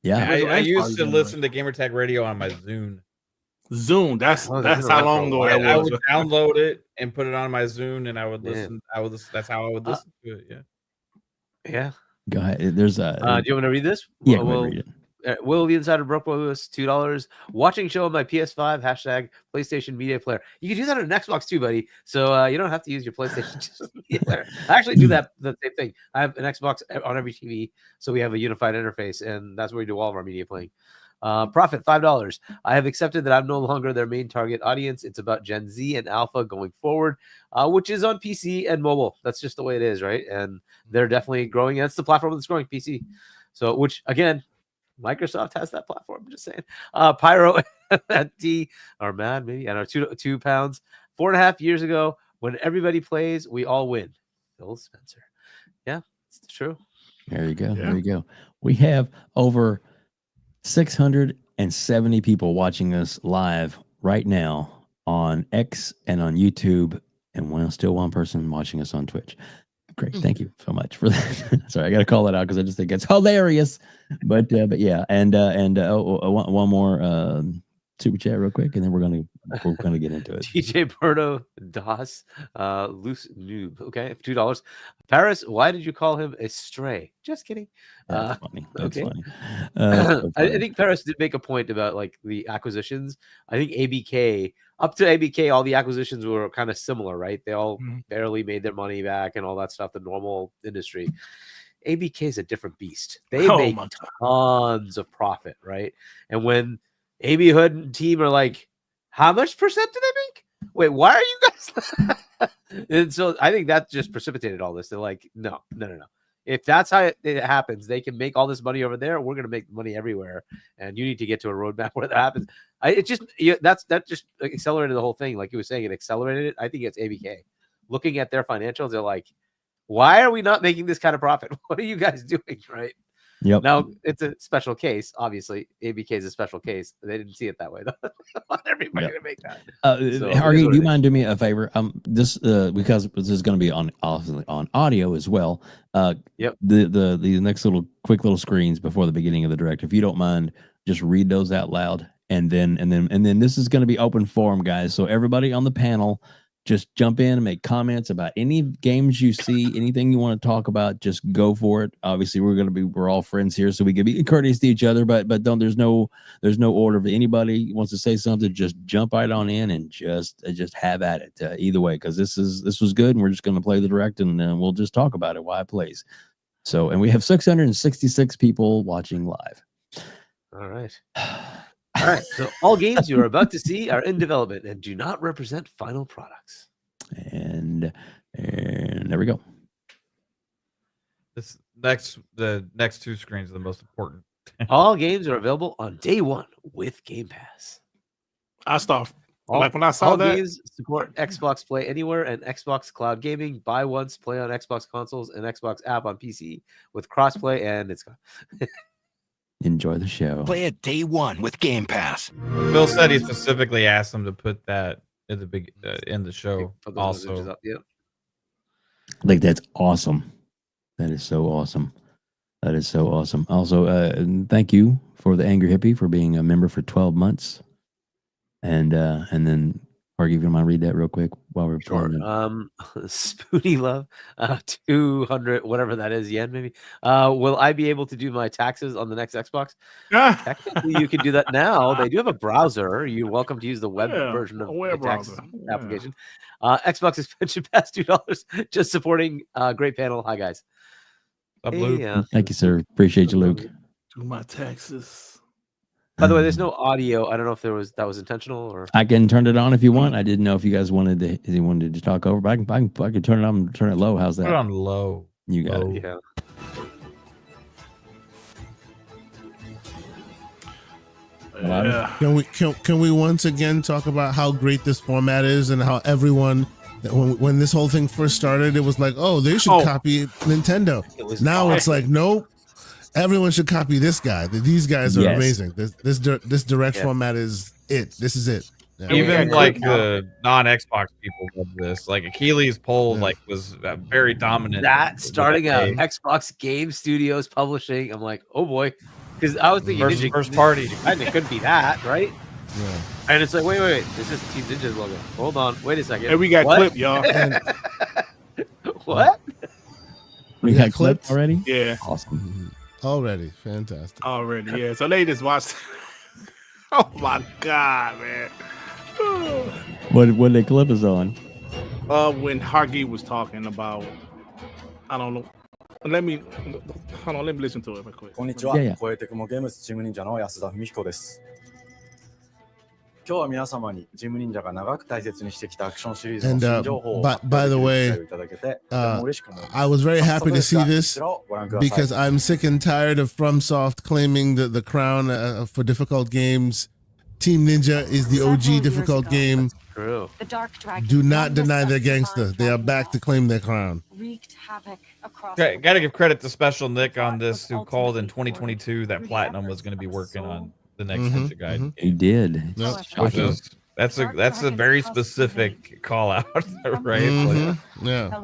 Speaker 2: Yeah.
Speaker 6: I used to listen to Gamertag Radio on my Zune.
Speaker 5: Zune. That's how long ago that
Speaker 6: I
Speaker 5: was.
Speaker 6: would download it and put it on my Zune, and I would listen. That's how I would listen to it. Yeah.
Speaker 3: Yeah.
Speaker 2: Go ahead. There's a.
Speaker 3: Do you want me to read this?
Speaker 2: Yeah, go ahead, read it.
Speaker 3: Will the Insider broke Lewis $2. Watching show on my PS5 # PlayStation Media Player. You can do that on an Xbox too, buddy. So you don't have to use your PlayStation Media Player. I actually do the same thing. I have an Xbox on every TV, so we have a unified interface, and that's where we do all of our media playing. Profit $5. I have accepted that I'm no longer their main target audience. It's about Gen Z and Alpha going forward, which is on PC and mobile. That's just the way it is, right? And they're definitely growing. That's the platform that's growing, PC. So, which again, Microsoft has that platform. I'm just saying. Pyro at D or Mad, maybe I don't know, 2 pounds. 4.5 years ago, when everybody plays, we all win. Phil Spencer. Yeah, it's true.
Speaker 2: There you go.
Speaker 5: Yeah.
Speaker 2: There you go. We have over 670 people watching us live right now on X and on YouTube, and still one person watching us on Twitch. Great, thank you so much for that. Sorry, I got to call that out because I just think it's hilarious. But yeah, and one more super chat real quick, and then we're gonna get into it.
Speaker 3: TJ Berto Das, loose noob. Okay, $2. Paris, why did you call him a stray? Just kidding.
Speaker 2: That's funny. That's
Speaker 3: okay.
Speaker 2: funny.
Speaker 3: I think Paris did make a point about like the acquisitions. I think ABK, up to ABK, all the acquisitions were kind of similar, right? They all barely made their money back and all that stuff, the normal industry. ABK is a different beast. They make tons of profit, right? And when AB Hood and team are like, how much percent do they make? Wait, why are you guys? And so I think that just precipitated all this. They're like, no. if that's how it happens, they can make all this money over there. We're going to make money everywhere, and you need to get to a roadmap where that happens. That just accelerated the whole thing. Like you were saying, it accelerated it. I think it's ABK. Looking at their financials, they're like, why are we not making this kind of profit? What are you guys doing, right?
Speaker 2: Yep.
Speaker 3: Now it's a special case. Obviously, ABK is a special case. They didn't see it that way, though. Not everybody to make that.
Speaker 2: Hargey, do you mind doing me a favor? This because this is going to be on audio as well.
Speaker 3: Yep.
Speaker 2: The next quick little screens before the beginning of the direct. If you don't mind, just read those out loud, and then this is going to be open forum, guys. So everybody on the panel, just jump in and make comments about any games you see, anything you want to talk about. Just go for it. Obviously, we're all friends here, so we can be courteous to each other. But there's no order. If anybody wants to say something, just jump right on in and just have at it. Either way, because this was good, and we're just going to play the direct, and we'll just talk about it while it plays. So, and we have 666 people watching live.
Speaker 3: All right. All right, so all games you are about to see are in development and do not represent final products.
Speaker 2: And there we go.
Speaker 6: The next two screens are the most important.
Speaker 3: All games are available on day one with Game Pass.
Speaker 5: I start like when I saw that.
Speaker 3: Games support Xbox Play Anywhere and Xbox Cloud Gaming. Buy once, play on Xbox consoles and Xbox app on PC with crossplay, and it's gone.
Speaker 2: Enjoy the show.
Speaker 11: Play it day one with Game Pass.
Speaker 6: Bill said he specifically asked them to put that in the in the show. Also,
Speaker 3: yep.
Speaker 2: Like, that's awesome. That is so awesome. That is so awesome. Also, thank you for the Angry Hippie for being a member for 12 months. And then, Hargey, if you mind read that real quick while we're playing.
Speaker 3: Spoonie Love, 200 whatever that is yen maybe. Will I be able to do my taxes on the next Xbox? Technically, you can do that now. They do have a browser. You're welcome to use the web version of the tax application. Xbox expansion pass $2. Just supporting great panel. Hi guys.
Speaker 2: Hey, thank you, sir. Appreciate you, Luke.
Speaker 5: Do my taxes.
Speaker 3: By the way, there's no audio. I don't know if that was intentional or.
Speaker 2: I can turn it on if you want. I didn't know if you guys wanted to talk over, but I can turn it on and turn it low. How's that?
Speaker 6: Put it on low.
Speaker 2: You got it.
Speaker 3: Yeah.
Speaker 4: Can we once again talk about how great this format is and how everyone, when this whole thing first started, it was like, oh, they should copy Nintendo. Now it's like, nope. Everyone should copy this guy. These guys are amazing. This direct format is it. This is it. Yeah.
Speaker 6: Even like the non-Xbox people love this. Like Achilles' poll, was very dominant.
Speaker 3: That starting out Xbox Game Studios publishing. I'm like, oh boy, because I was thinking
Speaker 6: first party.
Speaker 3: And it couldn't be that, right?
Speaker 4: Yeah.
Speaker 3: And it's like, wait, this is Team Ninja's logo. Hold on, wait a second.
Speaker 5: Hey, we got clipped, y'all.
Speaker 3: What?
Speaker 2: We got clipped already?
Speaker 5: Yeah.
Speaker 2: Awesome.
Speaker 4: Already. Fantastic.
Speaker 5: Already, yeah. So they just watched. Oh my God, man.
Speaker 2: What they clip us on?
Speaker 5: When Hargey was talking about, I don't know. Let me listen to it real quick.
Speaker 12: こんにちは。超えてくもゲームスチーム忍者の安田文彦です。今日は皆様にチーム忍者が長く大切にしてきたアクションシリーズの新情報を
Speaker 4: by the way, I was very happy to see this because I'm sick and tired of FromSoft claiming the crown for difficult games. Team Ninja is the OG difficult game.
Speaker 3: True.
Speaker 4: Do not deny their gangster. They are back to claim their crown.
Speaker 6: Okay, gotta give credit to Special Nick on this, who called in 2022 that Platinum was going to be working on the next Ninja Guide.
Speaker 2: He did.
Speaker 6: That's a very specific call out, right?
Speaker 4: Yeah.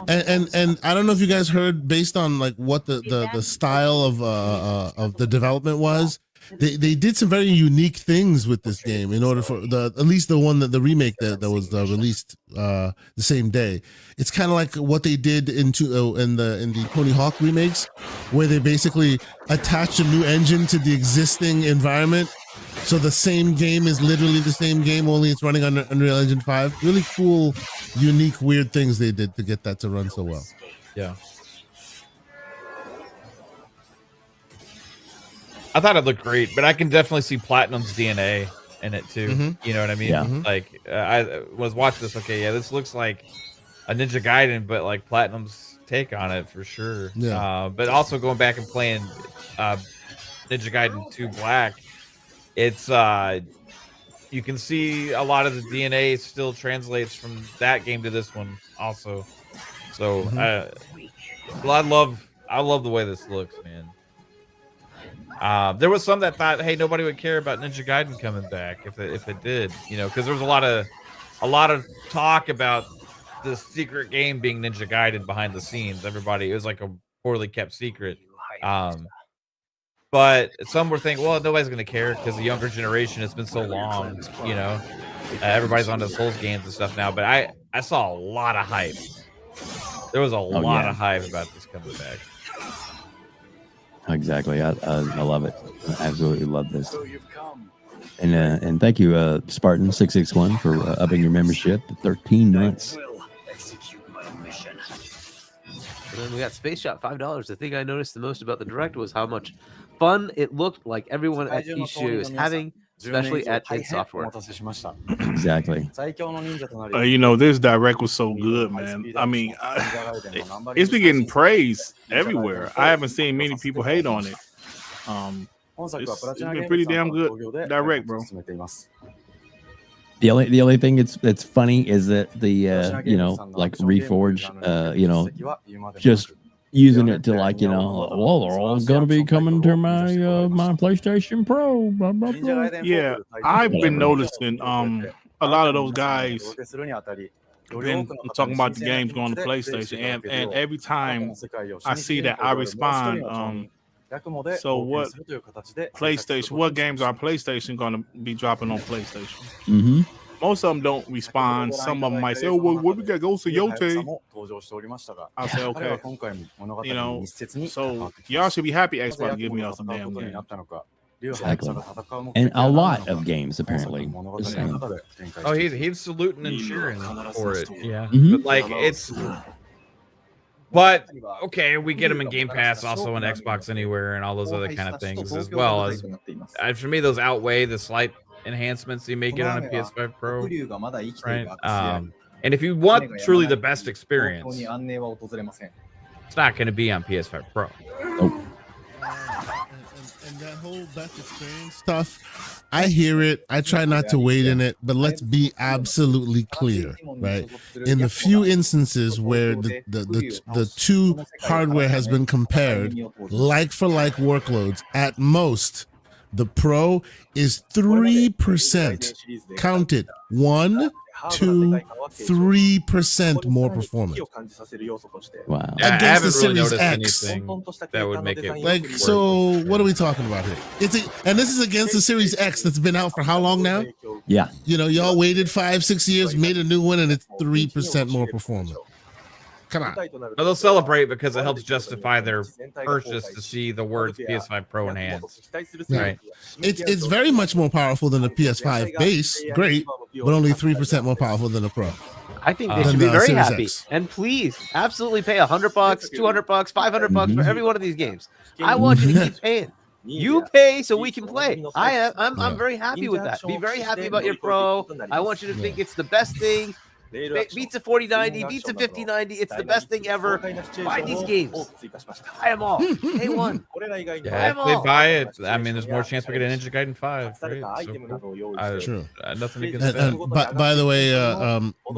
Speaker 4: And I don't know if you guys heard, based on like what the style of the development was. They did some very unique things with this game in order for at least the one the remake that was released the same day. It's kind of like what they did in the Tony Hawk remakes, where they basically attach a new engine to the existing environment. So the same game is literally the same game, only it's running on Unreal Engine 5. Really cool, unique, weird things they did to get that to run so well.
Speaker 6: Yeah. I thought it looked great, but I can definitely see Platinum's DNA in it too. You know what I mean?
Speaker 2: Yeah.
Speaker 6: Like I was watching this. Okay, yeah, this looks like Ninja Gaiden, but like Platinum's take on it for sure.
Speaker 4: Yeah.
Speaker 6: But also going back and playing Ninja Gaiden 2 Black, it's you can see a lot of the DNA still translates from that game to this one also. So well, I love the way this looks, man. There was some that thought, hey, nobody would care about Ninja Gaiden coming back if it did, you know, because there was a lot of talk about the secret game being Ninja Gaiden behind the scenes. It was like a poorly kept secret. But some were thinking, well, nobody's gonna care because the younger generation, it's been so long, you know. Everybody's on the Souls games and stuff now. But I saw a lot of hype. There was a lot of hype about this coming back.
Speaker 2: Exactly. I love it. I absolutely love this. And thank you, Spartan661, for upping your membership to 13 months.
Speaker 3: And then we got Space Shot, $5. The thing I noticed the most about the Direct was how much fun it looked like everyone at each studio was having, especially at id Software.
Speaker 2: Exactly.
Speaker 5: You know, this Direct was so good, man. I mean, it's been getting praise everywhere. I haven't seen many people hate on it. It's been pretty damn good Direct, bro.
Speaker 2: The only thing that's funny is that the you know, like Reforge, you know, just using it to, like, you know, well, they're all gonna be coming to my my PlayStation Pro. Blah, blah, blah.
Speaker 5: Yeah, I've been noticing a lot of those guys been talking about the games going to PlayStation, and every time I see that, I respond. So what PlayStation? What games are PlayStation going to be dropping on PlayStation?
Speaker 2: Mm-hmm.
Speaker 5: Most of them don't respond. Some of them might say, "Oh, well, what we got? Go to Yote." I say, "Okay." You know, so y'all should be happy Xbox giving y'all some damn games.
Speaker 2: Exactly. And a lot of games apparently.
Speaker 6: Oh, he's saluting and cheering for it. Yeah,
Speaker 2: Mhm.
Speaker 6: but like it's. But okay, we get them in Game Pass, also on Xbox Anywhere, and all those other kind of things, as well as for me, those outweigh the slight enhancements you may get on a PS5 Pro, right? And if you want truly the best experience, it's not going to be on PS5 Pro.
Speaker 2: Nope.
Speaker 4: And that whole best experience stuff, I hear it. I try not to wade in it, but let's be absolutely clear, right? In the few instances where the two hardware has been compared, like for like workloads, at most, the Pro is 3%. Count it. 1, 2, 3% more performance.
Speaker 2: Wow.
Speaker 6: Yeah,
Speaker 4: Against the Series X.
Speaker 6: That would make it
Speaker 4: like, so what are we talking about here? And this is against the Series X that's been out for how long now?
Speaker 2: Yeah.
Speaker 4: You know, y'all waited 5-6 years, made a new one, and it's 3% more performance. Come on.
Speaker 6: Well, they'll celebrate because it helps justify their purchase to see the words PS5 Pro enhanced. Right.
Speaker 4: It's very much more powerful than the PS5 base. Great, but only 3% more powerful than the Pro.
Speaker 3: I think they should be very happy. And please, absolutely pay $100, $200, $500 for every one of these games. I want you to keep paying. You pay so we can play. I'm very happy with that. Be very happy about your Pro. I want you to think it's the best thing. Beats a 4090, beats a 5090. It's the best thing ever. Buy these games. Buy them all. Day one.
Speaker 6: Yeah, if they buy it, I mean, there's more chance we get a Ninja Gaiden 5. Right? So,
Speaker 4: True.
Speaker 6: Nothing against that.
Speaker 4: And by the way,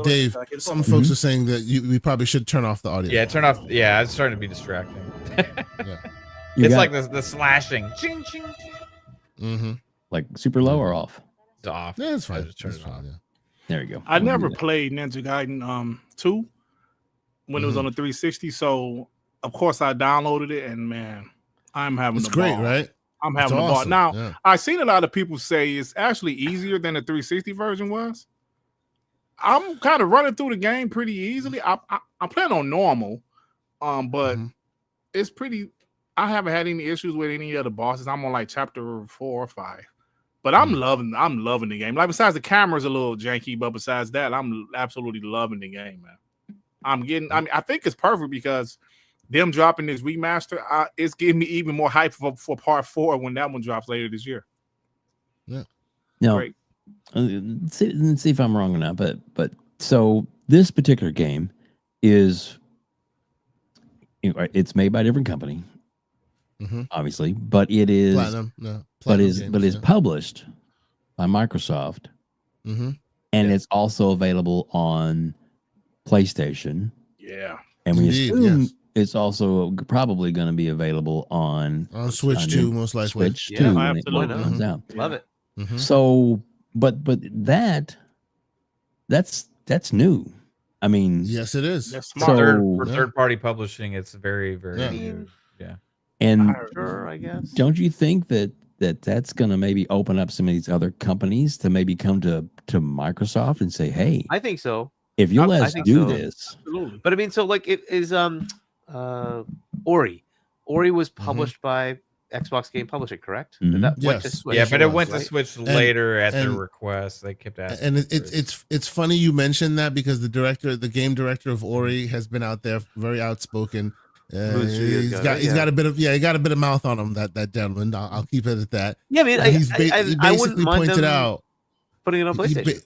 Speaker 4: Dave, some folks are saying that we probably should turn off the audio.
Speaker 6: Yeah, turn off. Yeah, it's starting to be distracting.
Speaker 4: Yeah.
Speaker 6: It's like the slashing. Ching, ching, ching.
Speaker 4: Mm-hmm.
Speaker 2: Like super low or off?
Speaker 6: It's off.
Speaker 4: Yeah, it's fine.
Speaker 6: Just turn it off.
Speaker 4: Yeah.
Speaker 2: There you go.
Speaker 5: I never played Ninja Gaiden 2 when it was on the 360, so of course I downloaded it, and man, I'm having
Speaker 4: It's
Speaker 5: a
Speaker 4: great,
Speaker 5: ball.
Speaker 4: right?
Speaker 5: I'm having a ball. Now, I've seen a lot of people say it's actually easier than the 360 version was. I'm kind of running through the game pretty easily. I'm playing on normal, but it's pretty. I haven't had any issues with any of the bosses. I'm on like chapter 4 or 5. But I'm loving the game. Like, besides the camera's a little janky, but besides that, I'm absolutely loving the game, man. I think it's perfect because them dropping this remaster, it's giving me even more hype for part 4 when that one drops later this year.
Speaker 4: Yeah.
Speaker 2: No.
Speaker 5: Great.
Speaker 2: See if I'm wrong or not, but so this particular game is it's made by a different company, obviously, but it is
Speaker 4: Platinum
Speaker 2: is published by Microsoft, and it's also available on PlayStation.
Speaker 5: Yeah,
Speaker 2: and we
Speaker 4: Indeed,
Speaker 2: assume
Speaker 4: yes.
Speaker 2: it's also probably going to be available on
Speaker 4: Switch too, most likely.
Speaker 2: Switch too, when it comes out.
Speaker 3: Love it.
Speaker 2: So, but that's new. I mean,
Speaker 4: yes, it is.
Speaker 6: That's
Speaker 2: So-
Speaker 6: for third party publishing, it's very, very new. Yeah.
Speaker 2: And
Speaker 3: Sure, I guess.
Speaker 2: don't you think that's going to maybe open up some of these other companies to maybe come to Microsoft and say, hey,
Speaker 3: I think so.
Speaker 2: if you'll let
Speaker 3: I
Speaker 2: us
Speaker 3: think
Speaker 2: do
Speaker 3: so.
Speaker 2: this,
Speaker 5: absolutely.
Speaker 3: But I mean, so like it is Ori. Ori was published by Xbox Game Publishing, correct?
Speaker 2: Mhm.
Speaker 3: That went to
Speaker 4: Yes.
Speaker 3: Switch.
Speaker 6: Yeah, but it went to
Speaker 3: right?
Speaker 6: Switch later at their
Speaker 4: and-
Speaker 6: request. They kept asking.
Speaker 4: And
Speaker 6: for it.
Speaker 4: it's funny you mentioned that because the game director of Ori has been out there, very outspoken.
Speaker 3: Blue Studios
Speaker 4: He's
Speaker 3: guy,
Speaker 4: got
Speaker 3: right?
Speaker 4: he's
Speaker 3: Yeah.
Speaker 4: got a bit of he got a bit of mouth on him, that gentleman. I'll keep it at that.
Speaker 3: Yeah, I mean,
Speaker 4: And he
Speaker 3: I wouldn't
Speaker 4: basically
Speaker 3: mind
Speaker 4: pointed
Speaker 3: them
Speaker 4: out
Speaker 3: putting it on
Speaker 4: he
Speaker 3: PlayStation.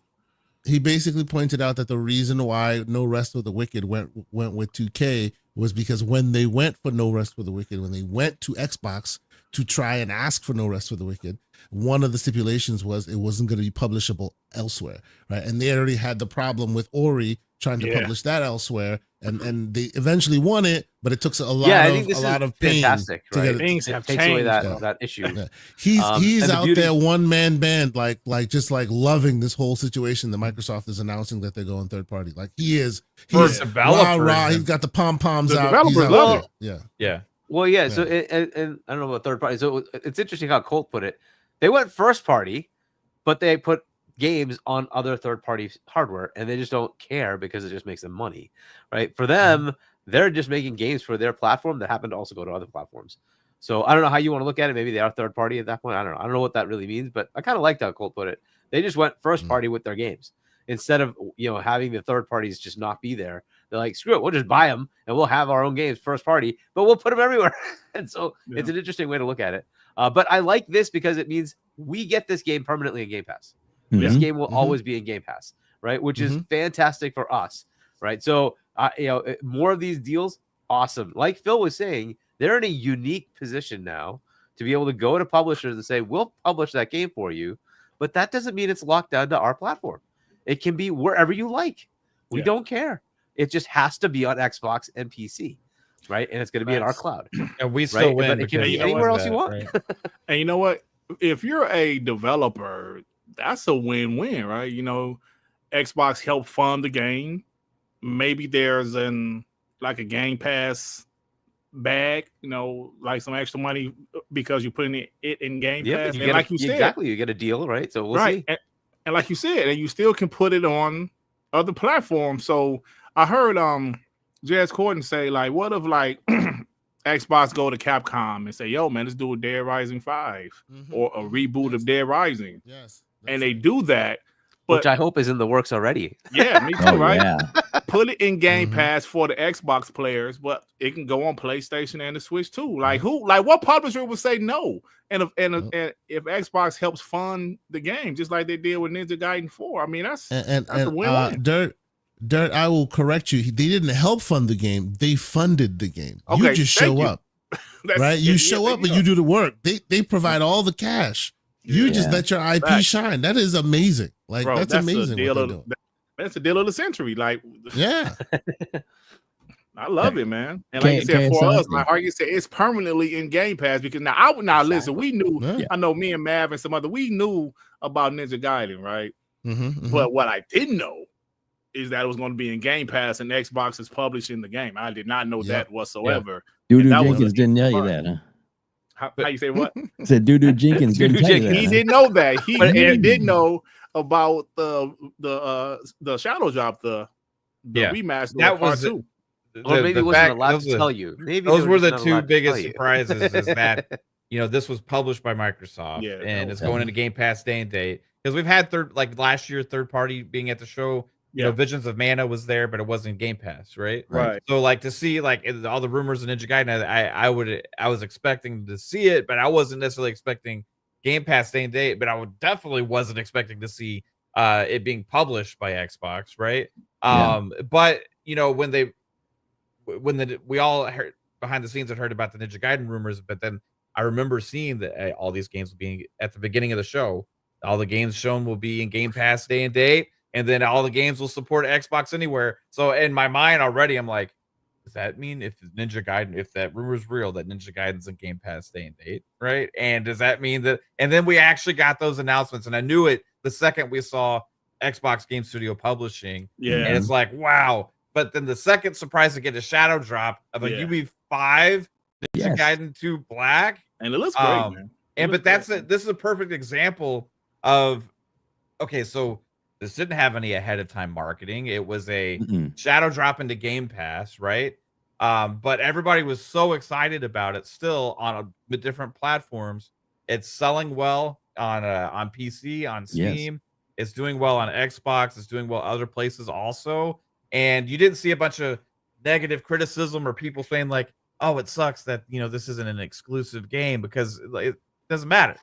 Speaker 4: he basically pointed out that the reason why No Rest for the Wicked went with 2K was because when they went for No Rest for the Wicked, when they went to Xbox to try and ask for No Rest for the Wicked, one of the stipulations was it wasn't going to be publishable elsewhere, right? And they already had the problem with Ori trying to publish that elsewhere, and they eventually won it, but it took a lot
Speaker 3: I
Speaker 4: of
Speaker 3: think this
Speaker 4: a lot
Speaker 3: is
Speaker 4: of pain
Speaker 3: fantastic,
Speaker 4: to
Speaker 3: right?
Speaker 4: get it.
Speaker 5: Things
Speaker 3: It
Speaker 5: have
Speaker 3: takes away
Speaker 5: changed.
Speaker 3: that issue.
Speaker 4: Yeah. He's
Speaker 3: and the
Speaker 4: out
Speaker 3: beauty-
Speaker 4: there one man band, like just like loving this whole situation that Microsoft is announcing that they're going third party. Like he is
Speaker 6: For
Speaker 4: he's
Speaker 6: developers,
Speaker 4: rah. He's got the pom poms
Speaker 5: The
Speaker 4: out.
Speaker 5: developers
Speaker 4: He's out
Speaker 5: love
Speaker 4: there.
Speaker 5: it.
Speaker 4: Yeah.
Speaker 6: Yeah.
Speaker 3: Well, yeah. So, and I don't know about third party. So it's interesting how Colt put it. They went first party, but they put games on other third party hardware, and they just don't care because it just makes them money, right? For them, they're just making games for their platform that happen to also go to other platforms. So I don't know how you want to look at it. Maybe they are third party at that point. I don't know. I don't know what that really means, but I kind of liked how Colt put it. They just went first party with their games instead of having the third parties just not be there. They're like, screw it, we'll just buy them and we'll have our own games first party, but we'll put them everywhere. And so it's an interesting way to look at it. But I like this because it means we get this game permanently in Game Pass. This game will always be in Game Pass, right? Which is fantastic for us, right? So, more of these deals, awesome. Like Phil was saying, they're in a unique position now to be able to go to publishers and say, we'll publish that game for you, but that doesn't mean it's locked down to our platform. It can be wherever you like. We don't care. It just has to be on Xbox and PC, right? And it's going to be in our cloud.
Speaker 6: And we still win.
Speaker 3: But it can
Speaker 6: because
Speaker 3: be
Speaker 6: of
Speaker 3: anywhere else
Speaker 6: that,
Speaker 3: you want.
Speaker 6: right?
Speaker 5: And you know what? If you're a developer, that's a win-win, right? Xbox helped fund the game. Maybe there's like a Game Pass bag, like some extra money because you're putting it in Game Pass. And like you said,
Speaker 3: exactly, you get a deal, right? So we'll see.
Speaker 5: And like you said, and you still can put it on other platforms. So I heard Jazz Corden say, like, what if like Xbox go to Capcom and say, yo, man, let's do a Dead Rising 5 or a reboot of Dead Rising.
Speaker 4: Yes.
Speaker 5: And they do that. But,
Speaker 3: which I hope is in the works already.
Speaker 5: Yeah, me too, right?
Speaker 2: Yeah.
Speaker 5: Put it in Game Pass for the Xbox players, but it can go on PlayStation and the Switch too. Like what publisher would say no? And if Xbox helps fund the game, just like they did with Ninja Gaiden 4, I mean that's a win-win.
Speaker 4: Dirt, I will correct you. They didn't help fund the game; they funded the game.
Speaker 5: Okay,
Speaker 4: you just show up, right? You show up and you do the work. They provide all the cash. You just let your IP shine. That is amazing. Like
Speaker 5: Bro,
Speaker 4: that's amazing.
Speaker 5: That's the deal of the century. Like,
Speaker 4: yeah,
Speaker 5: I love it, man. And like you said, for us, like Hargit said, it's permanently in Game Pass because now listen, we knew. Yeah. I know me and Mav and some other, we knew about Ninja Gaiden, right? But what I didn't know is that it was going to be in Game Pass and Xbox is publishing the game. I did not know that whatsoever.
Speaker 2: Dude Jenkins didn't tell you that, huh?
Speaker 5: How you say what?
Speaker 2: Said Dudu Jenkins didn't tell you that.
Speaker 5: He didn't know that. He did know about the Shadow Drop, the remaster.
Speaker 6: That was
Speaker 3: or maybe it wasn't allowed to tell you. Maybe
Speaker 6: those were the two biggest surprises. Is that this was published by Microsoft and it's going into Game Pass day and date because we've had last year third party being at the show. Visions of Mana was there, but it wasn't Game Pass, right?
Speaker 5: Right.
Speaker 6: So like to see like all the rumors of Ninja Gaiden, I was expecting to see it, but I wasn't necessarily expecting Game Pass day and date. But I definitely wasn't expecting to see it being published by Xbox, right? But when when we all heard behind the scenes had heard about the Ninja Gaiden rumors, but then I remember seeing that all these games being at the beginning of the show. All the games shown will be in Game Pass day and date, and then all the games will support Xbox Anywhere. So in my mind already, I'm like, does that mean if Ninja Gaiden, if that rumor is real, that Ninja Gaiden's in Game Pass day and date, right? And does that mean that? And then we actually got those announcements, and I knew it the second we saw Xbox Game Studio Publishing.
Speaker 5: Yeah,
Speaker 6: and it's like, wow. But then the second surprise to get a shadow drop of a UB5 Ninja Gaiden 2 Black,
Speaker 5: and it looks great, man.
Speaker 6: But this is a perfect example of, okay, so this didn't have any ahead of time marketing. It was a shadow drop into Game Pass, right? But everybody was so excited about it still on different platforms. It's selling well on PC, on Steam. Yes. It's doing well on Xbox. It's doing well other places also. And you didn't see a bunch of negative criticism or people saying like, oh, it sucks that, this isn't an exclusive game, because it doesn't matter,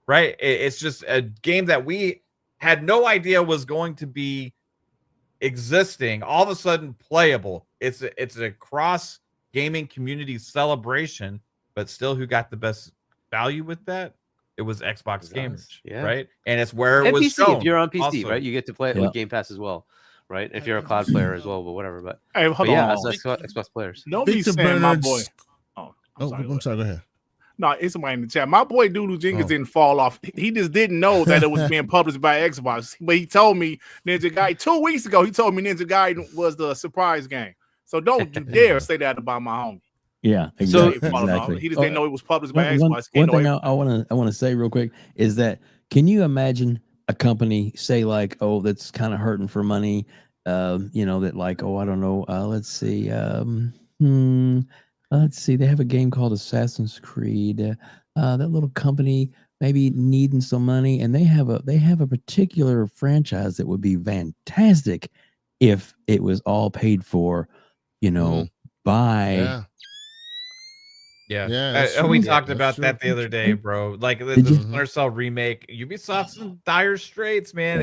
Speaker 6: right? It's just a game that we had no idea was going to be existing, all of a sudden playable. It's a cross gaming community celebration, but still, who got the best value with that? It was Xbox gamers, right? And it's where it was
Speaker 3: PC,
Speaker 6: shown.
Speaker 3: if you're on PC,
Speaker 6: also,
Speaker 3: right? You get to play it with Game Pass as well, right? If you're a cloud player as well, but whatever. But,
Speaker 5: hey, hold on.
Speaker 3: Yeah, Xbox players.
Speaker 5: Nobody's saying my boy.
Speaker 4: I'm sorry. Go ahead.
Speaker 5: No, it's somebody in the chat. My boy Doodle Jenkins didn't fall off. He just didn't know that it was being published by Xbox. But he told me Ninja Gaiden 2 weeks ago. He told me Ninja Gaiden was the surprise game. So don't you dare say that about my homie.
Speaker 2: Yeah,
Speaker 5: exactly. He just didn't know it was published by Xbox.
Speaker 2: One thing I want to say real quick is that, can you imagine a company say like, oh, that's kind of hurting for money, that like, oh, I don't know, let's see, they have a game called Assassin's Creed. That little company maybe needing some money, and they have a particular franchise that would be fantastic if it was all paid for, by.
Speaker 6: Yeah. We talked about that the other day, bro. Like the Splinter Cell remake, Ubisoft's in dire straits, man.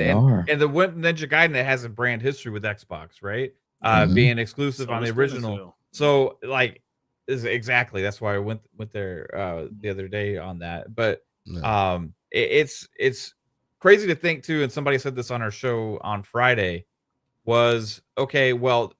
Speaker 6: And the Ninja Gaiden, that has a brand history with Xbox, right? Being exclusive on the original. So like, exactly, that's why I went there the other day on that. But it's crazy to think too, and somebody said this on our show on Friday, was okay, well,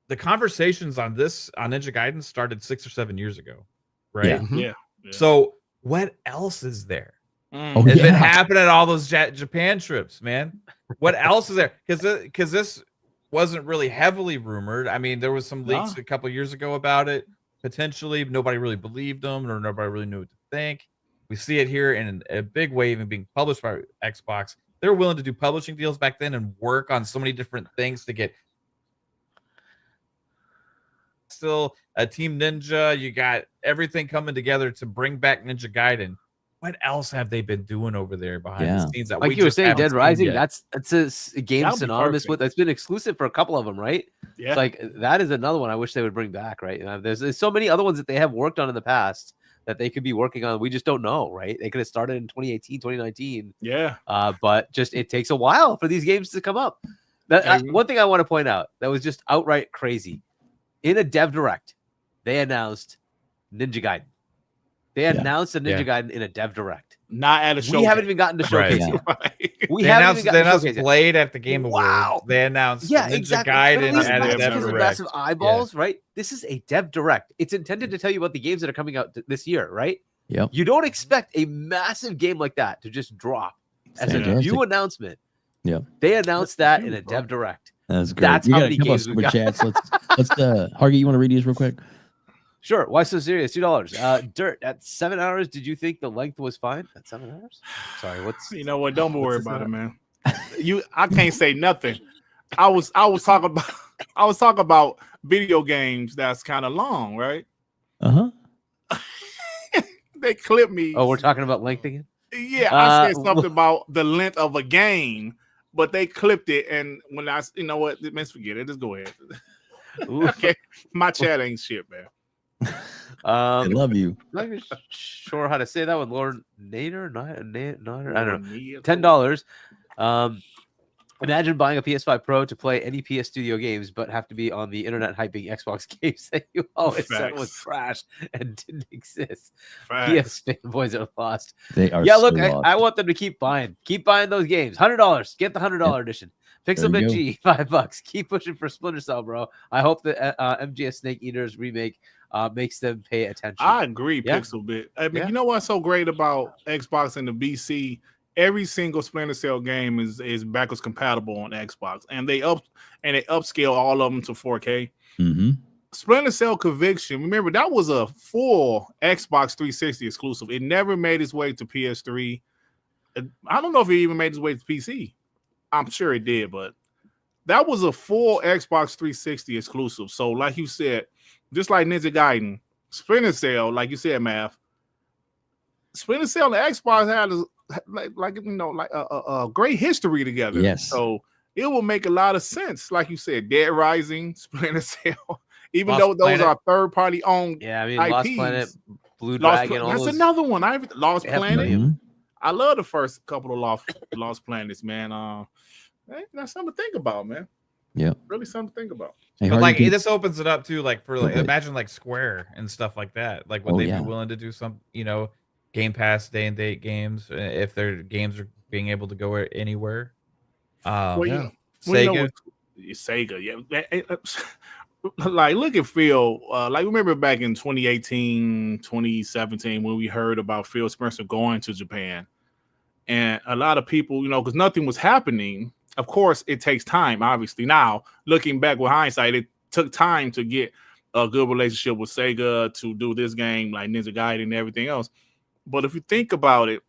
Speaker 6: the conversations on Ninja Gaiden started 6 or 7 years ago, right?
Speaker 5: Yeah.
Speaker 6: So what else is there?
Speaker 2: Oh,
Speaker 6: Has been happening at all those Japan trips, man? What else is there? Because this wasn't really heavily rumored. I mean, there was some leaks a couple years ago about it. Potentially, nobody really believed them, or nobody really knew what to think. We see it here in a big way, even being published by Xbox. They're willing to do publishing deals back then and work on so many different things to get still a Team Ninja. You got everything coming together to bring back Ninja Gaiden. What else have they been doing over there behind the scenes? That
Speaker 3: like you were saying, Dead Rising. That's a game synonymous with. That's been exclusive for a couple of them, right?
Speaker 5: Yeah.
Speaker 3: Like that is another one I wish they would bring back, right? There's so many other ones that they have worked on in the past that they could be working on. We just don't know, right? They could have started in 2018, 2019.
Speaker 5: Yeah.
Speaker 3: But just it takes a while for these games to come up. One thing I want to point out that was just outright crazy. In a Dev Direct, they announced Ninja Gaiden. They announced a Ninja Gaiden in a Dev Direct.
Speaker 5: Not at a show.
Speaker 3: We haven't even gotten to showcase yet.
Speaker 6: They announced Blade at the Game Awards.
Speaker 3: Wow.
Speaker 6: They announced Ninja Gaiden at a Dev Direct.
Speaker 3: Massive eyeballs, right? This is a Dev Direct. It's intended to tell you about the games that are coming out this year, right?
Speaker 2: Yep.
Speaker 3: You don't expect a massive game like that to just drop as a new announcement.
Speaker 2: Yeah.
Speaker 3: They announced that in a Dev Direct.
Speaker 2: That's great.
Speaker 3: That's how many games
Speaker 2: we got. Chats. Let's Hargeet, you want to read these real quick?
Speaker 3: Sure. Why so serious? $2. Dirt at 7 hours. Did you think the length was fine at 7 hours? Sorry, what's
Speaker 5: you know what? Don't worry about it, man. I can't say nothing. I was talking about video games that's kind of long, right? They clipped me.
Speaker 3: Oh, we're talking about length again?
Speaker 5: Yeah, I said something about the length of a game, but they clipped it, and when you know what, let's forget it. Just go ahead. Okay, my chat ain't shit, man.
Speaker 2: I love you.
Speaker 3: I'm not sure how to say that with Lord Nader. I don't know. $10. Imagine buying a PS5 Pro to play any PS Studio games, but have to be on the internet hyping Xbox games that you always said was trash and didn't exist. PS fanboys are lost.
Speaker 2: They are.
Speaker 3: Yeah,
Speaker 2: so
Speaker 3: look,
Speaker 2: lost.
Speaker 3: I want them to keep buying those games. $100. Get the $100 edition. Pixelbit G, $5. Keep pushing for Splinter Cell, bro. I hope that MGS Snake Eaters remake makes them pay attention.
Speaker 5: I agree, Pixelbit. I mean, you know what's so great about Xbox and the BC? Every single Splinter Cell game is backwards compatible on Xbox, and they upscale all of them to 4K.
Speaker 2: Mm-hmm.
Speaker 5: Splinter Cell Conviction, remember that was a full Xbox 360 exclusive. It never made its way to PS3. I don't know if it even made its way to PC. I'm sure it did, but that was a full Xbox 360 exclusive. So, like you said, just like Ninja Gaiden, Splinter Cell, like you said, Mav, Splinter Cell and Xbox had a great history together.
Speaker 2: Yes.
Speaker 5: So it will make a lot of sense. Like you said, Dead Rising, Splinter Cell, even
Speaker 3: Lost
Speaker 5: though those
Speaker 3: Planet.
Speaker 5: are third-party owned
Speaker 3: Yeah, I mean,
Speaker 5: IPs.
Speaker 3: Lost Planet, Blue Dragon, all
Speaker 5: That's
Speaker 3: those.
Speaker 5: another one. Lost Planet.
Speaker 2: Mm-hmm.
Speaker 5: I love the first couple of Lost Planets, man. That's something to think about, man.
Speaker 2: Yeah.
Speaker 5: Really something to think about.
Speaker 2: Hey,
Speaker 6: But
Speaker 2: Hardy,
Speaker 6: like
Speaker 2: can-
Speaker 6: this opens it up to like for like,
Speaker 2: Okay.
Speaker 6: imagine like Square and stuff like that. Like would
Speaker 2: Oh,
Speaker 6: they
Speaker 2: yeah.
Speaker 6: be willing to do some, Game Pass day and date games if their games are being able to go anywhere?
Speaker 5: Well,
Speaker 4: yeah.
Speaker 5: Sega,
Speaker 6: Sega.
Speaker 5: yeah. Like look at Phil. Like remember back in 2018, 2017 when we heard about Phil Spencer going to Japan, and a lot of people, because nothing was happening. Of course, it takes time. Obviously, now looking back with hindsight, it took time to get a good relationship with Sega to do this game like Ninja Gaiden and everything else. But if you think about it,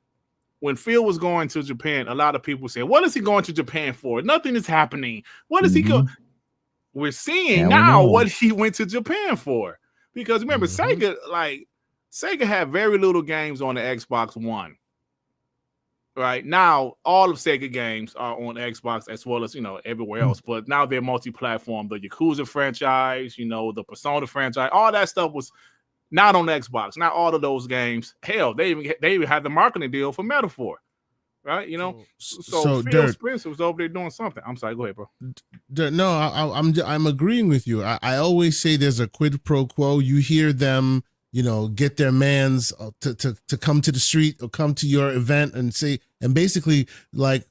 Speaker 5: when Phil was going to Japan, a lot of people said, "What is he going to Japan for? Nothing is happening. What is he going?" We're seeing now what he went to Japan for. Because remember, Sega had very little games on the Xbox One. Right now, all of Sega games are on Xbox as well as everywhere else. But now they're multi-platform. The Yakuza franchise, the Persona franchise, all that stuff was not on Xbox. Not all of those games. Hell, they even had the marketing deal for Metaphor. Right, so Phil Spencer was over there doing something. I'm sorry, go ahead, bro.
Speaker 4: No, I'm agreeing with you. I always say there's a quid pro quo. You hear them, get their mans to come to the street or come to your event and say and basically like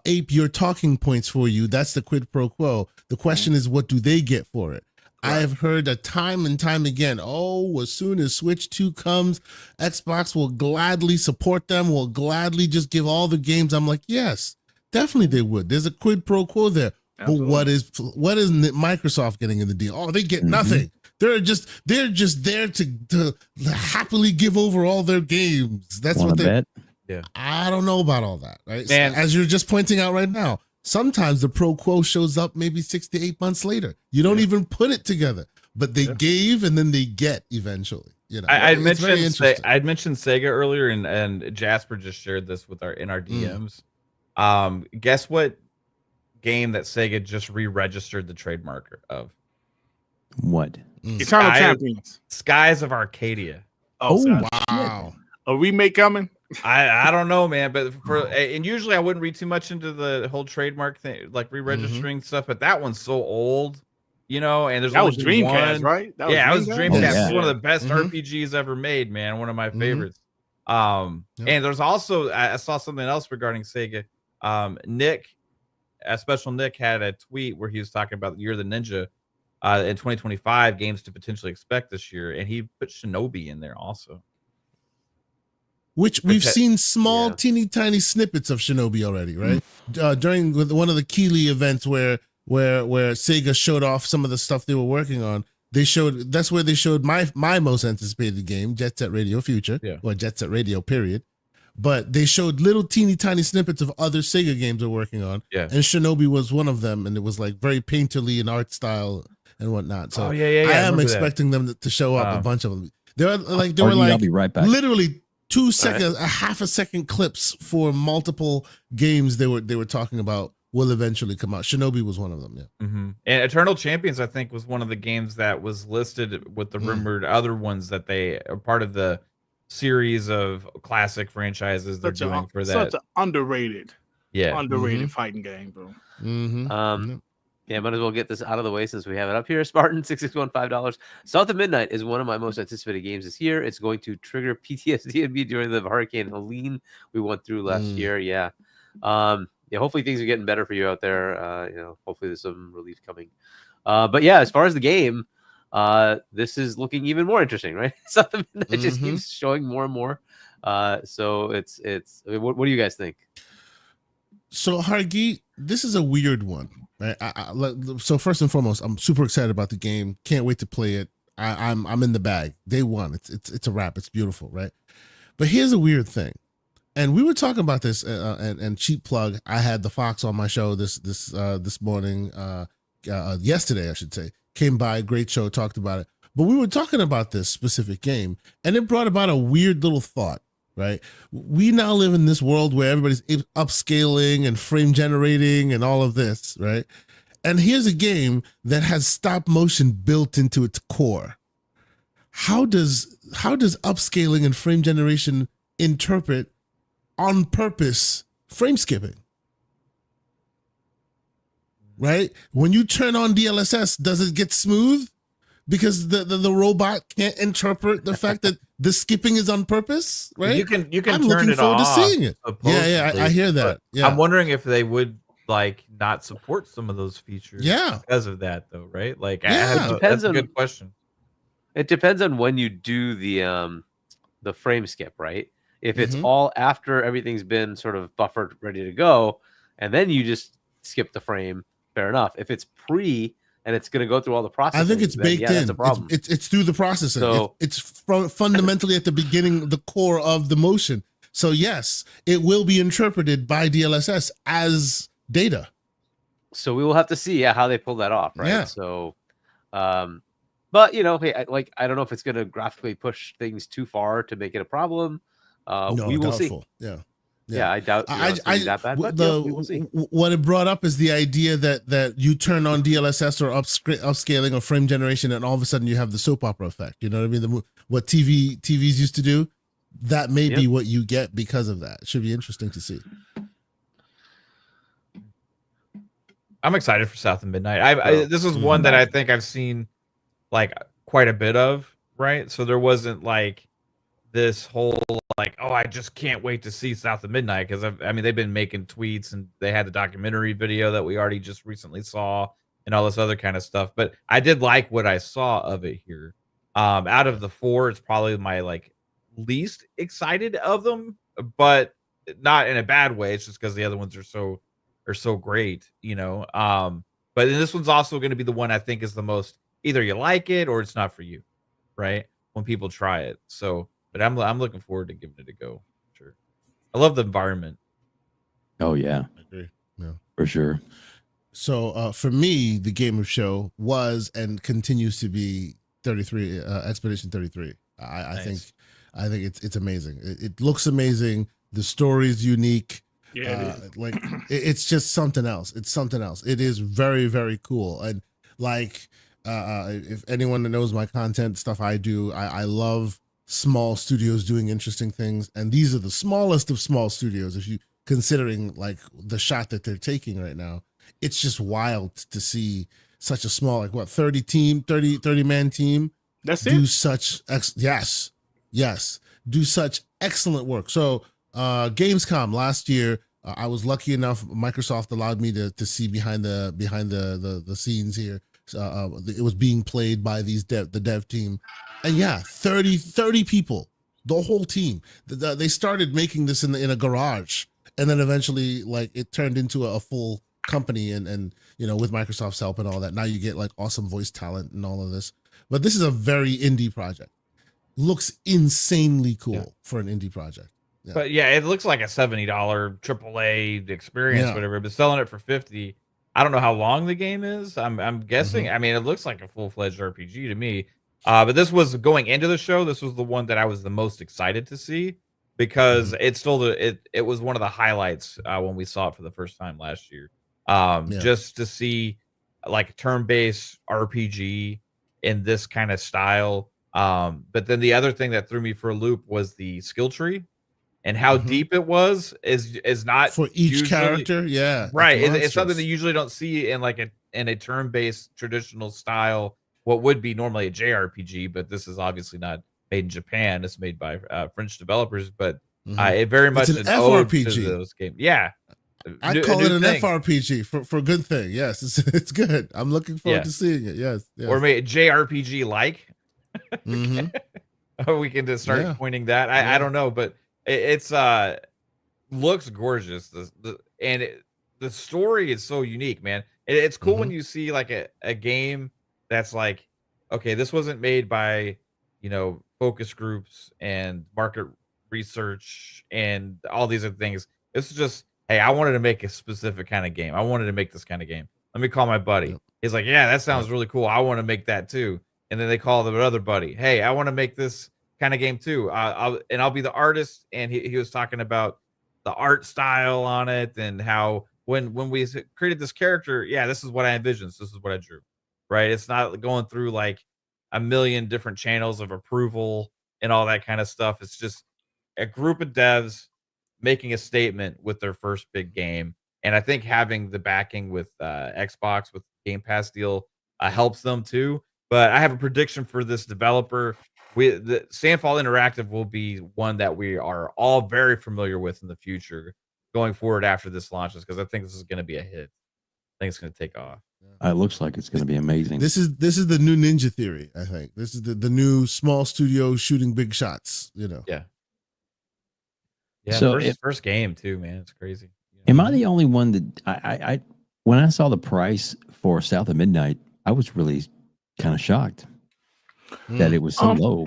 Speaker 4: ape your talking points for you. That's the quid pro quo. The question is, what do they get for it? I have heard that time and time again. Oh, as soon as Switch 2 comes, Xbox will gladly support them, will gladly just give all the games. I'm like, yes, definitely they would. There's a quid pro quo there. Absolutely. But what is Microsoft getting in the deal? Oh, they get nothing. They're just there to happily give over all their games. That's what they.
Speaker 6: Yeah.
Speaker 4: I don't know about all that, right?
Speaker 6: Man.
Speaker 4: So, as you're just pointing out right now. Sometimes the pro quo shows up maybe 6 to 8 months later. You don't even put it together, but they gave and then they get eventually.
Speaker 6: I'd mentioned Sega earlier, and Jasper just shared this with in our DMs. Guess what game that Sega just re-registered the trademark of?
Speaker 2: What?
Speaker 5: Eternal Champions.
Speaker 6: Skies of Arcadia.
Speaker 5: Oh
Speaker 4: wow!
Speaker 5: Shit. A remake coming?
Speaker 6: I don't know, man, but and usually I wouldn't read too much into the whole trademark thing, like re-registering stuff. But that one's so old, and there's
Speaker 5: that was Dreamcast, right?
Speaker 6: That was Dreamcast. It's one of the best RPGs ever made, man. One of my favorites. And there's also I saw something else regarding Sega. Special Nick had a tweet where he was talking about the Year of the Ninja in 2025 games to potentially expect this year, and he put Shinobi in there also.
Speaker 4: Which we've seen small, teeny tiny snippets of Shinobi already, right? During one of the Keighley events where Sega showed off some of the stuff they were working on. That's where they showed my most anticipated game, Jet Set Radio Future, or Jet Set Radio period. But they showed little teeny tiny snippets of other Sega games they're working on. Yeah. And Shinobi was one of them, and it was like very painterly in art style and whatnot. So I am expecting them to show up a bunch of them.
Speaker 2: I'll be right back.
Speaker 4: Literally 2 seconds, a half a second clips for multiple games they were talking about will eventually come out. Shinobi was one of them. Yeah.
Speaker 6: And Eternal Champions, I think, was one of the games that was listed with the rumored other ones that they are part of the series of classic franchises they're doing for that.
Speaker 5: Such an underrated
Speaker 6: Yeah.
Speaker 5: Underrated fighting game, bro.
Speaker 3: Yeah, might as well get this out of the way since we have it up here. Spartan 661 $5. South of Midnight is one of my most anticipated games this year. It's going to trigger PTSD in me during the Hurricane Helene we went through last year. Yeah. Yeah, hopefully things are getting better for you out there. You know, hopefully there's some relief coming. But yeah, as far as the game, this is looking even more interesting, right? South of Midnight just keeps showing more and more. So it's I mean, what do you guys think?
Speaker 4: So Hargeet, this is a weird one. Right? So first and foremost, I'm super excited about the game. Can't wait to play it. I'm in the bag. Day one. It's a wrap. It's beautiful, right? But here's a weird thing. And we were talking about this, and cheap plug. I had the Fox on my show this morning, yesterday, I should say. Came by, great show, talked about it. But we were talking about this specific game, and it brought about a weird little thought. Right, we now live in this world where everybody's upscaling and frame generating and all of this, right? And here's a game that has stop motion built into its core. How does upscaling and frame generation interpret on purpose frame skipping? Right? When you turn on DLSS, does it get smooth? Because the robot can't interpret the fact that the skipping is on purpose, right?
Speaker 6: You can
Speaker 4: I'm
Speaker 6: turn
Speaker 4: looking
Speaker 6: it
Speaker 4: forward
Speaker 6: off.
Speaker 4: to seeing it. Yeah, I hear that. Yeah,
Speaker 6: I'm wondering if they would like not support some of those features.
Speaker 4: Yeah,
Speaker 6: because of that, though, right? Like,
Speaker 3: Yeah.
Speaker 6: that's a good question.
Speaker 3: It depends on when you do the frame skip, right? If it's all after everything's been sort of buffered, ready to go, and then you just skip the frame, fair enough. If it's pre and it's going to go through all the processing,
Speaker 4: I think it's baked in.
Speaker 3: That's a problem.
Speaker 4: It's through the processing.
Speaker 3: So
Speaker 4: it's fundamentally at the beginning, the core of the motion. So yes, it will be interpreted by DLSS as data.
Speaker 3: So we will have to see how they pull that off, right?
Speaker 4: Yeah.
Speaker 3: So, but you know, hey, I don't know if it's going to graphically push things too far to make it a problem.
Speaker 4: No,
Speaker 3: we will
Speaker 4: doubtful.
Speaker 3: see.
Speaker 4: Yeah.
Speaker 3: Yeah, I doubt it's gonna be that bad. But we will see.
Speaker 4: What it brought up is the idea that you turn on DLSS or upscaling or frame generation, and all of a sudden you have the soap opera effect. You know what I mean? What TVs used to do. That may be what you get because of that. It should be interesting to see.
Speaker 6: I'm excited for South of Midnight. This is one that I think I've seen like quite a bit of, right? So there wasn't like this whole like, oh, I just can't wait to see South of Midnight, because I mean they've been making tweets and they had the documentary video that we already just recently saw and all this other kind of stuff. But I did like what I saw of it here. Out of the four, it's probably my like least excited of them, but not in a bad way. It's just because the other ones are so great, you know. But this one's also going to be the one I think is the most, either you like it or it's not for you, right? When people try it. So, but I'm looking forward to giving it a go. Sure, I love the environment.
Speaker 2: Oh yeah,
Speaker 4: I agree. Yeah,
Speaker 2: for sure.
Speaker 4: So for me, the game of show was and continues to be 33 Expedition 33. I think it's amazing. It looks amazing. The story is unique.
Speaker 5: Yeah,
Speaker 4: like it's just something else. It's something else. It is very, very cool. And like if anyone that knows my content stuff I do, I love small studios doing interesting things, and these are the smallest of small studios. If you considering like the shot that they're taking right now, it's just wild to see such a small, like what, 30 man team.
Speaker 5: That's
Speaker 4: do
Speaker 5: it.
Speaker 4: Such yes, do such excellent work. So Gamescom last year, I was lucky enough, Microsoft allowed me to see behind the scenes here. It was being played by the dev team, and yeah, 30 people, the whole team. They started making this in a garage, and then eventually like it turned into a full company, and you know, with Microsoft's help and all that, now you get like awesome voice talent and all of this. But this is a very indie project. Looks insanely cool for an indie project. Yeah.
Speaker 6: But yeah, it looks like a $70 AAA experience, whatever. But selling it for $50, I don't know how long the game is. I'm guessing. I mean, it looks like a full-fledged RPG to me. But this was going into the show. This was the one that I was the most excited to see, because it was one of the highlights when we saw it for the first time last year. Just to see like a turn-based RPG in this kind of style. But then the other thing that threw me for a loop was the skill tree. and how
Speaker 4: Mhm.
Speaker 6: deep it was is not
Speaker 4: For each
Speaker 6: usually,
Speaker 4: character, yeah,
Speaker 6: right.
Speaker 4: it's
Speaker 6: It's something that
Speaker 4: monstrous.
Speaker 6: you usually don't see in like a turn-based traditional style. What would be normally a JRPG, but this is obviously not made in Japan. It's made by French developers, but
Speaker 4: Mhm.
Speaker 6: it very
Speaker 4: It's
Speaker 6: much
Speaker 4: an
Speaker 6: an ode to
Speaker 4: FRPG.
Speaker 6: those games. Yeah,
Speaker 4: I
Speaker 6: a
Speaker 4: call
Speaker 6: new
Speaker 4: it an
Speaker 6: thing.
Speaker 4: FRPG for good thing. Yes, it's good. I'm looking forward
Speaker 6: Yeah.
Speaker 4: to seeing it. Yes,
Speaker 6: Or
Speaker 4: yes.
Speaker 6: maybe JRPG like.
Speaker 4: Mhm.
Speaker 6: We can just start
Speaker 4: Yeah.
Speaker 6: pointing that. I
Speaker 4: Yeah.
Speaker 6: don't know, but it's looks gorgeous. The story is so unique, man. It's cool when
Speaker 4: Mhm.
Speaker 6: you see like a game that's like, okay, this wasn't made by, focus groups and market research and all these other things. It's just, hey, I wanted to make a specific kind of game. I wanted to make this kind of game. Let me call my buddy.
Speaker 4: Yep.
Speaker 6: He's like, yeah, that sounds
Speaker 4: Yep.
Speaker 6: really cool. I want to make that too. And then they call their other buddy. Hey, I want to make this kind of game too. I'll be the artist. And he was talking about the art style on it and how when we created this character, yeah, this is what I envisioned. This is what I drew. Right? It's not going through like a million different channels of approval and all that kind of stuff. It's just a group of devs making a statement with their first big game. And I think having the backing with Xbox with Game Pass deal helps them too. But I have a prediction for this developer. The Sandfall Interactive will be one that we are all very familiar with in the future going forward after this launches, because I think this is going to be a hit. I think it's going to take off.
Speaker 2: It looks like it's going to be amazing.
Speaker 4: This is the new Ninja Theory. I think this is the new small studio shooting big shots.
Speaker 6: Yeah. Yeah.
Speaker 2: So
Speaker 6: first game too, man. It's crazy.
Speaker 2: Am I the only one that I when I saw the price for South of Midnight, I was really kind of shocked that it was so low.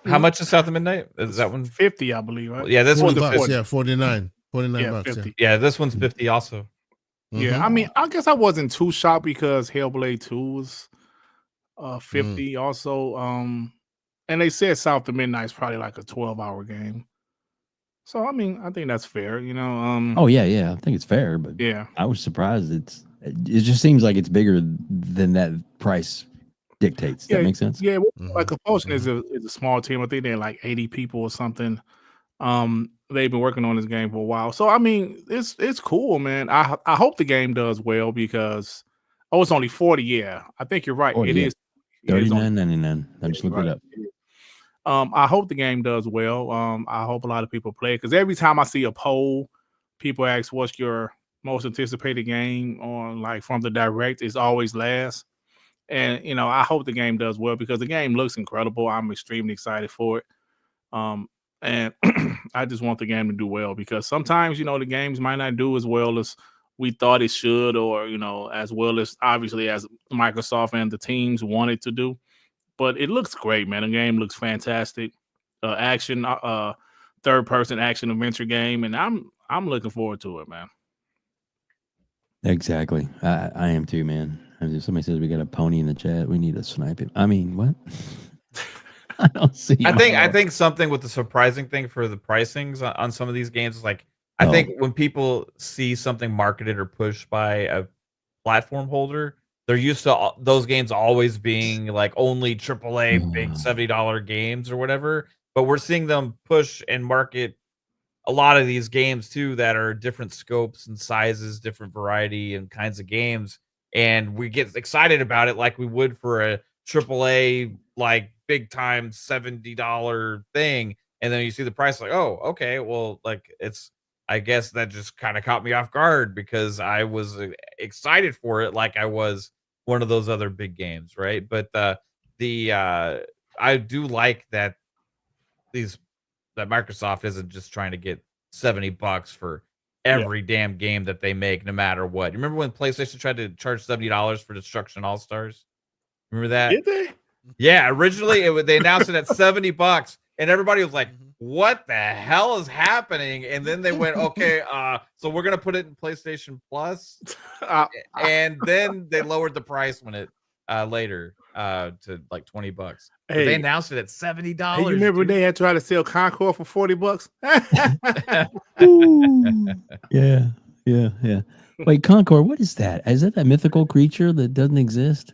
Speaker 6: How much is South of Midnight? Is that one
Speaker 13: 50, I believe, right?
Speaker 6: Yeah, this one's
Speaker 4: $40. Yeah, 49
Speaker 13: Yeah,
Speaker 4: bucks.
Speaker 13: 50.
Speaker 6: Yeah, this one's 50 also.
Speaker 13: Yeah, I mean, I guess I wasn't too shocked because Hellblade 2 was 50 also. And they said South of Midnight is probably like a 12-hour game. So I mean, I think that's fair,
Speaker 2: Oh yeah, I think it's fair, but
Speaker 13: yeah,
Speaker 2: I was surprised. It just seems like it's bigger than that price dictates. That makes sense.
Speaker 13: Yeah, like Compulsion is a small team. I think they're like 80 people or something. They've been working on this game for a while. So I mean, it's cool, man. I hope the game does well because it's only 40. Yeah, I think you're right.
Speaker 2: 40,
Speaker 13: it
Speaker 2: yeah.
Speaker 13: is
Speaker 2: $39.99. I just looked it up.
Speaker 13: I hope the game does well. I hope a lot of people play it because every time I see a poll, people ask, "What's your most anticipated game on like from the direct?" It's always last. And I hope the game does well because the game looks incredible. I'm extremely excited for it. And I just want the game to do well because sometimes the games might not do as well as we thought it should, or as well as obviously as Microsoft and the teams wanted to do. But it looks great, man. The game looks fantastic. Action, third-person action adventure game, and I'm looking forward to it, man.
Speaker 2: Exactly. I am too, man. Somebody says we got a pony in the chat. We need to snipe him. I mean, what? I don't see.
Speaker 6: I think something with the surprising thing for the pricings on some of these games is like I think when people see something marketed or pushed by a platform holder, they're used to those games always being like only AAA big $70 games or whatever. But we're seeing them push and market a lot of these games too that are different scopes and sizes, different variety and kinds of games, and we get excited about it like we would for a AAA like big time $70 thing, and then you see the price like, oh, okay, well, like I guess that just kind of caught me off guard because I was excited for it like I was one of those other big games, right? But I do like that that Microsoft isn't just trying to get $70 for every damn game that they make, no matter what. You remember when PlayStation tried to charge $70 for Destruction All Stars? Remember that?
Speaker 13: Did they?
Speaker 6: Yeah, originally they announced it at $70, and everybody was like, "What the hell is happening?" And then they went, "Okay, so we're gonna put it in PlayStation Plus," and then they lowered the price when it later to like $20. But they announced it at $70.
Speaker 13: Hey, you remember they had tried to sell Concord for $40?
Speaker 2: Yeah. Wait, Concord, what is that? Is that a mythical creature that doesn't exist?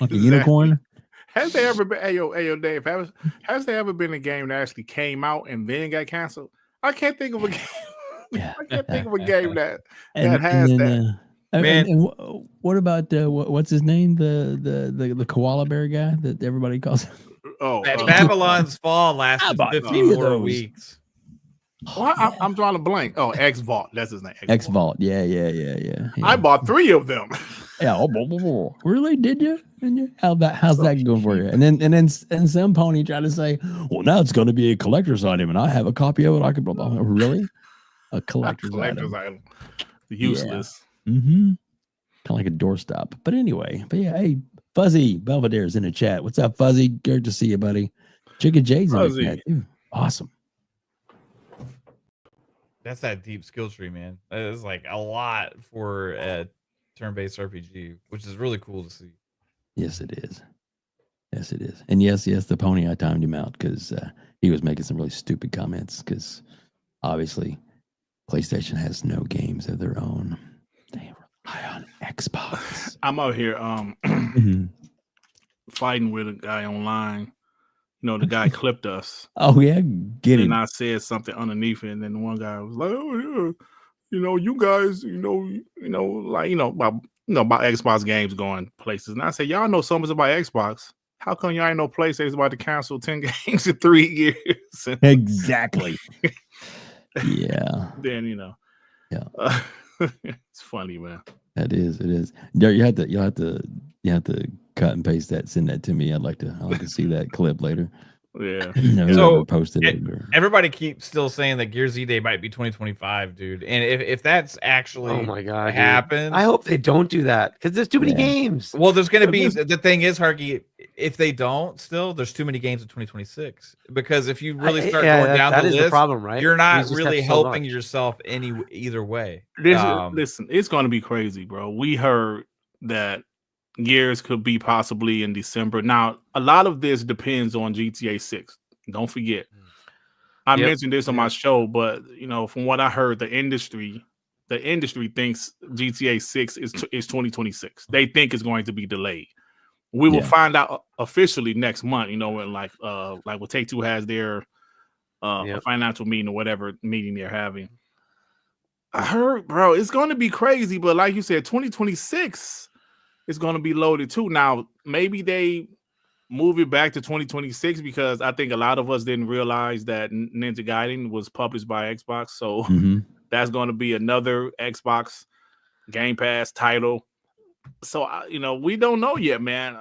Speaker 2: Like a unicorn?
Speaker 13: Has there ever been, hey yo, Dave, has there ever been a game that actually came out and then got canceled? I can't think of a game.
Speaker 2: Yeah.
Speaker 13: I can't think of a game that
Speaker 2: And
Speaker 13: has
Speaker 2: then,
Speaker 13: that.
Speaker 2: and what about what's his name? The koala bear guy that everybody calls.
Speaker 13: Oh,
Speaker 6: Babylon's Fall lasted
Speaker 2: I bought
Speaker 6: 50
Speaker 2: 3 of
Speaker 6: more
Speaker 2: those.
Speaker 6: weeks.
Speaker 13: Well, I'm drawing a blank. Oh, X Vault. That's his name.
Speaker 2: X Vault. Yeah.
Speaker 13: I bought 3 of them.
Speaker 2: Yeah. Oh, really? Did you? How's that going for you? And then some pony tried to say, well, now it's going to be a collector's item, and I have a copy of it. I could blah, blah, blah. Really? A collector's item.
Speaker 13: Useless.
Speaker 2: Yeah. Mm-hmm. Kind of like a doorstop. But anyway, yeah, hey, Fuzzy Belvedere's in the chat. What's up, Fuzzy? Good to see you, buddy. Chicken Jay's in the chat, too. Awesome.
Speaker 6: That's that deep skill tree, man. That is like a lot for a turn-based RPG, which is really cool to see.
Speaker 2: Yes, it is. Yes, it is. And yes, the pony, I timed him out because he was making some really stupid comments because obviously PlayStation has no games of their own. They rely on Xbox.
Speaker 13: I'm out here fighting with a guy online. You know, the guy clipped us.
Speaker 2: Oh, yeah, get him.
Speaker 13: And I said something underneath it, and then one guy was like, "Oh yeah, you know, you guys, about Xbox games going places." And I said, "Y'all know so much about Xbox. How come y'all ain't know PlayStation's about to cancel 10 games in 3 years?"
Speaker 2: Exactly. Yeah.
Speaker 13: Then
Speaker 2: yeah,
Speaker 13: it's funny, man.
Speaker 2: That is. It is. You have to cut and paste that. Send that to me. I'd like to see that clip later.
Speaker 13: Yeah.
Speaker 6: So
Speaker 2: posted it.
Speaker 6: Everybody keeps still saying that Gears Z Day might be 2025, dude. And if that's actually
Speaker 3: Oh my god,
Speaker 6: happens,
Speaker 3: I hope they don't do that because there's too many games.
Speaker 6: Well, there's going to be the thing is, Hargeet, if they don't, still there's too many games in 2026 because if you really start going down
Speaker 3: that
Speaker 6: the
Speaker 3: is
Speaker 6: list,
Speaker 3: the problem, right?
Speaker 6: You're
Speaker 3: We
Speaker 6: not
Speaker 3: just
Speaker 6: really
Speaker 3: have so
Speaker 6: helping
Speaker 3: much.
Speaker 6: yourself either way.
Speaker 13: Listen, it's going to be crazy, bro. We heard that Gears could be possibly in December. Now, a lot of this depends on GTA 6. Don't forget. I mentioned this on my show, but from what I heard, the industry thinks GTA 6 is 2026. They think it's going to be delayed. We will find out officially next month, when like what Take-Two has their financial meeting or whatever meeting they're having. I heard, bro, it's going to be crazy, but like you said, 2026 is going to be loaded too. Now, maybe they move it back to 2026 because I think a lot of us didn't realize that Ninja Gaiden was published by Xbox. So that's going to be another Xbox Game Pass title. So, we don't know yet, man.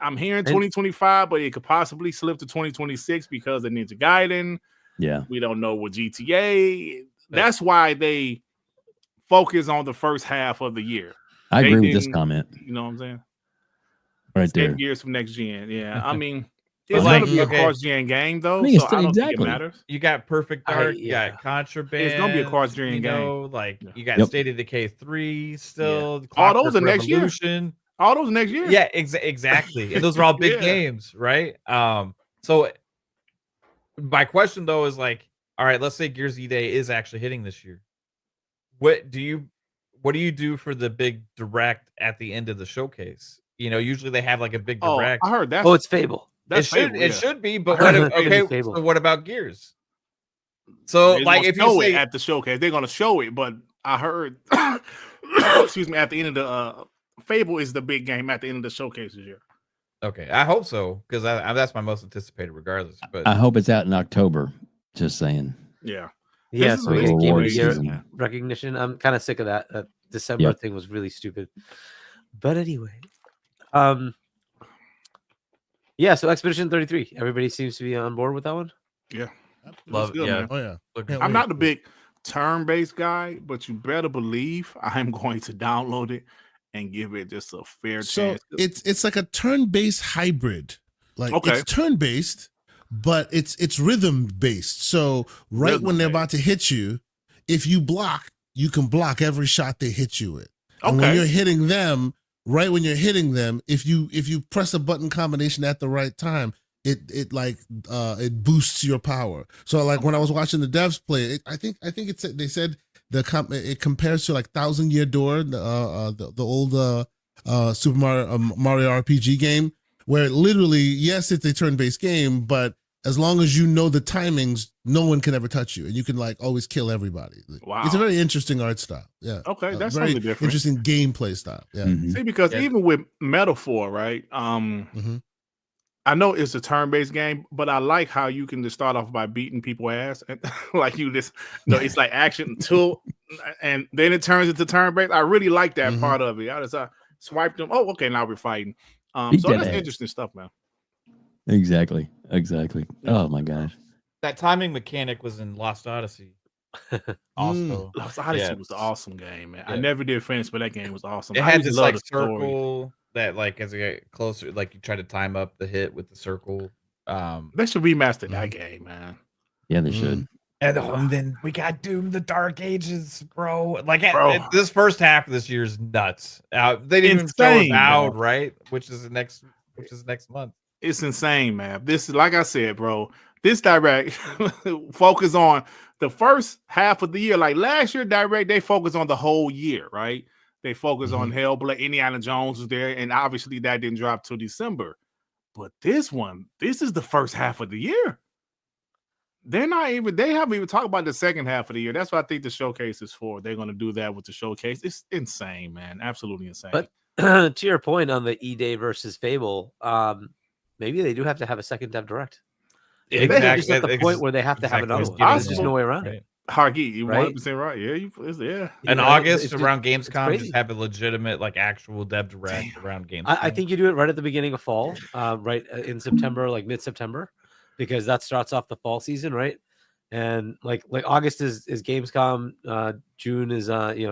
Speaker 13: I'm hearing 2025, but it could possibly slip to 2026 because of Ninja Gaiden.
Speaker 2: Yeah.
Speaker 13: We don't know what GTA. That's why they focus on the first half of the year.
Speaker 2: I agree with this comment.
Speaker 13: You know what I'm saying?
Speaker 2: Right there.
Speaker 13: 10 years from next gen. Yeah. I mean, it's going to be a cross-gen game, though.
Speaker 2: I mean,
Speaker 13: so I don't think it matters.
Speaker 6: You got Perfect Dark, you got Contraband.
Speaker 13: It's going to be a cross-gen game.
Speaker 6: You got State of Decay 3 still.
Speaker 13: All those are next year. All those next year.
Speaker 6: Yeah, exactly. And those are all big games, right? So my question, though, is like, all right, let's say Gears Z Day is actually hitting this year. What do you do for the big direct at the end of the showcase? Usually they have like a big direct.
Speaker 13: I heard that.
Speaker 3: Oh, it's Fable.
Speaker 6: It should be, but so what about Gears? So like if you say
Speaker 13: at the showcase, they're gonna show it, but I heard excuse me, at the end of the Fable is the big game at the end of the showcase this year.
Speaker 6: Okay, I hope so because that's my most anticipated regardless. But
Speaker 2: I hope it's out in October. Just saying.
Speaker 13: Yeah.
Speaker 3: Yeah, so we get Game of the Year
Speaker 2: season.
Speaker 3: recognition. I'm kind of sick of that. That December thing was really stupid. But anyway, yeah. So Expedition 33. Everybody seems to be on board with that one.
Speaker 13: Yeah,
Speaker 6: love it.
Speaker 13: Good,
Speaker 6: Yeah.
Speaker 13: man.
Speaker 4: Oh yeah.
Speaker 13: I'm not the big turn-based guy, but you better believe I'm going to download it and give it just a fair
Speaker 4: So
Speaker 13: chance.
Speaker 4: it's like a turn-based hybrid. Like
Speaker 13: Okay.
Speaker 4: it's turn-based, but it's rhythm-based. So when they're about to hit you, if you block, you can block every shot they hit you with. And when you're hitting them, when you're hitting them, if you press a button combination at the right time, it boosts your power. So like when I was watching the devs play, I think they said it compares to like 1,000 Year Door, the old Super Mario RPG game, where literally yes, it's a turn-based game, but as long as you know the timings, no one can ever touch you, and you can like always kill everybody.
Speaker 13: Wow.
Speaker 4: It's a very interesting art style. Yeah.
Speaker 13: Okay, that's
Speaker 4: very
Speaker 13: something different.
Speaker 4: interesting gameplay style. Yeah.
Speaker 13: See, because even with Metaphor, right? I know it's a turn-based game, but I like how you can just start off by beating people ass, and like you just, it's like action tool, and then it turns into turn-based. I really like that part of it. I just swiped them. Oh, okay, now we're fighting. So that's interesting stuff, man.
Speaker 2: Exactly. Oh my gosh.
Speaker 6: That timing mechanic was in Lost Odyssey. Also,
Speaker 13: Lost Odyssey was an awesome game, man. I never did finish, but that game was awesome.
Speaker 6: It
Speaker 13: I
Speaker 6: had
Speaker 13: used to
Speaker 6: this
Speaker 13: love
Speaker 6: like
Speaker 13: the story.
Speaker 6: circle that, like, as it get closer, like you try to time up the hit with the circle.
Speaker 13: They should remaster that game, man.
Speaker 2: Yeah, they should.
Speaker 6: And then we got Doom: The Dark Ages, bro. Like, this first half of this year is nuts. They didn't even show Avowed, right? Which is next month.
Speaker 13: It's insane, man. This is, like I said, bro. This Direct focus on the first half of the year. Like last year, Direct, they focused on the whole year, right? They focused on Hellblade. Indiana Jones was there, and obviously that didn't drop till December. But this is the first half of the year. They haven't even talked about the second half of the year. That's what I think the showcase is for. They're going to do that with the showcase. It's insane, man. Absolutely insane.
Speaker 3: But to your point on the E-Day versus Fable, maybe they do have to have a second Dev Direct. Maybe they're just at the point where they have to have another one. There's just no way around it.
Speaker 13: Hargeet, you 100% right. Yeah,
Speaker 6: In August, around Gamescom, just have a legitimate, like, actual Dev Direct around Gamescom.
Speaker 3: I think you do it right at the beginning of fall, right in September, like mid-September, because that starts off the fall season, right? And like August is Gamescom, June is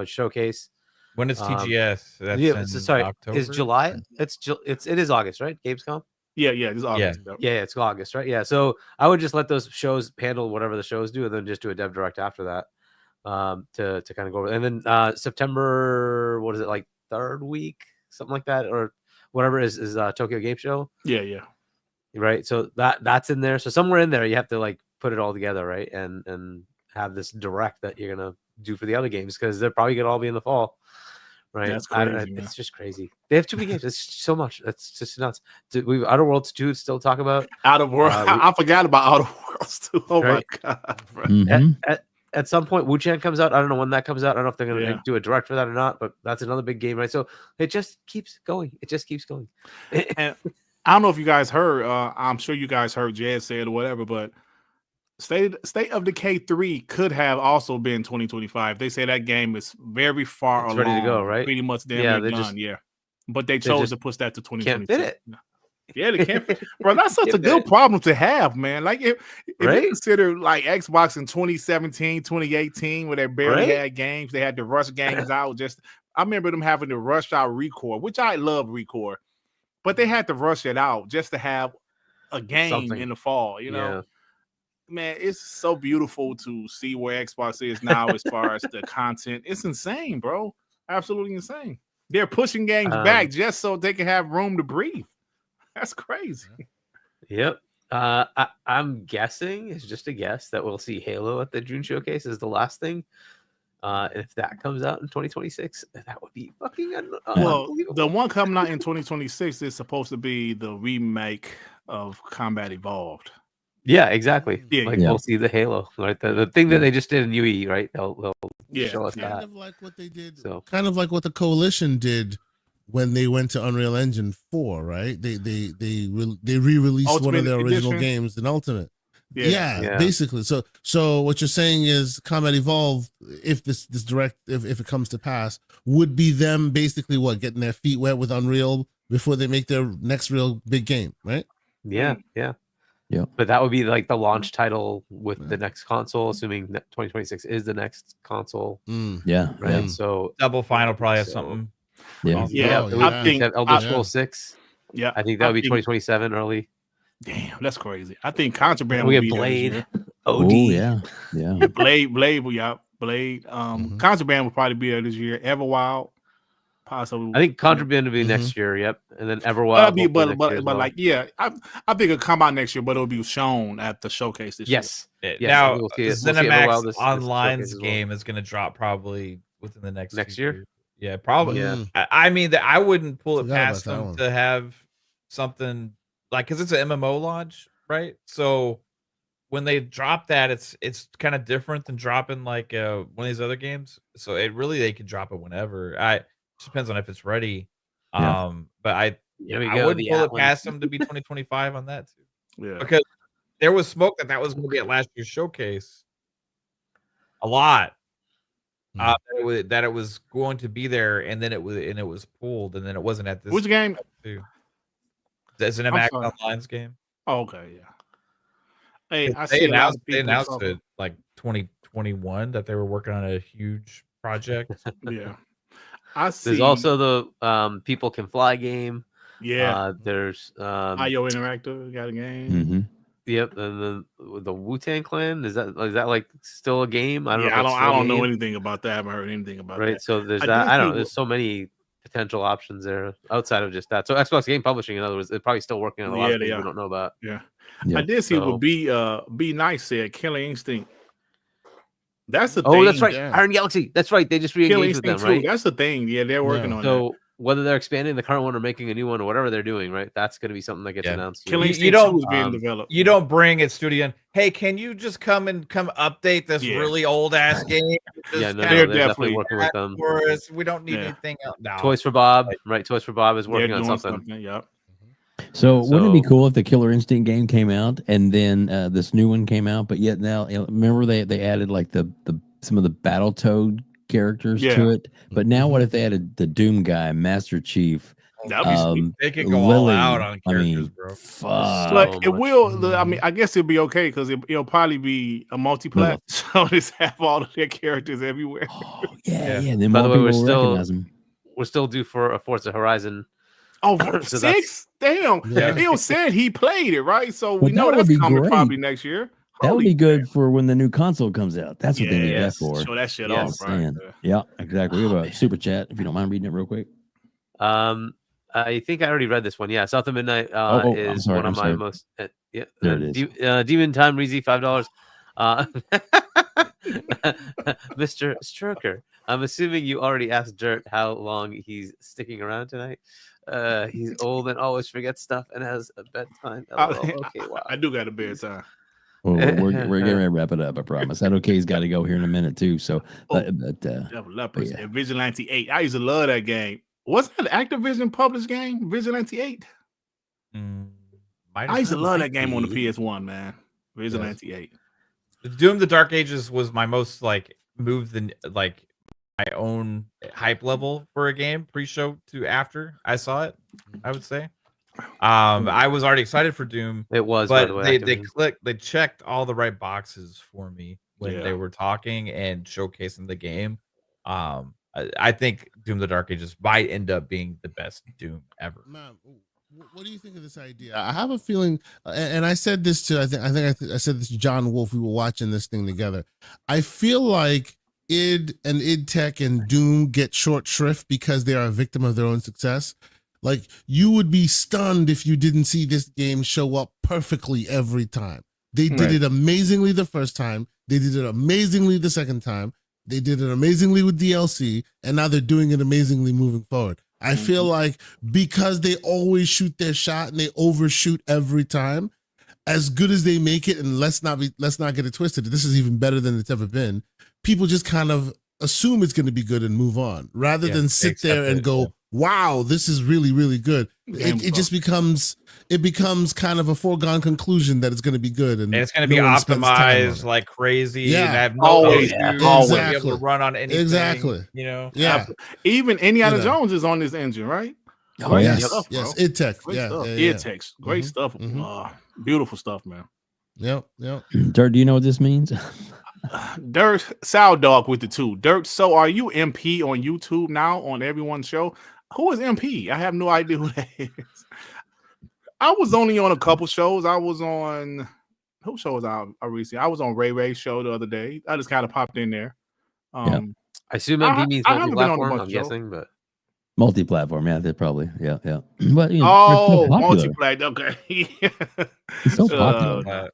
Speaker 3: showcase.
Speaker 6: When is TGS? That's October?
Speaker 3: Is July? It is August, right? Gamescom.
Speaker 13: Yeah, it's August.
Speaker 3: Yeah, it's August, right? Yeah, so I would just let those shows handle whatever the shows do, and then just do a Dev Direct after that, to kind of go over. And then September, what is it, like third week, something like that, or whatever is Tokyo Game Show.
Speaker 13: Yeah.
Speaker 3: Right. So that's in there. So somewhere in there, you have to like put it all together, right? And have this Direct that you're gonna do for the other games because they're probably gonna all be in the fall. Right,
Speaker 13: that's crazy,
Speaker 3: it's just crazy. They have too many games. It's so much. That's just nuts. We Outer Worlds 2 still talk about.
Speaker 13: Outer Worlds. I forgot about Outer Worlds 2. Oh my god! Bro.
Speaker 3: At some point, Wu-Chan comes out. I don't know when that comes out. I don't know if they're going to do a Direct for that or not. But that's another big game, right? So it just keeps going.
Speaker 13: And I don't know if you guys heard. I'm sure you guys heard Jed say it or whatever. But State of Decay 3 could have also been 2025. They say that game is very far along,
Speaker 3: ready to go, right?
Speaker 13: Pretty much damn near done. But they chose to push that to 2026.
Speaker 3: Can't fit it.
Speaker 13: Yeah, they can't fit. Bro, that's such a good problem to have, man. Like if you consider like Xbox in 2017, 2018, where they barely had games, they had to rush games out. I remember them having to rush out Record, which I love Record, but they had to rush it out just to have a game in the fall, you know.
Speaker 3: Yeah.
Speaker 13: Man, it's so beautiful to see where Xbox is now as far as the content. It's insane, bro. Absolutely insane. They're pushing games back just so they can have room to breathe. That's crazy.
Speaker 3: Yep. I'm guessing, it's just a guess, that we'll see Halo at the June showcase is the last thing. If that comes out in 2026, that would be fucking
Speaker 13: well, the one coming out in 2026 is supposed to be the remake of Combat Evolved.
Speaker 3: Yeah, exactly.
Speaker 13: Yeah,
Speaker 3: we'll see the Halo, right? The thing that they just did in UE, right? They'll show us that.
Speaker 4: Kind of like what they did. Kind of like what the Coalition did when they went to Unreal Engine 4, right? They re-released
Speaker 13: Ultimate
Speaker 4: one of their original
Speaker 13: Edition?
Speaker 4: games in Ultimate.
Speaker 13: Yeah.
Speaker 4: Basically. So what you're saying is Combat Evolved, if this Direct, if it comes to pass, would be them basically getting their feet wet with Unreal before they make their next real big game, right?
Speaker 3: Yeah. But that would be like the launch title with the next console, assuming that 2026 is the next console.
Speaker 2: Yeah.
Speaker 3: Right.
Speaker 2: Yeah.
Speaker 3: So
Speaker 6: Double Final probably has something.
Speaker 3: Yeah. I think Elder Scrolls 6.
Speaker 13: Yeah.
Speaker 3: I think that would be 2027 early.
Speaker 13: Damn, that's crazy. I think Contraband
Speaker 3: we
Speaker 13: would
Speaker 3: have
Speaker 13: be
Speaker 3: Blade.
Speaker 2: Oh yeah.
Speaker 13: Blade. Contraband would probably be there this year. Everwild, possibly.
Speaker 3: I think Contraband would be next year. Yep, and then Everwild.
Speaker 13: That'd be, but like, yeah, I think it'll come out next year, but it'll be shown at the showcase this year.
Speaker 3: Yes.
Speaker 6: Now,
Speaker 3: we'll see
Speaker 6: ZeniMax
Speaker 3: this
Speaker 6: Online's
Speaker 3: showcase as well.
Speaker 6: game is going to drop probably within the next 2
Speaker 3: year.
Speaker 6: years. Yeah, probably.
Speaker 3: Yeah.
Speaker 6: I mean, that I wouldn't pull it
Speaker 4: Forgot
Speaker 6: past
Speaker 4: about that
Speaker 6: them
Speaker 4: one.
Speaker 6: to have something like, because it's an MMO launch, right? So when they drop that, it's kind of different than dropping like one of these other games. So they can drop it whenever. It just depends on if it's ready.
Speaker 2: Yeah.
Speaker 6: But I wouldn't pull it past them to be 2025 on that too.
Speaker 13: Yeah.
Speaker 6: Because there was smoke that was going to be at last year's showcase. A lot. That it was going to be there, and then it was pulled, and then it wasn't at this.
Speaker 13: Which game?
Speaker 6: Too. That's an MAV Online's game.
Speaker 13: Oh, okay, yeah. Hey, I
Speaker 6: They
Speaker 13: see
Speaker 6: announced
Speaker 13: talking.
Speaker 6: it like 2021 that they were working on a huge project.
Speaker 13: Yeah, I see.
Speaker 3: There's also the People Can Fly game.
Speaker 13: Yeah,
Speaker 3: there's
Speaker 13: IO Interactive got a game.
Speaker 2: Mm-hmm.
Speaker 3: Yep, and the Wu-Tang Clan is that like still a game? I don't know.
Speaker 13: I don't know anything about that. I haven't heard anything about that.
Speaker 3: Right, so there's that. I don't know. There's so many potential options there outside of just that. So Xbox Game Publishing, in other words, they're probably still working on a lot of things we don't know about.
Speaker 13: Yeah. I did see what Be Nice said. Killer Instinct. That's the thing.
Speaker 3: Oh, that's right. Iron Galaxy. That's right. They just re-engaged with them, right?
Speaker 13: That's the thing. Yeah, they're working on
Speaker 3: So whether they're expanding the current one or making a new one or whatever they're doing, right? That's going to be something that gets announced.
Speaker 13: Killer Instinct 2 is being developed.
Speaker 6: You don't bring it studio in. Hey, can you just come update this really old ass game?
Speaker 3: Yeah, no, they're definitely working with them.
Speaker 6: For us. We don't need anything else. No.
Speaker 3: Toys for Bob, right? Toys for Bob is working on something.
Speaker 13: Yep.
Speaker 2: So wouldn't it be cool if the Killer Instinct game came out and then this new one came out? But yet now, remember they added like some of the Battletoad characters to it. But now, what if they added the Doom guy, Master Chief?
Speaker 6: They could go all out on characters, bro.
Speaker 2: Fuck.
Speaker 13: Like it will. I mean, I guess it'll be okay because it'll probably be a multi-plat. So just have all of their characters everywhere.
Speaker 2: Yeah. Then
Speaker 3: by the way,
Speaker 2: we're
Speaker 3: still due for a Forza Horizon.
Speaker 13: Oh, so 6? Damn.
Speaker 2: Yeah.
Speaker 13: Bill said he played it, right? So we know that's coming probably next year.
Speaker 2: That would be good for when the new console comes out. That's what they need that for.
Speaker 13: Show that shit off, right?
Speaker 2: Yeah, exactly. We have a super chat if you don't mind reading it real quick.
Speaker 3: I think I already read this one. Yeah, South of Midnight is one of my most.
Speaker 2: There it
Speaker 3: is. Demon Time Reezy, $5. Mr. Stroker, I'm assuming you already asked Dirt how long he's sticking around tonight. He's old and always forgets stuff and has a bedtime. Okay, wow.
Speaker 13: I do got a bedtime.
Speaker 2: Well, we're getting ready to wrap it up. I promise. That okay's got to go here in a minute too. So,
Speaker 13: Devil Lepers and Vigilante 8. I used to love that game. Wasn't that an Activision published game? Vigilante 8. I used to love that game on the PS1, man. Vigilante 8.
Speaker 6: Doom: The Dark Ages was my most my own hype level for a game pre-show to after I saw it. I would say. I was already excited for Doom.
Speaker 3: It was,
Speaker 6: but
Speaker 3: by the way,
Speaker 6: they checked all the right boxes for me when they were talking and showcasing the game. I think Doom: The Dark Ages might end up being the best Doom ever.
Speaker 4: Man, what do you think of this idea? I have a feeling, and I said this to I said this to John Wolf. We were watching this thing together. I feel like id and id Tech and Doom get short shrift because they are a victim of their own success. Like, you would be stunned if you didn't see this game show up perfectly every time. They did it amazingly the first time. They did it amazingly the second time. They did it amazingly with DLC, and now they're doing it amazingly moving forward. I feel like because they always shoot their shot and they overshoot every time, as good as they make it, and let's not get it twisted, this is even better than it's ever been. People just kind of assume it's going to be good and move on, rather than sit there and go, wow, this is really, really good. It just becomes kind of a foregone conclusion that it's going to be good, and
Speaker 6: it's going to be optimized like crazy.
Speaker 4: Yeah,
Speaker 6: and have no
Speaker 4: always,
Speaker 6: always be able to run on anything.
Speaker 4: Exactly.
Speaker 6: You know,
Speaker 13: even Indiana Jones is on this engine, right?
Speaker 4: Oh yes, yes, id Tech,
Speaker 13: id Tech's great stuff. Beautiful stuff, man.
Speaker 4: Yep.
Speaker 2: Dirt, do you know what this means?
Speaker 13: Dirt Sow Dog with the 2. Dirt, so are you MP on YouTube now on everyone's show? Who is MP? I have no idea who that is. I was only on a couple shows. I was on who show was I recently? I was on Ray's show the other day. I just kind of popped in there.
Speaker 3: I assume MP means multi-platform, I'm guessing, but
Speaker 2: multi-platform, yeah, they're probably, yeah. But
Speaker 13: multi-platform, okay.
Speaker 2: It's so popular.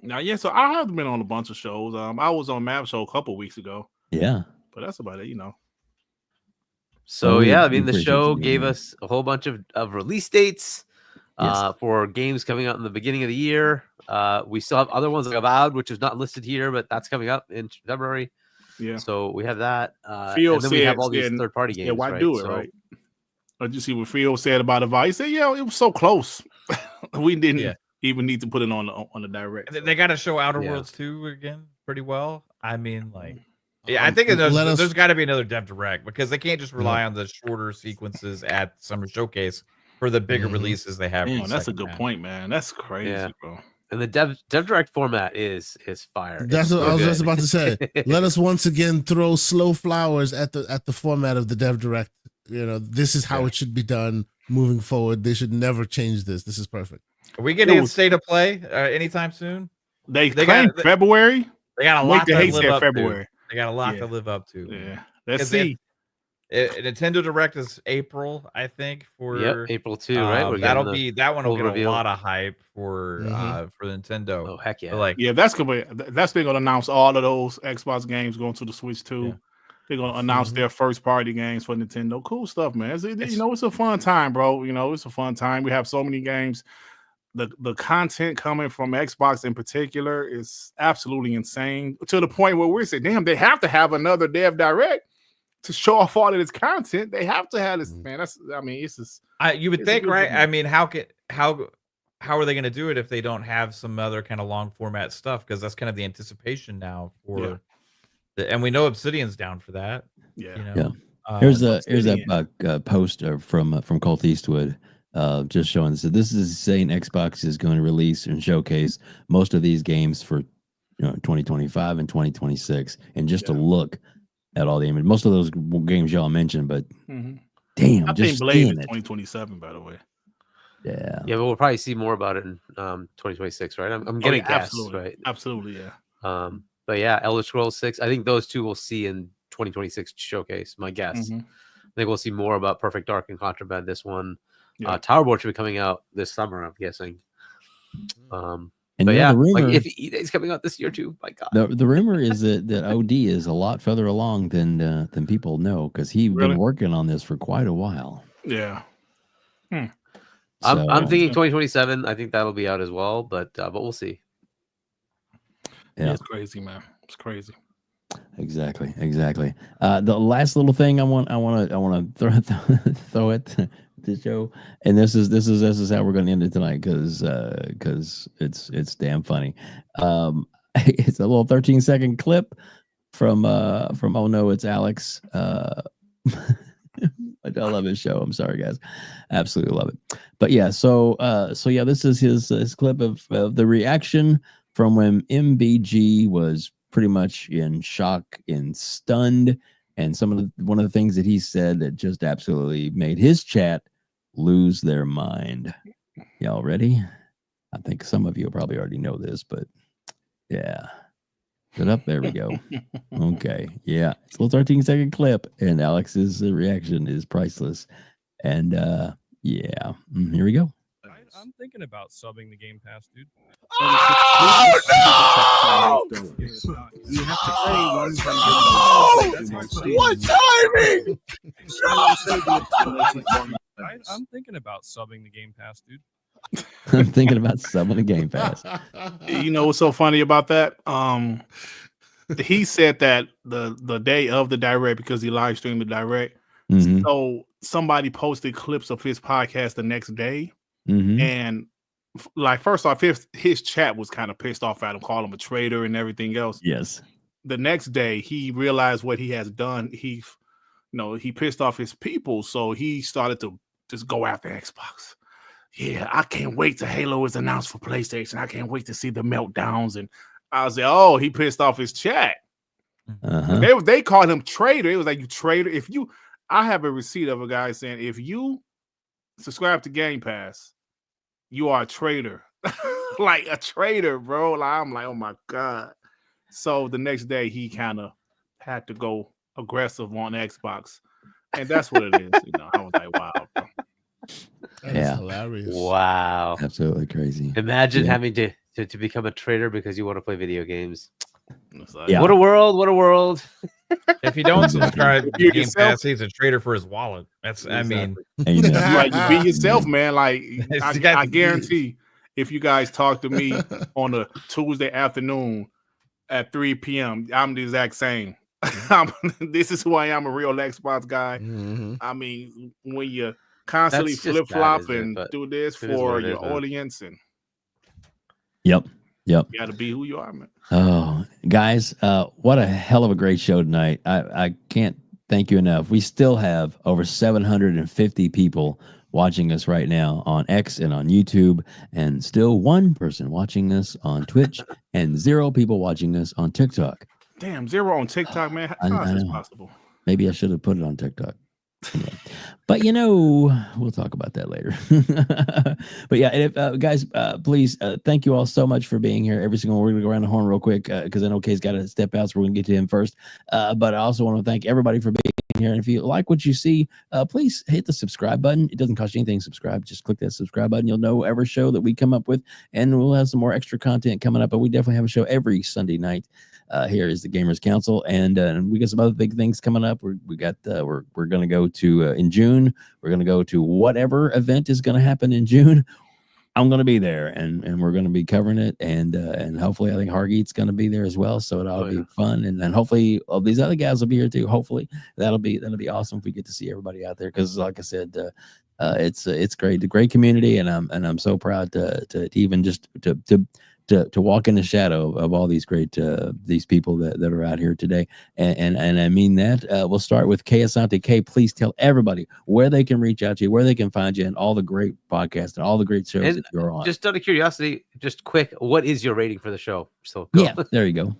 Speaker 13: Now, so I have been on a bunch of shows. I was on MAV show a couple weeks ago.
Speaker 2: Yeah,
Speaker 13: but that's about it,
Speaker 3: So I mean, the show gave us a whole bunch of release dates. for games coming out in the beginning of the year. We still have other ones like Avowed, which is not listed here, but that's coming up in February.
Speaker 13: Yeah.
Speaker 3: So we have that.
Speaker 13: Phil
Speaker 3: And then we have all these
Speaker 13: said,
Speaker 3: third-party games.
Speaker 13: why
Speaker 3: right?
Speaker 13: do it, right? Did you see what Phil said about Avowed? He said, yeah, it was so close. We didn't even need to put it on the direct.
Speaker 6: They got to show Outer Worlds 2 again pretty well. I mean, like, I think there's got to be another dev direct because they can't just rely on the shorter sequences at Summer Showcase for the bigger releases they have.
Speaker 13: Man, that's a good point, man. That's crazy, bro.
Speaker 3: And the dev direct format is fire.
Speaker 4: That's what I was just about to say. Let us once again throw slow flowers at the format of the dev direct. You know, this is how it should be done moving forward. They should never change this. This is perfect.
Speaker 6: Are we getting State of Play anytime soon?
Speaker 13: They got February.
Speaker 6: They got a lot to live up
Speaker 13: February.
Speaker 6: to. They got a lot to live up to.
Speaker 13: Yeah, let's see.
Speaker 6: Nintendo Direct is April, I think. For
Speaker 3: April 2, right?
Speaker 6: That one will get
Speaker 3: reveal.
Speaker 6: a lot of hype for Nintendo.
Speaker 3: Oh heck yeah!
Speaker 6: But like,
Speaker 13: that's they're gonna announce all of those Xbox games going to the Switch too. Yeah. They're gonna announce their first party games for Nintendo. Cool stuff, man. It's a fun time, bro. It's a fun time. We have so many games. The content coming from Xbox in particular is absolutely insane to the point where we're saying, damn, they have to have another Dev Direct to show off all of this content. They have to have this, man. It's just
Speaker 6: you would think, right? I mean, how are they going to do it if they don't have some other kind of long format stuff? Because that's kind of the anticipation now for and we know Obsidian's down for that.
Speaker 2: Here's that post from Colt Eastwood. Just showing this is saying Xbox is going to release and showcase most of these games for 2025 and 2026, and just to look at all the images, most of those games y'all mentioned, but damn,
Speaker 13: I think Blade is 2027, by the way.
Speaker 2: Yeah,
Speaker 3: but we'll probably see more about it in 2026, right? I'm getting guess, right?
Speaker 13: Absolutely, yeah.
Speaker 3: But yeah, Elder Scrolls 6. I think those two we'll see in 2026 showcase. My guess. I think we'll see more about Perfect Dark and Contraband. This one. Towerboard should be coming out this summer, I'm guessing. But rumor, if E-Day's coming out this year too, my God.
Speaker 2: The rumor is that OD is a lot further along than people know because he's been working on this for quite a while.
Speaker 13: Yeah.
Speaker 3: I'm thinking 2027. I think that'll be out as well, but we'll see.
Speaker 2: Yeah,
Speaker 13: it's crazy, man. It's crazy.
Speaker 2: Exactly. The last little thing I want to throw it to show, and this is how we're going to end it tonight because it's damn funny. It's a little 13-second clip from Oh No, It's Alex. I love his show. I'm sorry, guys, absolutely love it. But yeah, so this is his clip of the reaction from when MBG was pretty much in shock and stunned, and one of the things that he said that just absolutely made his chat lose their mind. Y'all ready? I think some of you probably already know this, but yeah. Get up. There we go. Okay. Yeah. It's a little 13-second clip, and Alex's reaction is priceless. And here we go.
Speaker 14: I'm thinking about subbing the Game Pass, dude.
Speaker 5: Oh no!
Speaker 14: You have to play one from
Speaker 5: what timing?
Speaker 14: I'm thinking about subbing the Game Pass, dude.
Speaker 2: I'm thinking about subbing the Game Pass.
Speaker 13: You know what's so funny about that? He said that the day of the direct because he live streamed the direct. So somebody posted clips of his podcast the next day, and like first off, his chat was kind of pissed off at him, called him a traitor and everything else.
Speaker 2: Yes.
Speaker 13: The next day, he realized what he has done. He pissed off his people, so he started to just go after Xbox. Yeah, I can't wait till Halo is announced for PlayStation. I can't wait to see the meltdowns. And I was like, oh, he pissed off his chat. They called him traitor. It was like, you traitor. I have a receipt of a guy saying, if you subscribe to Game Pass, you are a traitor. Like a traitor, bro. Like, I'm like, oh my God. So the next day he kind of had to go aggressive on Xbox. And that's what it is. I was like, wow, bro.
Speaker 4: That's hilarious.
Speaker 3: Wow.
Speaker 2: Absolutely crazy.
Speaker 3: Imagine having to become a trader because you want to play video games.
Speaker 5: It's like,
Speaker 2: Yeah.
Speaker 3: What a world! What a world!
Speaker 6: If you don't subscribe to
Speaker 5: You're
Speaker 6: Game
Speaker 5: yourself.
Speaker 6: Pass, he's a traitor for his wallet. That's I mean,
Speaker 2: Amen.
Speaker 5: Like, you be yourself, man. Like
Speaker 6: You
Speaker 5: I
Speaker 6: got-
Speaker 5: guarantee, if you guys talk to me on a Tuesday afternoon at 3 p.m., I'm the exact same. This is who I am, a real Xbox guy.
Speaker 4: Mhm.
Speaker 5: I mean, when you constantly
Speaker 3: That's just
Speaker 5: flip
Speaker 3: that,
Speaker 5: flop
Speaker 3: isn't it?
Speaker 5: and
Speaker 3: But
Speaker 5: do this
Speaker 3: it is
Speaker 5: for
Speaker 3: what it
Speaker 5: your
Speaker 3: is, man.
Speaker 5: audience, and
Speaker 2: Yep.
Speaker 5: you got to be who you are, man.
Speaker 2: Oh, guys, what a hell of a great show tonight. I can't thank you enough. We still have over 750 people watching us right now on X and on YouTube, and still one person watching us on Twitch, and 0 people watching us on TikTok.
Speaker 5: Damn, 0 on TikTok, man.
Speaker 2: I
Speaker 5: How is this
Speaker 2: know.
Speaker 5: possible?
Speaker 2: Maybe I should have put it on TikTok. Anyway. But we'll talk about that later. But yeah, and if, guys, please, thank you all so much for being here. Every single, we're gonna go around the horn real quick because I know Kay's got to step out, so we're gonna get to him first. But I also want to thank everybody for being here. And if you like what you see, please hit the subscribe button. It doesn't cost you anything to subscribe. Just click that subscribe button. You'll know every show that we come up with, and we'll have some more extra content coming up. But we definitely have a show every Sunday night. Here is the Gamers Council, and we got some other big things coming up. We're going to go to in June. We're going to go to whatever event is going to happen in June. I'm going to be there, and we're going to be covering it, and hopefully I think Hargeet's going to be there as well, so it'll be fun, and then hopefully all these other guys will be here too. Hopefully that'll be awesome if we get to see everybody out there, because like I said, it's great, a great community, and I'm so proud to even just to walk in the shadow of all these great these people that are out here today, and I mean that. We'll start with Kay Asante. Kay, please tell everybody where they can reach out to you, where they can find you, and all the great podcasts and all the great shows
Speaker 3: And
Speaker 2: that you're on.
Speaker 3: just out of curiosity, just quick, what is your rating for the show? So go.
Speaker 2: Yeah, there you go.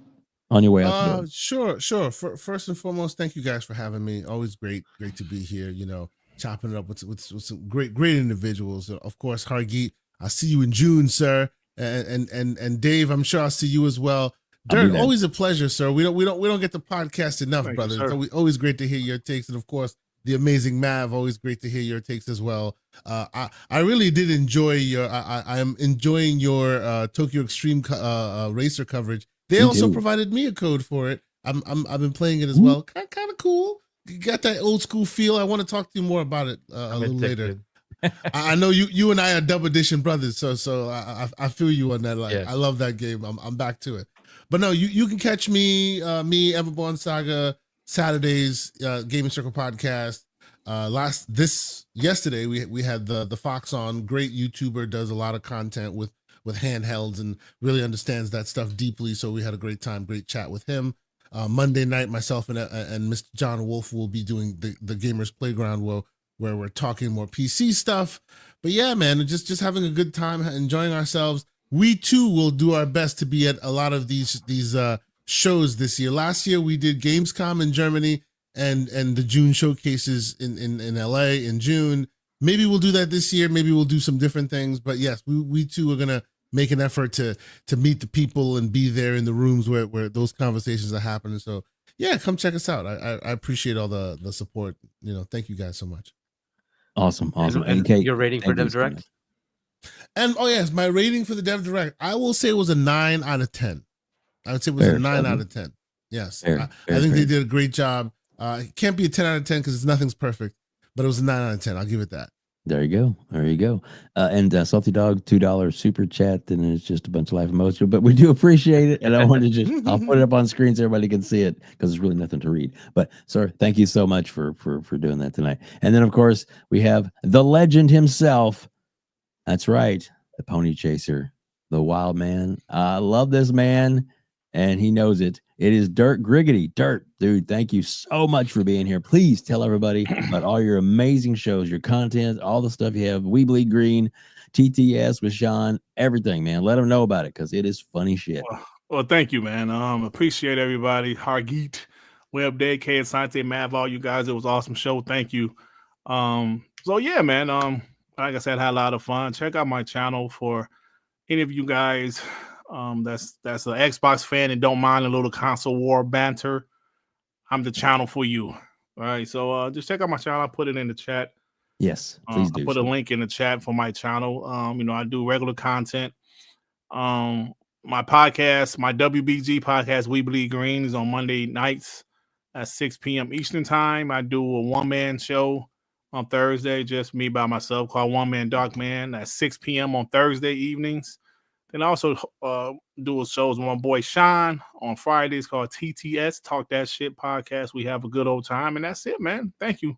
Speaker 2: On your way out the door.
Speaker 4: Sure. First and foremost, thank you guys for having me. Always great to be here. Chopping it up with some great individuals. Of course, Hargeet, I'll see you in June, sir. And Dave, I'm sure I'll see you as well. Dirt, always a pleasure, sir. We don't get the podcast enough,
Speaker 5: Thank
Speaker 4: brother.
Speaker 5: you, sir.
Speaker 4: It's always great to hear your takes, and of course, the amazing Mav. Always great to hear your takes as well. I really did enjoy your. I am enjoying your Tokyo Extreme racer coverage. They
Speaker 2: Me
Speaker 4: also
Speaker 2: too.
Speaker 4: provided me a code for it. I've been playing it as well. Kind of cool. You got that old school feel. I want to talk to you more about it a little later. I know you and I are double edition brothers, so I feel you on that. Like,
Speaker 6: Yes.
Speaker 4: I love that game. I'm back to it. But no, you can catch me Everborn Saga Saturdays, Gaming Circle podcast. Yesterday we had the Fox on. Great YouTuber, does a lot of content with handhelds and really understands that stuff deeply. So we had a great time, great chat with him. Monday night, myself and Mr. John Wolf will be doing the Gamers Playground where we're talking more PC stuff. But yeah, man, just having a good time, enjoying ourselves. We too will do our best to be at a lot of these shows this year. Last year we did Gamescom in Germany and the June showcases in LA in June. Maybe we'll do that this year. Maybe we'll do some different things. But yes, we too are gonna make an effort to meet the people and be there in the rooms where those conversations are happening. So yeah, come check us out. I appreciate all the support. Thank you guys so much.
Speaker 2: Awesome.
Speaker 3: And
Speaker 2: Kay,
Speaker 3: your rating for
Speaker 2: thank you
Speaker 3: Dev
Speaker 2: so
Speaker 3: Direct?
Speaker 2: much.
Speaker 4: And oh yes, my rating for the Dev Direct, I will say it was a 9 out of 10. I would say it was
Speaker 2: Fair,
Speaker 4: a 9
Speaker 2: Sheldon.
Speaker 4: out of 10. Yes,
Speaker 2: Fair,
Speaker 4: I
Speaker 2: fair,
Speaker 4: think they
Speaker 2: fair.
Speaker 4: did a great job. It can't be a 10 out of 10 because nothing's perfect, but it was a 9 out of 10. I'll give it that.
Speaker 2: There you go. And Salty Dog, $2 super chat, and it's just a bunch of life emoji, but we do appreciate it. And I want to I'll put it up on screen so everybody can see it because there's really nothing to read. But sir, thank you so much for doing that tonight. And then of course we have the legend himself. That's right, the Pony Chaser, the wild man. I love this man, and he knows it. It is Dirt Griggity. Dirt, dude, thank you so much for being here. Please tell everybody about all your amazing shows, your content, all the stuff you have. We Bleed Green, TTS with Sean, everything, man. Let them know about it because it is funny shit.
Speaker 5: Well, thank you, man. Appreciate everybody. Hargeet, WEBDAVE, Kay Asante, Mav, all you guys. It was an awesome show. Thank you. So yeah, man. Like I said, had a lot of fun. Check out my channel for any of you guys that's an Xbox fan and don't mind a little console war banter. I'm the channel for you. All right. So just check out my channel. I'll put it in the chat.
Speaker 2: Yes, please do.
Speaker 5: I'll put a link in the chat for my channel. I do regular content.
Speaker 13: my podcast, my WBG podcast, We Bleed Green, is on Monday nights at 6 p.m. Eastern time. I do a one-man show on Thursday, just me by myself, called One Man Dark Man at 6 p.m. on Thursday evenings. Then I also do shows with my boy Sean on Fridays called TTS, Talk That Shit Podcast. We have a good old time, and that's it, man. Thank you.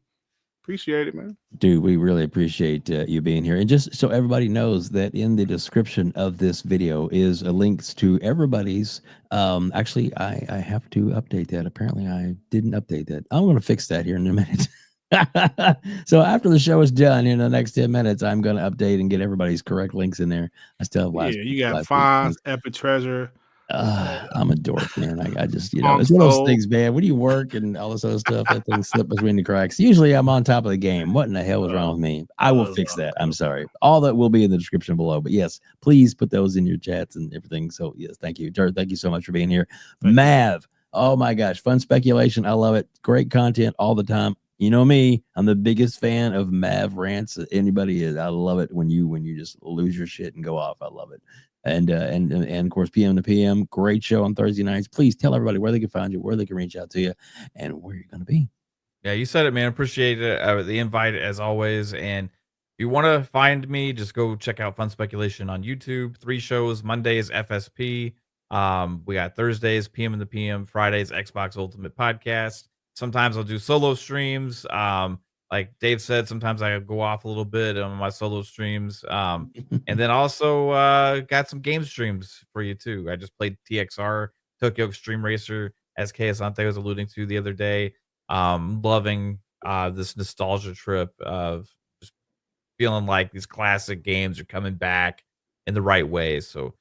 Speaker 13: Appreciate it, man.
Speaker 2: Dude, we really appreciate you being here. And just so everybody knows that in the description of this video is a links to everybody's. Actually, I have to update that. Apparently, I didn't update that. I'm going to fix that here in a minute. So after the show is done in the next 10 minutes, I'm going to update and get everybody's correct links in there. I still have
Speaker 13: You got Fonz, Epic Treasure.
Speaker 2: I'm a dork, man. I just, it's one of those things, man. When you work and all this other stuff, that thing slip between the cracks. Usually I'm on top of the game. What in the hell was wrong with me? I will fix that. I'm sorry. All that will be in the description below. But yes, please put those in your chats and everything. So yes, thank you. Dirt, thank you so much for being here. Mav, oh my gosh, fun speculation. I love it. Great content all the time. You know me, I'm the biggest fan of Mav rants that anybody is. I love it when you just lose your shit and go off. I love it. And of course, PM to PM, great show on Thursday nights. Please tell everybody where they can find you, where they can reach out to you, and where you're going to be.
Speaker 6: Yeah, you said it, man. Appreciate it. The invite as always. And if you want to find me, just go check out Fun Speculation on YouTube. 3 shows. Mondays FSP. We got Thursdays PM in the PM. Fridays Xbox Ultimate Podcast. Sometimes I'll do solo streams. Like Dave said, sometimes I go off a little bit on my solo streams. And then also got some game streams for you too. I just played TXR, Tokyo Extreme Racer, as Asante was alluding to the other day. Loving this nostalgia trip of just feeling like these classic games are coming back in the right way. So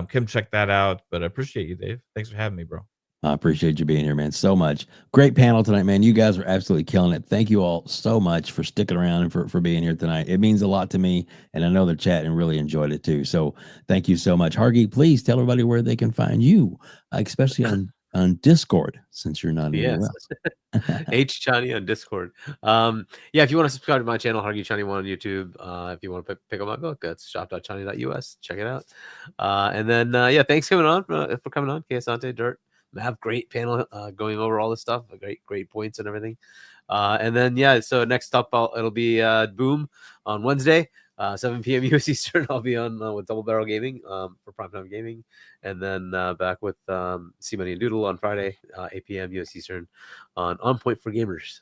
Speaker 6: come check that out. But I appreciate you, Dave. Thanks for having me, bro.
Speaker 2: I appreciate you being here, man, so much. Great panel tonight, man. You guys are absolutely killing it. Thank you all so much for sticking around and for being here tonight. It means a lot to me, and I know they're chatting and really enjoyed it too. So thank you so much. Hargeet, please tell everybody where they can find you, especially on Discord, since you're not anywhere else.
Speaker 3: H Chani on Discord. If you want to subscribe to my channel, Hargeet Chani 1 on YouTube. If you want to pick up my book, that's shop.chani.us. Check it out. And then thanks for coming on, Asante, Dirt. Have great panel going over all this stuff, great points and everything. And then so next up it'll be Boom on Wednesday, 7 p.m. US Eastern. I'll be on with Double Barrel Gaming for Primetime Gaming, and then back with C Money and Doodle on Friday, 8 p.m. US Eastern on Point for Gamers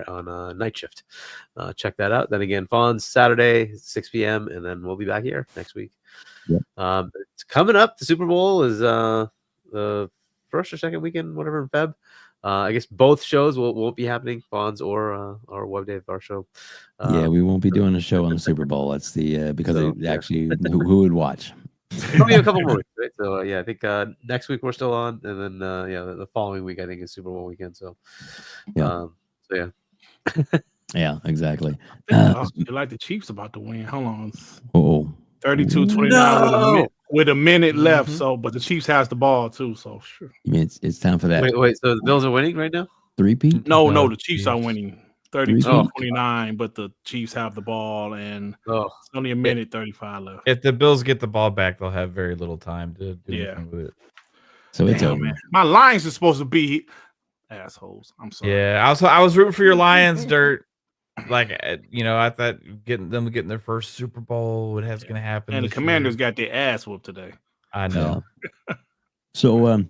Speaker 3: on night shift. Check that out. Then again, Fonz Saturday 6 p.m. and then we'll be back here next week. It's coming up. The Super Bowl is the first or second weekend, whatever in Feb. I guess both shows won't be happening, Fonz or WebDave, our show.
Speaker 2: We won't be doing a show on the Super Bowl. That's the because actually who would watch?
Speaker 3: Probably a couple more weeks, right? So I think next week we're still on, and then the following week I think is Super Bowl weekend. So
Speaker 2: yeah, exactly.
Speaker 13: You're like the Chiefs about to win. Hold on. 32-29 with a minute left. So, but the Chiefs has the ball too. So sure.
Speaker 2: You mean it's time for that?
Speaker 3: Wait. So the Bills are winning right now?
Speaker 2: Three-peat?
Speaker 13: No, the Chiefs are winning 32-29, but the Chiefs have the ball, and it's only a minute 35 left.
Speaker 6: If the Bills get the ball back, they'll have very little time to do anything with it.
Speaker 2: So it's over.
Speaker 13: Man. My Lions are supposed to be assholes. I'm sorry.
Speaker 6: Yeah, I was rooting for your Lions, Dirt. Like I thought getting their first Super Bowl, what has going to happen?
Speaker 13: And the Commanders got their ass whooped today.
Speaker 6: I know.
Speaker 2: So Matt,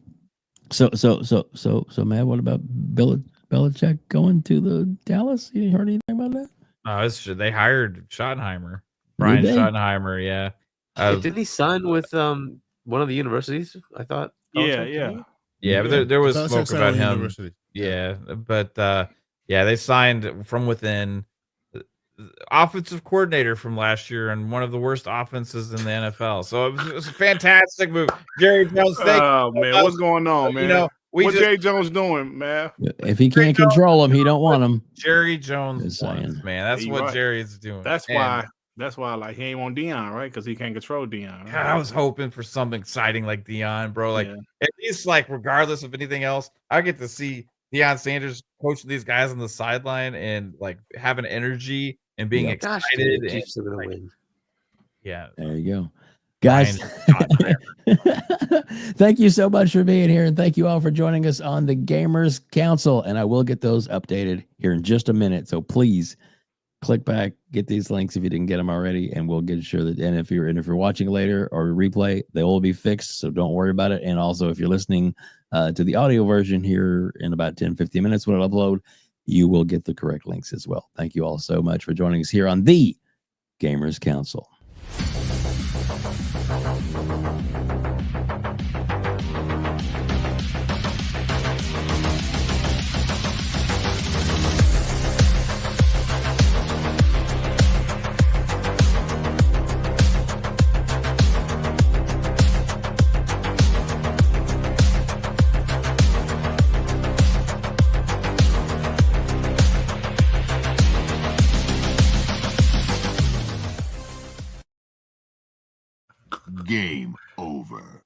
Speaker 2: what about Belichick going to the Dallas? You heard anything about that?
Speaker 6: No, they hired Schottenheimer, Brian Schottenheimer. Yeah,
Speaker 3: didn't he sign with one of the universities? I thought.
Speaker 13: Yeah.
Speaker 6: But there was smoke about him. University. Yeah, but they signed from within. Offensive coordinator from last year and one of the worst offenses in the NFL. So it was a fantastic move. Jerry Jones,
Speaker 13: man, what's going on, man? What's Jerry Jones doing, man?
Speaker 2: If he can't control him, he don't want him.
Speaker 6: Jerry Jones wants, man. That's what Jerry's doing.
Speaker 13: That's why like he ain't want Deion, right? Because he can't control Deion. Right?
Speaker 6: God, I was hoping for something exciting like Deion, bro. Like at least regardless of anything else, I get to see Deion Sanders coaching these guys on the sideline and having energy and being excited.
Speaker 2: There you go, guys. Thank you so much for being here, and thank you all for joining us on the Gamers Council. And I will get those updated here in just a minute. So please click back, get these links if you didn't get them already, and we'll get sure that. And if you're watching later or replay, they will be fixed. So don't worry about it. And also, if you're listening to the audio version here in about 10-15 minutes when it upload, you will get the correct links as well. Thank you all so much for joining us here on the Gamers Council.
Speaker 11: Game over.